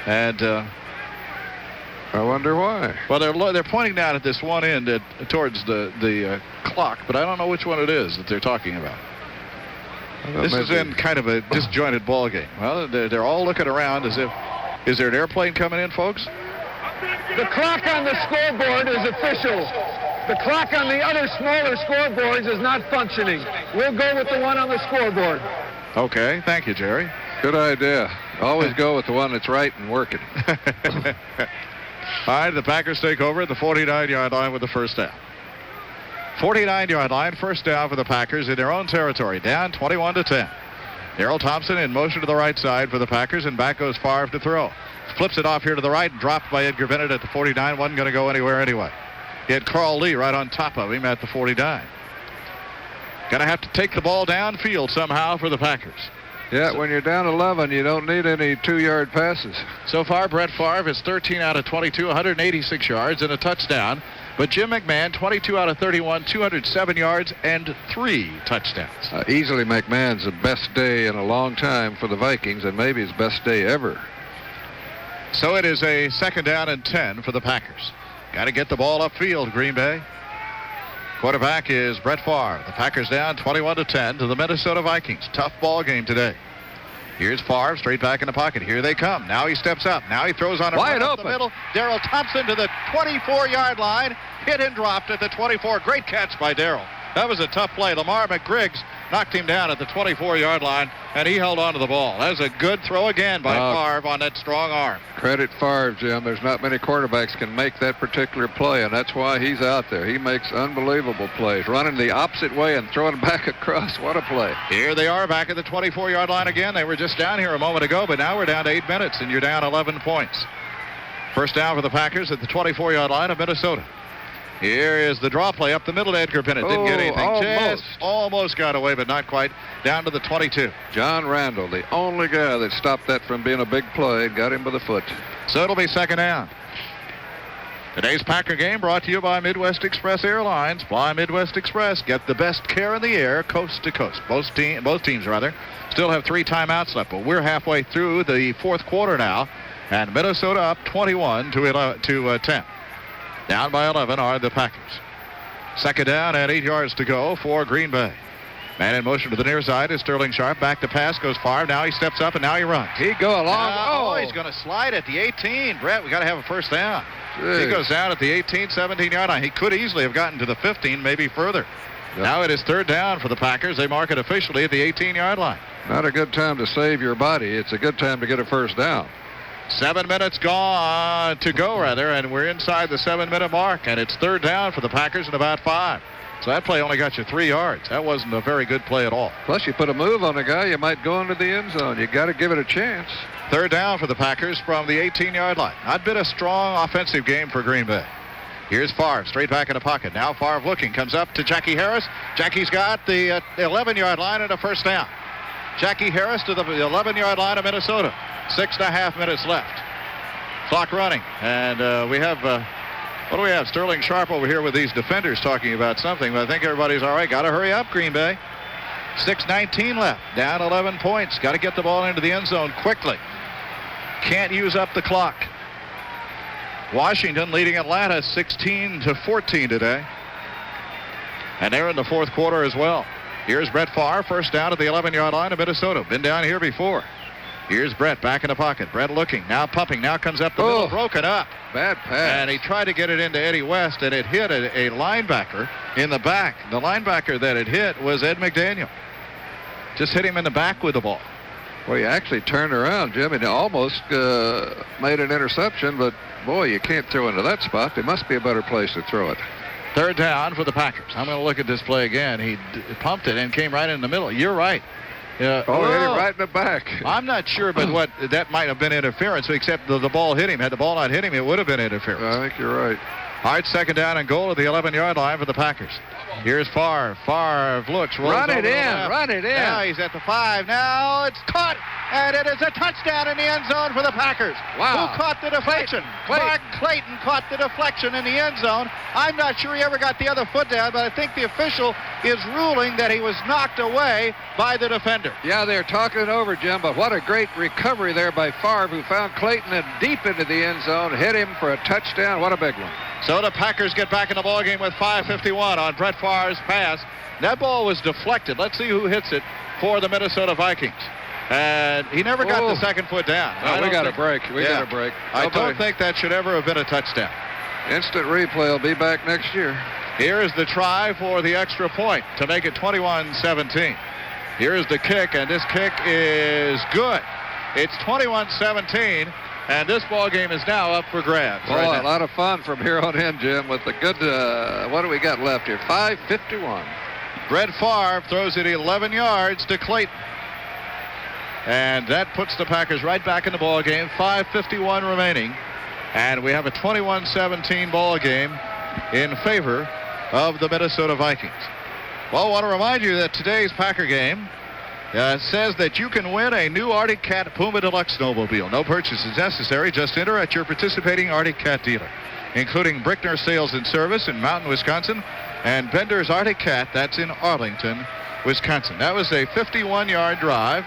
And I wonder why. Well, they're pointing down at this one end towards the clock, but I don't know which one it is that they're talking about. This is in kind of a disjointed ball game. Well, they're all looking around as if, is there an airplane coming in, folks? The clock on the scoreboard is official. The clock on the other smaller scoreboards is not functioning. We'll go with the one on the scoreboard. Okay, thank you, Jerry. Good idea. Always go with the one that's right and working. All right, the Packers take over at the 49-yard line with the first down. 49-yard line, first down for the Packers in their own territory, down 21-10. Darrell Thompson in motion to the right side for the Packers, and back goes Favre to throw. Flips it off here to the right, dropped by Edgar Bennett at the 49. Wasn't going to go anywhere anyway. He had Carl Lee right on top of him at the 49. Going to have to take the ball downfield somehow for the Packers. Yeah, when you're down 11, you don't need any 2-yard passes. So far, Brett Favre is 13 out of 22, 186 yards and a touchdown. But Jim McMahon, 22 out of 31, 207 yards and 3 touchdowns. Easily McMahon's the best day in a long time for the Vikings, and maybe his best day ever. So it is a second down and 10 for the Packers. Got to get the ball upfield, Green Bay. Quarterback is Brett Favre. The Packers down 21-10 to the Minnesota Vikings. Tough ball game today. Here's Favre straight back in the pocket. Here they come. Now he steps up. Now he throws on a wide run up open. The middle. Darrell Thompson to the 24-yard line. Hit and dropped at the 24. Great catch by Darrell. That was a tough play. Lamar McGriggs knocked him down at the 24-yard line, and he held on to the ball. That was a good throw again by Favre on that strong arm. Credit Favre, Jim. There's not many quarterbacks can make that particular play, and that's why he's out there. He makes unbelievable plays, running the opposite way and throwing back across. What a play. Here they are back at the 24-yard line again. They were just down here a moment ago, but now we're down to 8 minutes, and you're down 11 points. First down for the Packers at the 24-yard line of Minnesota. Here is the draw play up the middle to Edgar Bennett. Didn't get anything. Almost got away, but not quite. Down to the 22. John Randall, the only guy that stopped that from being a big play, got him by the foot. So it'll be second down. Today's Packer game brought to you by Midwest Express Airlines. Fly Midwest Express. Get the best care in the air, coast to coast. Both teams still have 3 timeouts left, but we're halfway through the fourth quarter now, and Minnesota up 21 to 10. Down by 11 are the Packers. Second down and 8 yards to go for Green Bay. Man in motion to the near side is Sterling Sharp. Back to pass, goes far. Now he steps up and now he runs. He go along. He's going to slide at the 18. Brett, we got to have a first down. Jeez. He goes down at the 18, 17-yard line. He could easily have gotten to the 15, maybe further. Yep. Now it is third down for the Packers. They mark it officially at the 18-yard line. Not a good time to save your body. It's a good time to get a first down. 7 minutes to go, and we're inside the 7-minute mark, and it's third down for the Packers at about 5. So that play only got you 3 yards. That wasn't a very good play at all. Plus, you put a move on a guy, you might go into the end zone. You got to give it a chance. Third down for the Packers from the 18-yard line. Not been a strong offensive game for Green Bay. Here's Favre, straight back in the pocket. Now Favre looking, comes up to Jackie Harris. Jackie's got the 11-yard line and a first down. Jackie Harris to the 11-yard line of Minnesota. 6.5 minutes left. Clock running, and we have... what do we have? Sterling Sharp over here with these defenders talking about something, but I think everybody's all right. Got to hurry up, Green Bay. 6:19 left. Down 11 points. Got to get the ball into the end zone quickly. Can't use up the clock. Washington leading Atlanta 16-14 today. And they're in the fourth quarter as well. Here's Brett Favre, first down at the 11-yard line of Minnesota. Been down here before. Here's Brett back in the pocket. Brett looking, now pumping, now comes up the middle, broken up. Bad pass. And he tried to get it into Eddie West, and it hit a linebacker in the back. The linebacker that it hit was Ed McDaniel. Just hit him in the back with the ball. Well, he actually turned around, Jim, and almost made an interception, but, boy, you can't throw into that spot. There must be a better place to throw it. Third down for the Packers. I'm going to look at this play again. He pumped it and came right in the middle. You're right. Hit him right in the back. I'm not sure, but what that might have been interference, except the ball hit him. Had the ball not hit him, it would have been interference. I think you're right. All right, second down and goal at the 11-yard line for the Packers. Here's Favre. Favre looks. Run it in. Run it in. Now he's at the 5. Now it's caught. And it is a touchdown in the end zone for the Packers. Wow. Who caught the deflection? Mark Clayton caught the deflection in the end zone. I'm not sure he ever got the other foot down, but I think the official is ruling that he was knocked away by the defender. Yeah, they're talking it over, Jim, but what a great recovery there by Favre, who found Clayton and deep into the end zone, hit him for a touchdown. What a big one. So the Packers get back in the ballgame with 5:51 on Brett Favre's pass. That ball was deflected. Let's see who hits it for the Minnesota Vikings. And he never got the second foot down. No, we got a break. We got a break. I don't think that should ever have been a touchdown. Instant replay will be back next year. Here is the try for the extra point to make it 21-17. Here's the kick, and this kick is good. It's 21-17. And this ball game is now up for grabs. Boy, a lot of fun from here on in, Jim, with the good, what do we got left here? 5:51. Brett Favre throws it 11 yards to Clayton. And that puts the Packers right back in the ball game. 5:51 remaining. And we have a 21-17 ball game in favor of the Minnesota Vikings. Well, I want to remind you that today's Packer game says that you can win a new Arctic Cat Puma Deluxe snowmobile. No purchase is necessary. Just enter at your participating Arctic Cat dealer, including Brickner Sales and Service in Mountain, Wisconsin, and Bender's Arctic Cat, that's in Arlington, Wisconsin. That was a 51-yard drive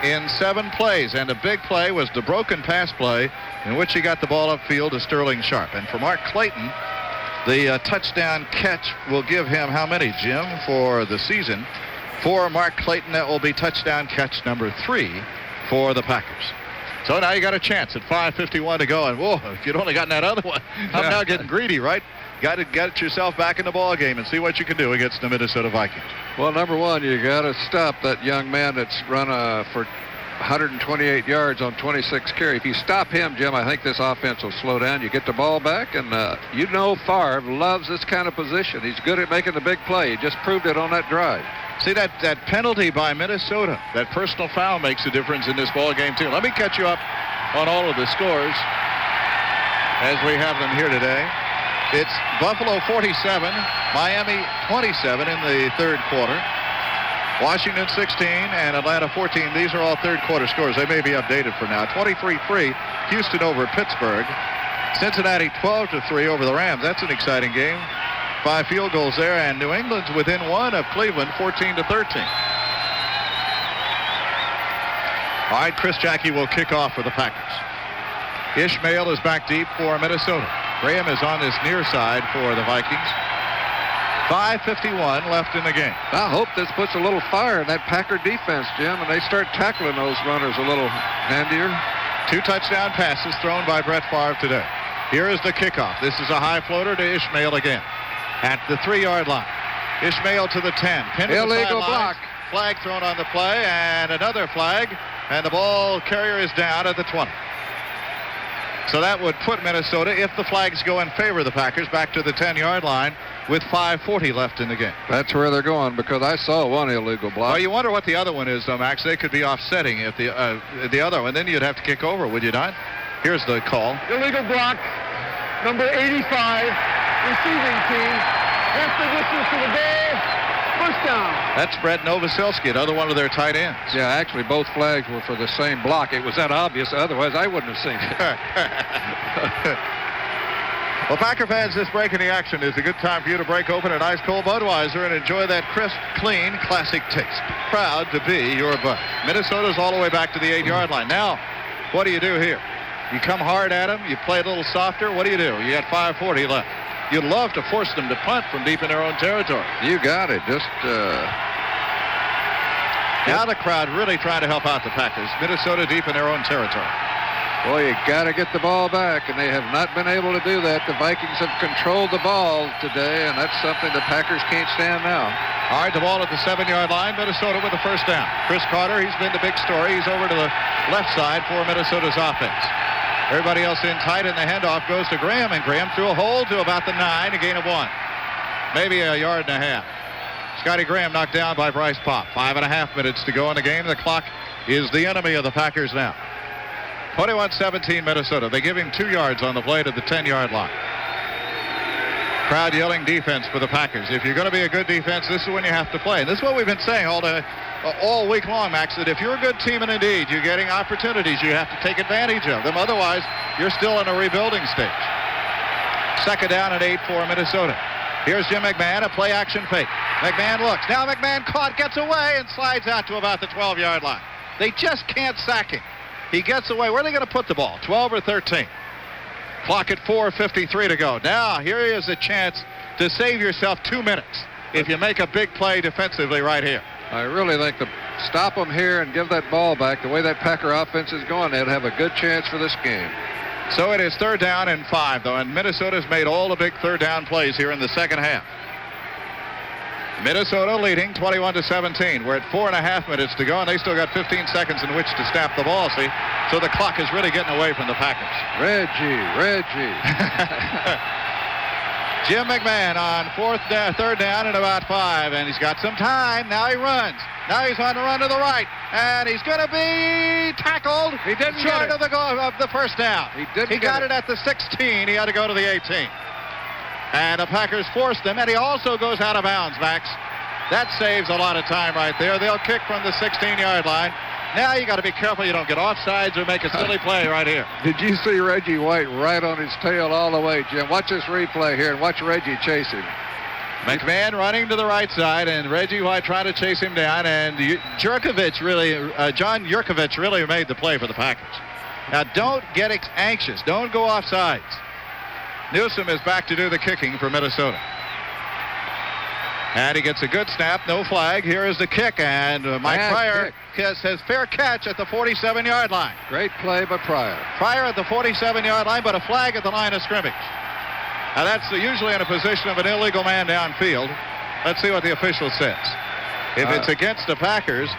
in 7 plays, and the big play was the broken pass play in which he got the ball upfield to Sterling Sharp. And for Mark Clayton, the touchdown catch will give him how many, Jim, for the season? For Mark Clayton, that will be touchdown catch number 3 for the Packers. So now you got a chance at 5:51 to go, and whoa, if you'd only gotten that other one, I'm now getting greedy, right? Got to get yourself back in the ball game and see what you can do against the Minnesota Vikings. Well, number one, you got to stop that young man that's run for 128 yards on 26 carries. If you stop him, Jim, I think this offense will slow down. You get the ball back, and you know Favre loves this kind of position. He's good at making the big play. He just proved it on that drive. See, that penalty by Minnesota, that personal foul makes a difference in this ball game, too. Let me catch you up on all of the scores as we have them here today. It's Buffalo 47, Miami 27 in the third quarter. Washington 16 and Atlanta 14. These are all third quarter scores. They may be updated for now. 23-3, Houston over Pittsburgh. Cincinnati 12-3 over the Rams. That's an exciting game. 5 field goals there, and New England's within 1 of Cleveland, 14-13. All right, Chris Jackie will kick off for the Packers. Ishmael is back deep for Minnesota. Graham is on this near side for the Vikings. 5:51 left in the game. I hope this puts a little fire in that Packer defense, Jim, and they start tackling those runners a little handier. 2 touchdown passes thrown by Brett Favre today. Here is the kickoff. This is a high floater to Ishmael again at the 3-yard line. Ishmael to the 10. Illegal block. Flag thrown on the play, and another flag, and the ball carrier is down at the 20. So that would put Minnesota, if the flags go in favor of the Packers, back to the 10-yard line with 5:40 left in the game. That's where they're going, because I saw one illegal block. Well, you wonder what the other one is, though, Max. They could be offsetting if the other one. Then you'd have to kick over, would you not? Here's the call. Illegal block, number 85, receiving team. Half the distance to the goal. First down. That's Brett Novoselsky, another one of their tight ends. Yeah, actually, both flags were for the same block. It was that obvious. Otherwise, I wouldn't have seen it. Well, Packer fans, this break in the action is a good time for you to break open an ice cold Budweiser and enjoy that crisp, clean, classic taste. Proud to be your Bud. Minnesota's all the way back to the 8-yard line. Now, what do you do here? You come hard at them. You play a little softer. What do? You got 5:40 left. You'd love to force them to punt from deep in their own territory. You got it. Just now the crowd really trying to help out the Packers. Minnesota deep in their own territory. Boy, you got to get the ball back, and they have not been able to do that. The Vikings have controlled the ball today, and that's something the Packers can't stand now. All right, the ball at the 7-yard line. Minnesota with the first down. Chris Carter, he's been the big story. He's over to the left side for Minnesota's offense. Everybody else in tight, and the handoff goes to Graham, and Graham threw a hole to about the 9, a gain of 1. Maybe a yard and a half. Scotty Graham knocked down by Bryce Pop. 5.5 minutes to go in the game. The clock is the enemy of the Packers now. 21-17 Minnesota. They give him 2 yards on the play to the 10-yard line. Crowd yelling defense for the Packers. If you're going to be a good defense, this is when you have to play. And this is what we've been saying all week long, Max, that if you're a good team and indeed you're getting opportunities, you have to take advantage of them. Otherwise, you're still in a rebuilding stage. 2nd down and 8 for Minnesota. Here's Jim McMahon, a play-action fake. McMahon looks. Now McMahon caught, gets away, and slides out to about the 12-yard line. They just can't sack him. He gets away. Where are they going to put the ball? 12 or 13? Clock at 4:53 to go. Now, here is a chance to save yourself 2 minutes if you make a big play defensively right here. I really think to stop them here and give that ball back, the way that Packer offense is going, they'd have a good chance for this game. So it is 3rd down and 5, though, and Minnesota's made all the big 3rd down plays here in the second half. Minnesota leading 21-17. We're at 4.5 minutes to go, and they still got 15 seconds in which to snap the ball, see? So the clock is really getting away from the Packers. Reggie. Jim McMahon on 3rd down and about 5, and he's got some time. Now he runs. Now he's on the run to the right, and he's going to be tackled. He didn't short get it. of the first down. He got it at the 16. He had to go to the 18. And the Packers forced them, and he also goes out of bounds, Max. That saves a lot of time right there. They'll kick from the 16-yard line. Now you got to be careful you don't get offsides or make a silly play right here. Did you see Reggie White right on his tail all the way, Jim? Watch this replay here and watch Reggie chase him. McMahon running to the right side, and Reggie White trying to chase him down, and John Jurkovich really made the play for the Packers. Now don't get anxious. Don't go offsides. Newsom is back to do the kicking for Minnesota. And he gets a good snap, no flag. Here is the kick, and Mike Pryor says fair catch at the 47-yard line. Great play by Pryor. Pryor at the 47-yard line, but a flag at the line of scrimmage. Now that's usually in a position of an illegal man downfield. Let's see what the official says. If it's against the Packers.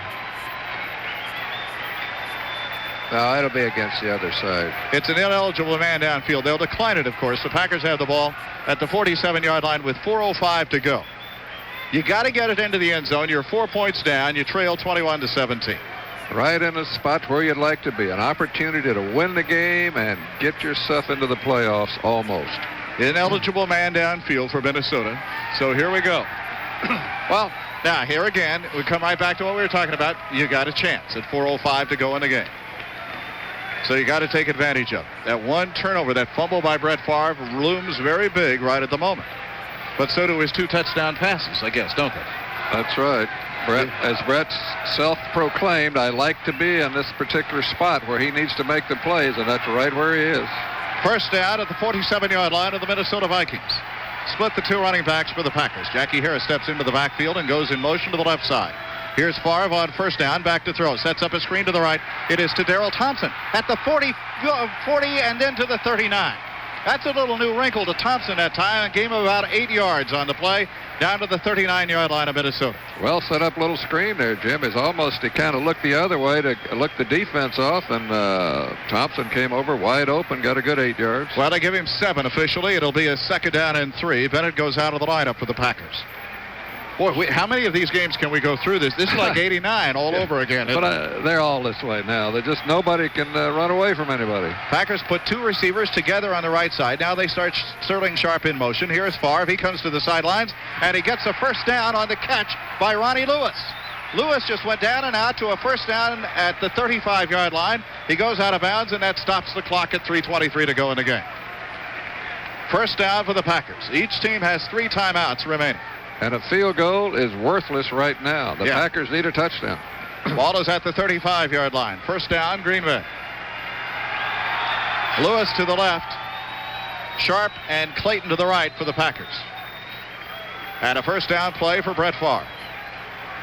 No, it'll be against the other side. It's an ineligible man downfield. They'll decline it, of course. The Packers have the ball at the 47-yard line with 4:05 to go. You got to get it into the end zone. You're 4 points down. You trail 21-17. Right in the spot where you'd like to be. An opportunity to win the game and get yourself into the playoffs almost. Ineligible man downfield for Minnesota. So here we go. Well, now here again, we come right back to what we were talking about. You got a chance at 4:05 to go in the game. So you got to take advantage of it. That one turnover, that fumble by Brett Favre looms very big right at the moment. But so do his 2 touchdown passes, I guess, don't they? That's right. As Brett's self-proclaimed, I like to be in this particular spot where he needs to make the plays, and that's right where he is. First down at the 47-yard line of the Minnesota Vikings. split the two running backs for the Packers. Jackie Harris steps into the backfield and goes in motion to the left side. Here's Favre on first down, back to throw. Sets up a screen to the right. It is to Darrell Thompson at the 40 and then to the 39. That's a little new wrinkle to Thompson that time. A game of about 8 yards on the play, down to the 39-yard line of Minnesota. Well set up little screen there, Jim. It's almost to kind of look the other way to look the defense off, and Thompson came over wide open, got a good 8 yards. Well, they give him 7 officially. It'll be a 2nd down and 3. Bennett goes out of the lineup for the Packers. Boy, how many of these games can we go through this? This is like 89 all over again. But they're all this way now. Nobody can run away from anybody. Packers put 2 receivers together on the right side. Now they start Sterling Sharp in motion. Here's Favre. He comes to the sidelines, and he gets a first down on the catch by Ronnie Lewis. Lewis just went down and out to a first down at the 35-yard line. He goes out of bounds, and that stops the clock at 3:23 to go in the game. First down for the Packers. Each team has 3 timeouts remaining. And a field goal is worthless right now. The Packers need a touchdown. Ball is at the 35-yard line. First down, Green Bay. Lewis to the left. Sharp and Clayton to the right for the Packers. And a first down play for Brett Favre.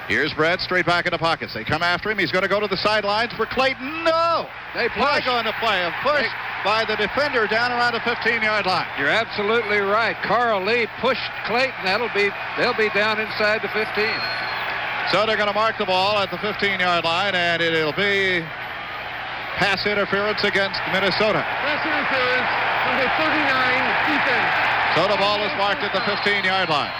Here's Brett straight back in the pockets. They come after him. He's going to go to the sidelines for Clayton. No! They push. Going to play a push by the defender down around the 15-yard line. You're absolutely right. Carl Lee pushed Clayton. They'll be down inside the 15. So they're going to mark the ball at the 15-yard line, and it'll be pass interference against Minnesota. Pass interference number 39 defense. So the ball is marked at the 15-yard line.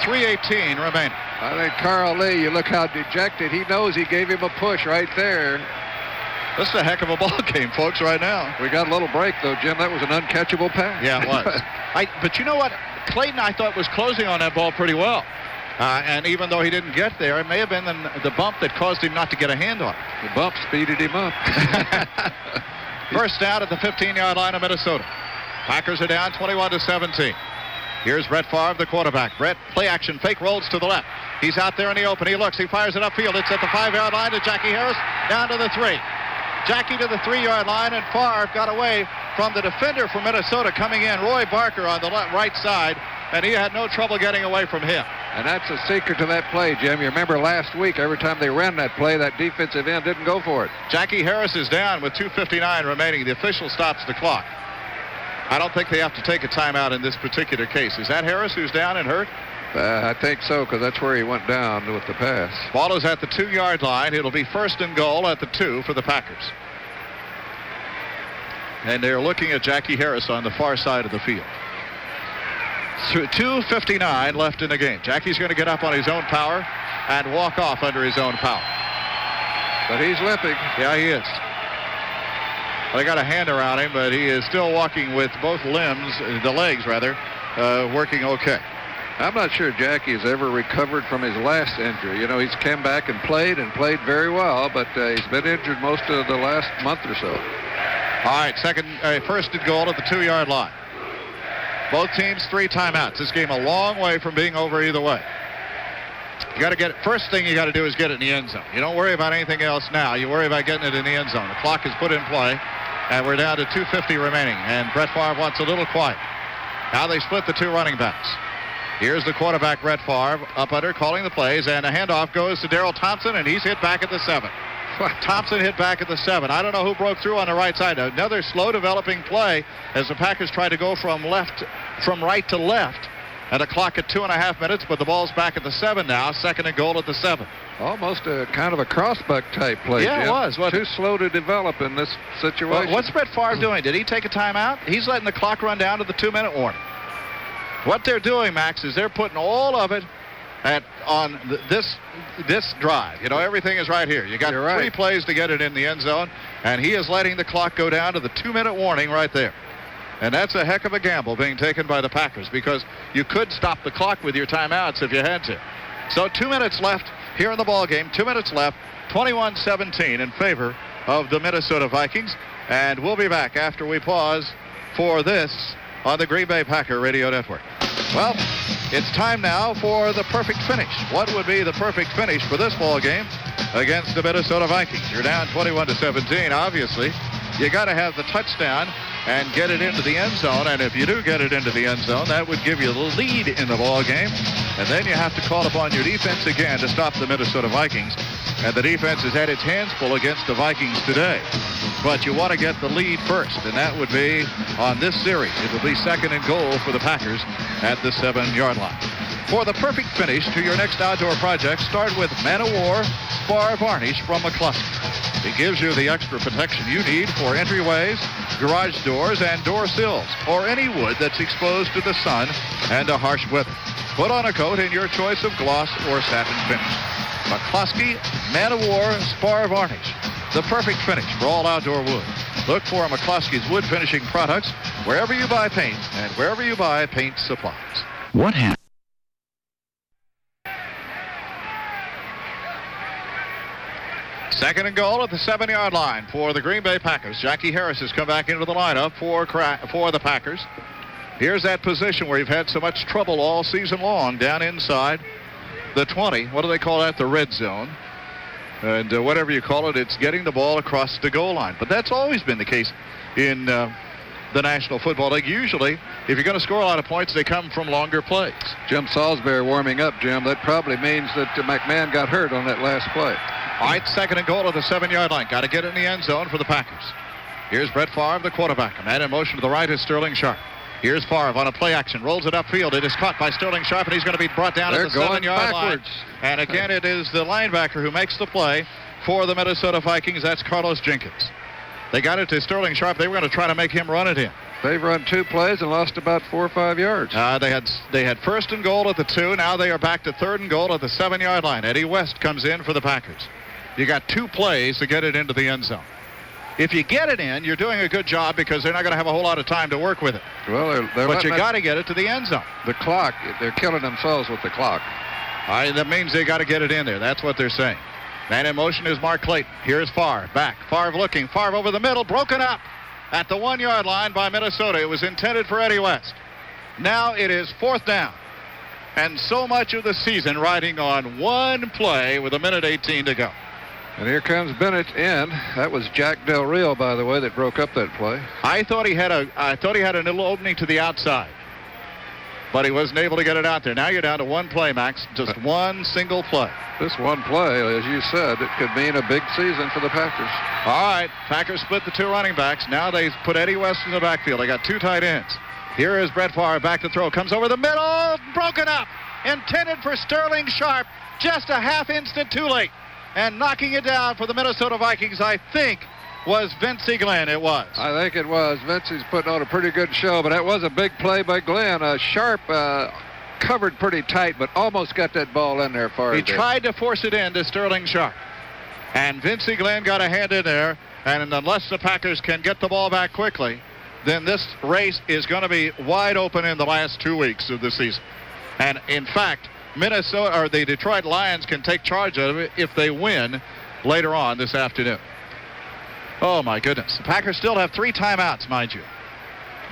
3:18 remaining. I think Carl Lee, you look how dejected. He knows he gave him a push right there. This is a heck of a ball game, folks, right now. We got a little break, though, Jim. That was an uncatchable pass. Yeah, it was. But you know what? Clayton, I thought, was closing on that ball pretty well. And even though he didn't get there, it may have been the bump that caused him not to get a hand on it. The bump speeded him up. First down at the 15-yard line of Minnesota. Packers are down 21-17. Here's Brett Favre, the quarterback. Brett, play action, fake, rolls to the left. He's out there in the open. He looks, he fires it upfield. It's at the 5-yard line to Jackie Harris, down to the 3. Jackie to the 3-yard line, and Favre got away from the defender from Minnesota coming in, Roy Barker on the right side, and he had no trouble getting away from him. And that's the secret to that play, Jim. You remember last week, every time they ran that play, that defensive end didn't go for it. Jackie Harris is down with 2:59 remaining. The official stops the clock. I don't think they have to take a timeout in this particular case. Is that Harris who's down and hurt? I think so, because that's where he went down with the pass. Ball is at the 2-yard line. It'll be 1st and goal at the 2 for the Packers. And they're looking at Jackie Harris on the far side of the field. 2:59 left in the game. Jackie's going to get up on his own power and walk off under his own power. But he's limping. Yeah, he is. They got a hand around him, but he is still walking with both limbs, the legs rather, working okay. I'm not sure Jackie has ever recovered from his last injury. You know, he's come back and played very well, but he's been injured most of the last month or so. All right, 1st and goal at the 2-yard line. Both teams 3 timeouts. This game a long way from being over either way. You got to get it. First thing you got to do is get it in the end zone. You don't worry about anything else now. You worry about getting it in the end zone. The clock is put in play, and we're down to 2:50 remaining. And Brett Favre wants a little quiet. Now they split the 2 running backs. Here's the quarterback, Brett Favre, up under, calling the plays, and the handoff goes to Darrell Thompson, and he's hit back at the 7. Thompson hit back at the 7. I don't know who broke through on the right side. Another slow developing play as the Packers try to go from right to left. At a clock at 2.5 minutes, but the ball's back at the 7 now. 2nd and goal at the 7. Almost a kind of a crossbuck type play. Yeah, Jim. It was. Too slow to develop in this situation. What's Brett Favre doing? Did he take a timeout? He's letting the clock run down to the 2-minute warning. What they're doing, Max, is they're putting all of it on this drive. You know, everything is right here. You got 3 plays to get it in the end zone, and he is letting the clock go down to the 2-minute warning right there. And that's a heck of a gamble being taken by the Packers, because you could stop the clock with your timeouts if you had to. So 2 minutes left here in the ball game. 2 minutes left. 21-17 in favor of the Minnesota Vikings. And we'll be back after we pause for this on the Green Bay Packer Radio Network. Well, it's time now for the perfect finish. What would be the perfect finish for this ball game against the Minnesota Vikings? You're down 21-17. Obviously, you got to have the touchdown and get it into the end zone. And if you do get it into the end zone, that would give you the lead in the ball game. And then you have to call upon your defense again to stop the Minnesota Vikings. And the defense has had its hands full against the Vikings today. But you want to get the lead first, and that would be on this series. It will be 2nd and goal for the Packers at the 7-yard line. For the perfect finish to your next outdoor project, start with Man-O-War Spar Varnish from McCluskey. It gives you the extra protection you need for entryways, garage doors, and door sills, or any wood that's exposed to the sun and a harsh weather. Put on a coat in your choice of gloss or satin finish. McCluskey Man-O-War Spar Varnish, the perfect finish for all outdoor wood. Look for McCluskey's wood finishing products wherever you buy paint and wherever you buy paint supplies. What happened? Second and goal at the 7-yard line for the Green Bay Packers. Jackie Harris has come back into the lineup for the Packers. Here's that position where you've had so much trouble all season long, down inside the 20. What do they call that? The red zone. And whatever you call it, it's getting the ball across the goal line. But that's always been the case in the National Football League. Usually, if you're going to score a lot of points, they come from longer plays. Jim Salisbury warming up, Jim. That probably means that McMahon got hurt on that last play. All right, 2nd and goal at the 7-yard line. Got to get it in the end zone for the Packers. Here's Brett Favre, the quarterback. A man in motion to the right is Sterling Sharp. Here's Favre on a play action. Rolls it upfield. It is caught by Sterling Sharp, and he's going to be brought down at the 7-yard line. And again, it is the linebacker who makes the play for the Minnesota Vikings. That's Carlos Jenkins. They got it to Sterling Sharp. They were going to try to make him run it in. They've run 2 plays and lost about 4 or 5 yards. They had 1st and goal at the 2. Now they are back to 3rd and goal at the 7-yard line. Eddie West comes in for the Packers. You got 2 plays to get it into the end zone. If you get it in, you're doing a good job because they're not going to have a whole lot of time to work with it. Well, but you got to get it to the end zone. The clock, they're killing themselves with the clock. That means they got to get it in there. That's what they're saying. Man in motion is Mark Clayton. Here's Favre back. Favre looking. Favre over the middle, broken up at the 1-yard line by Minnesota. It was intended for Eddie West. Now it is 4th down. And so much of the season riding on one play with 1:18 to go. And here comes Bennett in. That was Jack Del Rio, by the way, that broke up that play. I thought he had a little opening to the outside, but he wasn't able to get it out there. Now you're down to 1 play, Max. Just 1 single play. This 1 play, as you said, it could mean a big season for the Packers. All right, Packers split the 2 running backs. Now they put Eddie West in the backfield. They got 2 tight ends. Here is Brett Favre back to throw. Comes over the middle, broken up. Intended for Sterling Sharp. Just a half instant too late. And knocking it down for the Minnesota Vikings, I think, was Vincey Glenn. It was. I think it was. Vincey's putting on a pretty good show, but that was a big play by Glenn. Sharp covered pretty tight, but almost got that ball in there for him. He tried to force it in to Sterling Sharp. And Vincey Glenn got a hand in there, and unless the Packers can get the ball back quickly, then this race is going to be wide open in the last 2 weeks of the season. And, in fact, Minnesota or the Detroit Lions can take charge of it if they win later on this afternoon. Oh, my goodness. The Packers still have 3 timeouts, mind you.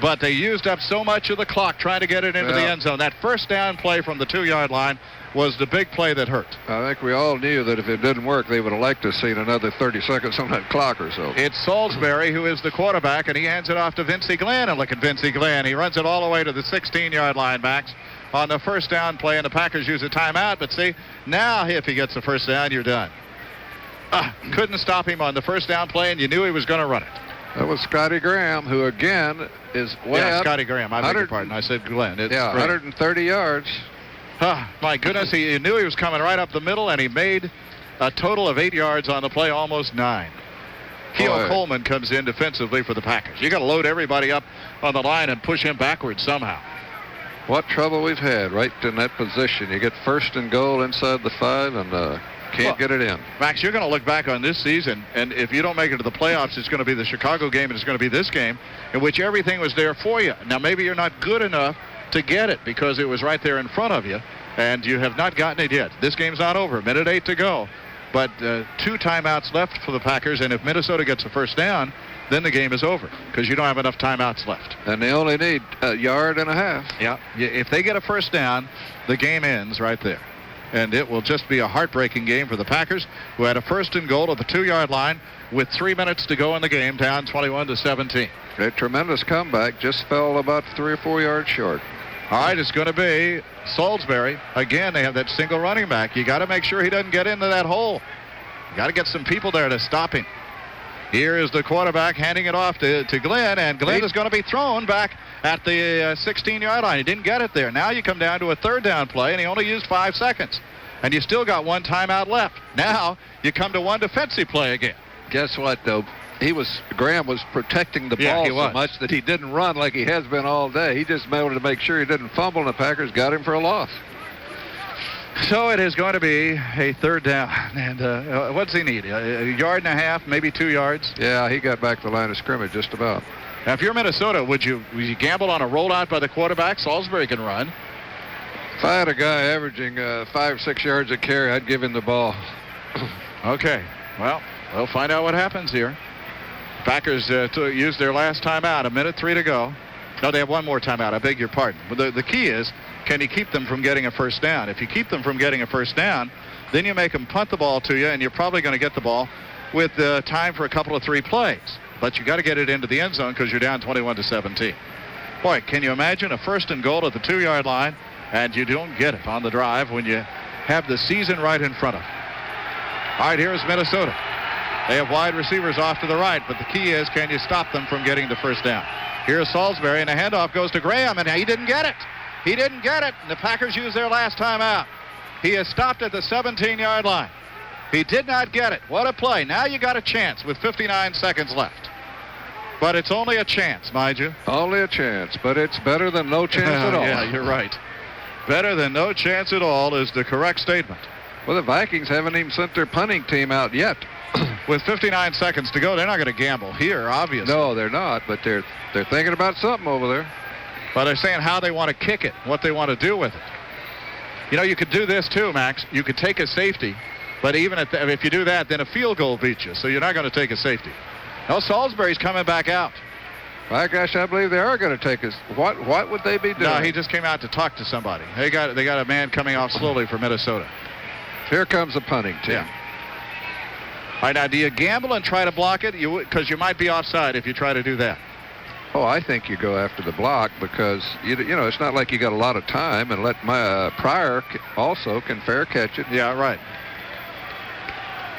But they used up so much of the clock trying to get it into the end zone. That 1st down play from the 2-yard line was the big play that hurt. I think we all knew that if it didn't work, they would have liked to have seen another 30 seconds on that clock or so. It's Salisbury who is the quarterback, and he hands it off to Vincey Glenn. And look at Vincey Glenn. He runs it all the way to the 16-yard line, Max, on the 1st down play, and the Packers use a timeout. But see, now if he gets the 1st down, you're done. Couldn't stop him on the 1st down play, and you knew he was going to run it. That was Scotty Graham, who again is way up. Scotty Graham. I beg your pardon. I said Glenn. It's 130 yards. My goodness, he knew he was coming right up the middle, and he made a total of 8 yards on the play, almost 9. Keil Coleman comes in defensively for the Packers. You got to load everybody up on the line and push him backwards somehow. What trouble we've had right in that position. You get 1st and goal inside the 5 and can't get it in. Max, you're going to look back on this season, and if you don't make it to the playoffs, it's going to be the Chicago game, and it's going to be this game, in which everything was there for you. Now, maybe you're not good enough to get it because it was right there in front of you, and you have not gotten it yet. This game's not over. 1:08 to go. But 2 timeouts left for the Packers, and if Minnesota gets a 1st down, then the game is over because you don't have enough timeouts left. And they only need 1.5 yards. Yeah. If they get a 1st down, the game ends right there. and it will just be a heartbreaking game for the Packers, who had a first and goal at the 2-yard line with 3 minutes to go in the game, down 21-17. A tremendous comeback, just fell about 3 or 4 yards short. All right, it's going to be Salisbury. Again, they have that single running back. You got to make sure he doesn't get into that hole. You got to get some people there to stop him. Here is the quarterback handing it off to Glenn, and Glenn is going to be thrown back at the 16-yard line. He didn't get it there. Now you come down to a third down play, and he only used 5 seconds. And you still got 1 timeout left. Now you come to 1 defensive play again. Guess what, though? Graham was protecting the ball so much that he didn't run like he has been all day. He just wanted to make sure he didn't fumble, and the Packers got him for a loss. So it is going to be a third down. And what's he need? A yard and a half, maybe 2 yards? Yeah, he got back to the line of scrimmage just about. Now, if you're Minnesota, would you gamble on a rollout by the quarterback? Salisbury can run. If I had a guy averaging 5-6 yards a carry, I'd give him the ball. Okay. Well, we'll find out what happens here. Packers used their last timeout, 1:03 to go. No, they have 1 more timeout. I beg your pardon. But the key is, can you keep them from getting a first down? If you keep them from getting a first down, then you make them punt the ball to you, and you're probably going to get the ball with time for a couple of 3 plays. But you got to get it into the end zone because you're down 21-17. Boy, can you imagine a first and goal at the 2-yard line, and you don't get it on the drive when you have the season right in front of you. All right, here's Minnesota. They have wide receivers off to the right, but the key is, can you stop them from getting the first down? Here's Salisbury, and a handoff goes to Graham, and he didn't get it. He didn't get it, and the Packers used their last timeout. He is stopped at the 17-yard line. He did not get it. What a play. Now you got a chance with 59 seconds left. But it's only a chance, mind you. Only a chance, but it's better than no chance at all. Yeah, you're right. Better than no chance at all is the correct statement. Well, the Vikings haven't even sent their punting team out yet. With 59 seconds to go, they're not going to gamble here, obviously. No, they're not, but they're thinking about something over there. But they're saying how they want to kick it, what they want to do with it. You know, you could do this too, Max. You could take a safety, but even if you do that, then a field goal beats you, so you're not going to take a safety. No, Salisbury's coming back out. My gosh, I believe they are going to take us. What would they be doing? No, he just came out to talk to somebody. They got a man coming off slowly for Minnesota. Here comes the punting team. Yeah. All right, now, do you gamble and try to block it? Because you might be offside if you try to do that. Oh, I think you go after the block because, you know, it's not like you got a lot of time, and let Pryor also can fair catch it. Yeah, right.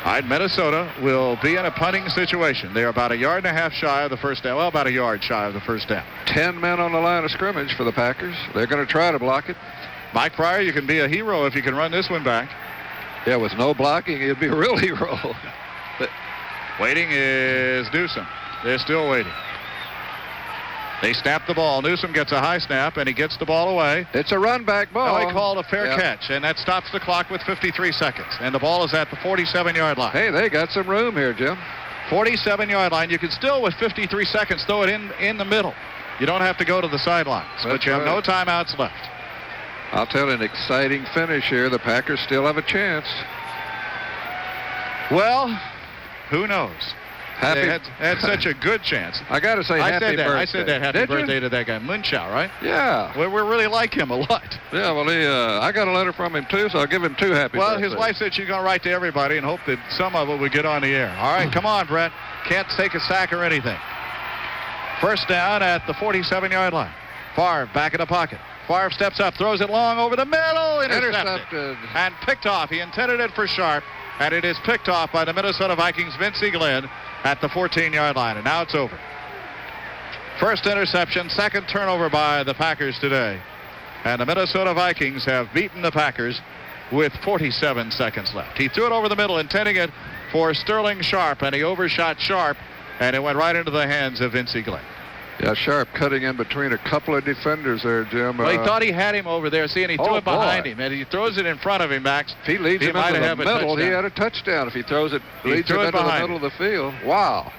All right, Minnesota will be in a punting situation. They're about 1.5 yards shy of the first down. Well, about 1 yard shy of the first down. 10 men on the line of scrimmage for the Packers. They're going to try to block it. Mike Pryor, you can be a hero if you can run this one back. Yeah, with no blocking, he'd be a real hero. But waiting is Newsom. They're still waiting. They snap the ball. Newsom gets a high snap, and he gets the ball away. It's a run-back ball. Now he called a fair catch, and that stops the clock with 53 seconds. And the ball is at the 47-yard line. Hey, they got some room here, Jim. 47-yard line. You can still, with 53 seconds, throw it in the middle. You don't have to go to the sidelines, but you have no timeouts left. I'll tell you, an exciting finish here. The Packers still have a chance. Well, who knows? Happy. They had such a good chance. I got to say happy birthday. I said that happy birthday to that guy, Munchau, right? Yeah. We really like him a lot. Yeah, well, I got a letter from him, too, so I'll give him 2 happy birthdays. Well, his wife said she's going to write to everybody and hope that some of it would get on the air. All right, come on, Brett. Can't take a sack or anything. First down at the 47-yard line. Favre back in the pocket. Favre steps up, throws it long over the middle, intercepted. And picked off. He intended it for Sharp, and it is picked off by the Minnesota Vikings' Vince Glenn at the 14-yard line, and now it's over. First interception, second turnover by the Packers today. And the Minnesota Vikings have beaten the Packers with 47 seconds left. He threw it over the middle, intending it for Sterling Sharp, and he overshot Sharp, and it went right into the hands of Vince Glenn. Yeah, Sharp cutting in between a couple of defenders there, Jim. Well, he thought he had him over there, see, and he threw it behind him, and he throws it in front of him, Max. If he leads him into the middle, he had a touchdown. If he throws it, leads him into the middle of the field. Wow.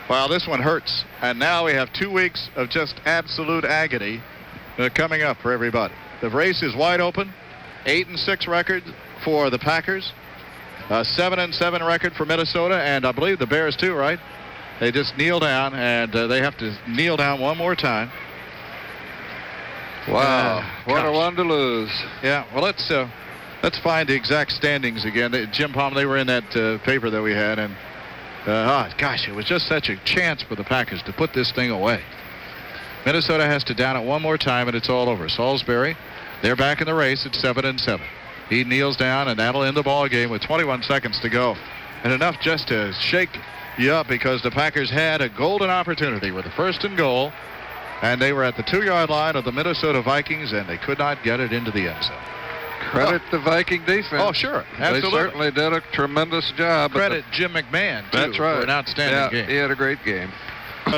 Well, this one hurts, and now we have 2 weeks of just absolute agony coming up for everybody. The race is wide open. 8-6 record for the Packers. 7-7 record for Minnesota, and I believe the Bears too, right? They just kneel down, and they have to kneel down one more time. Wow, what a one to lose. Yeah, well, let's find the exact standings again. Jim Palm, they were in that paper that we had, and gosh, it was just such a chance for the Packers to put this thing away. Minnesota has to down it one more time, and it's all over. Salisbury, they're back in the race at 7-7. He kneels down, and that'll end the ball game with 21 seconds to go, and enough just to shake you up because the Packers had a golden opportunity with the 1st and goal. And they were at the 2-yard line of the Minnesota Vikings, and they could not get it into the end zone. Credit the Viking defense. Oh, sure. Absolutely. They certainly did a tremendous job. Credit Jim McMahon, too, That's right. for an outstanding game. He had a great game.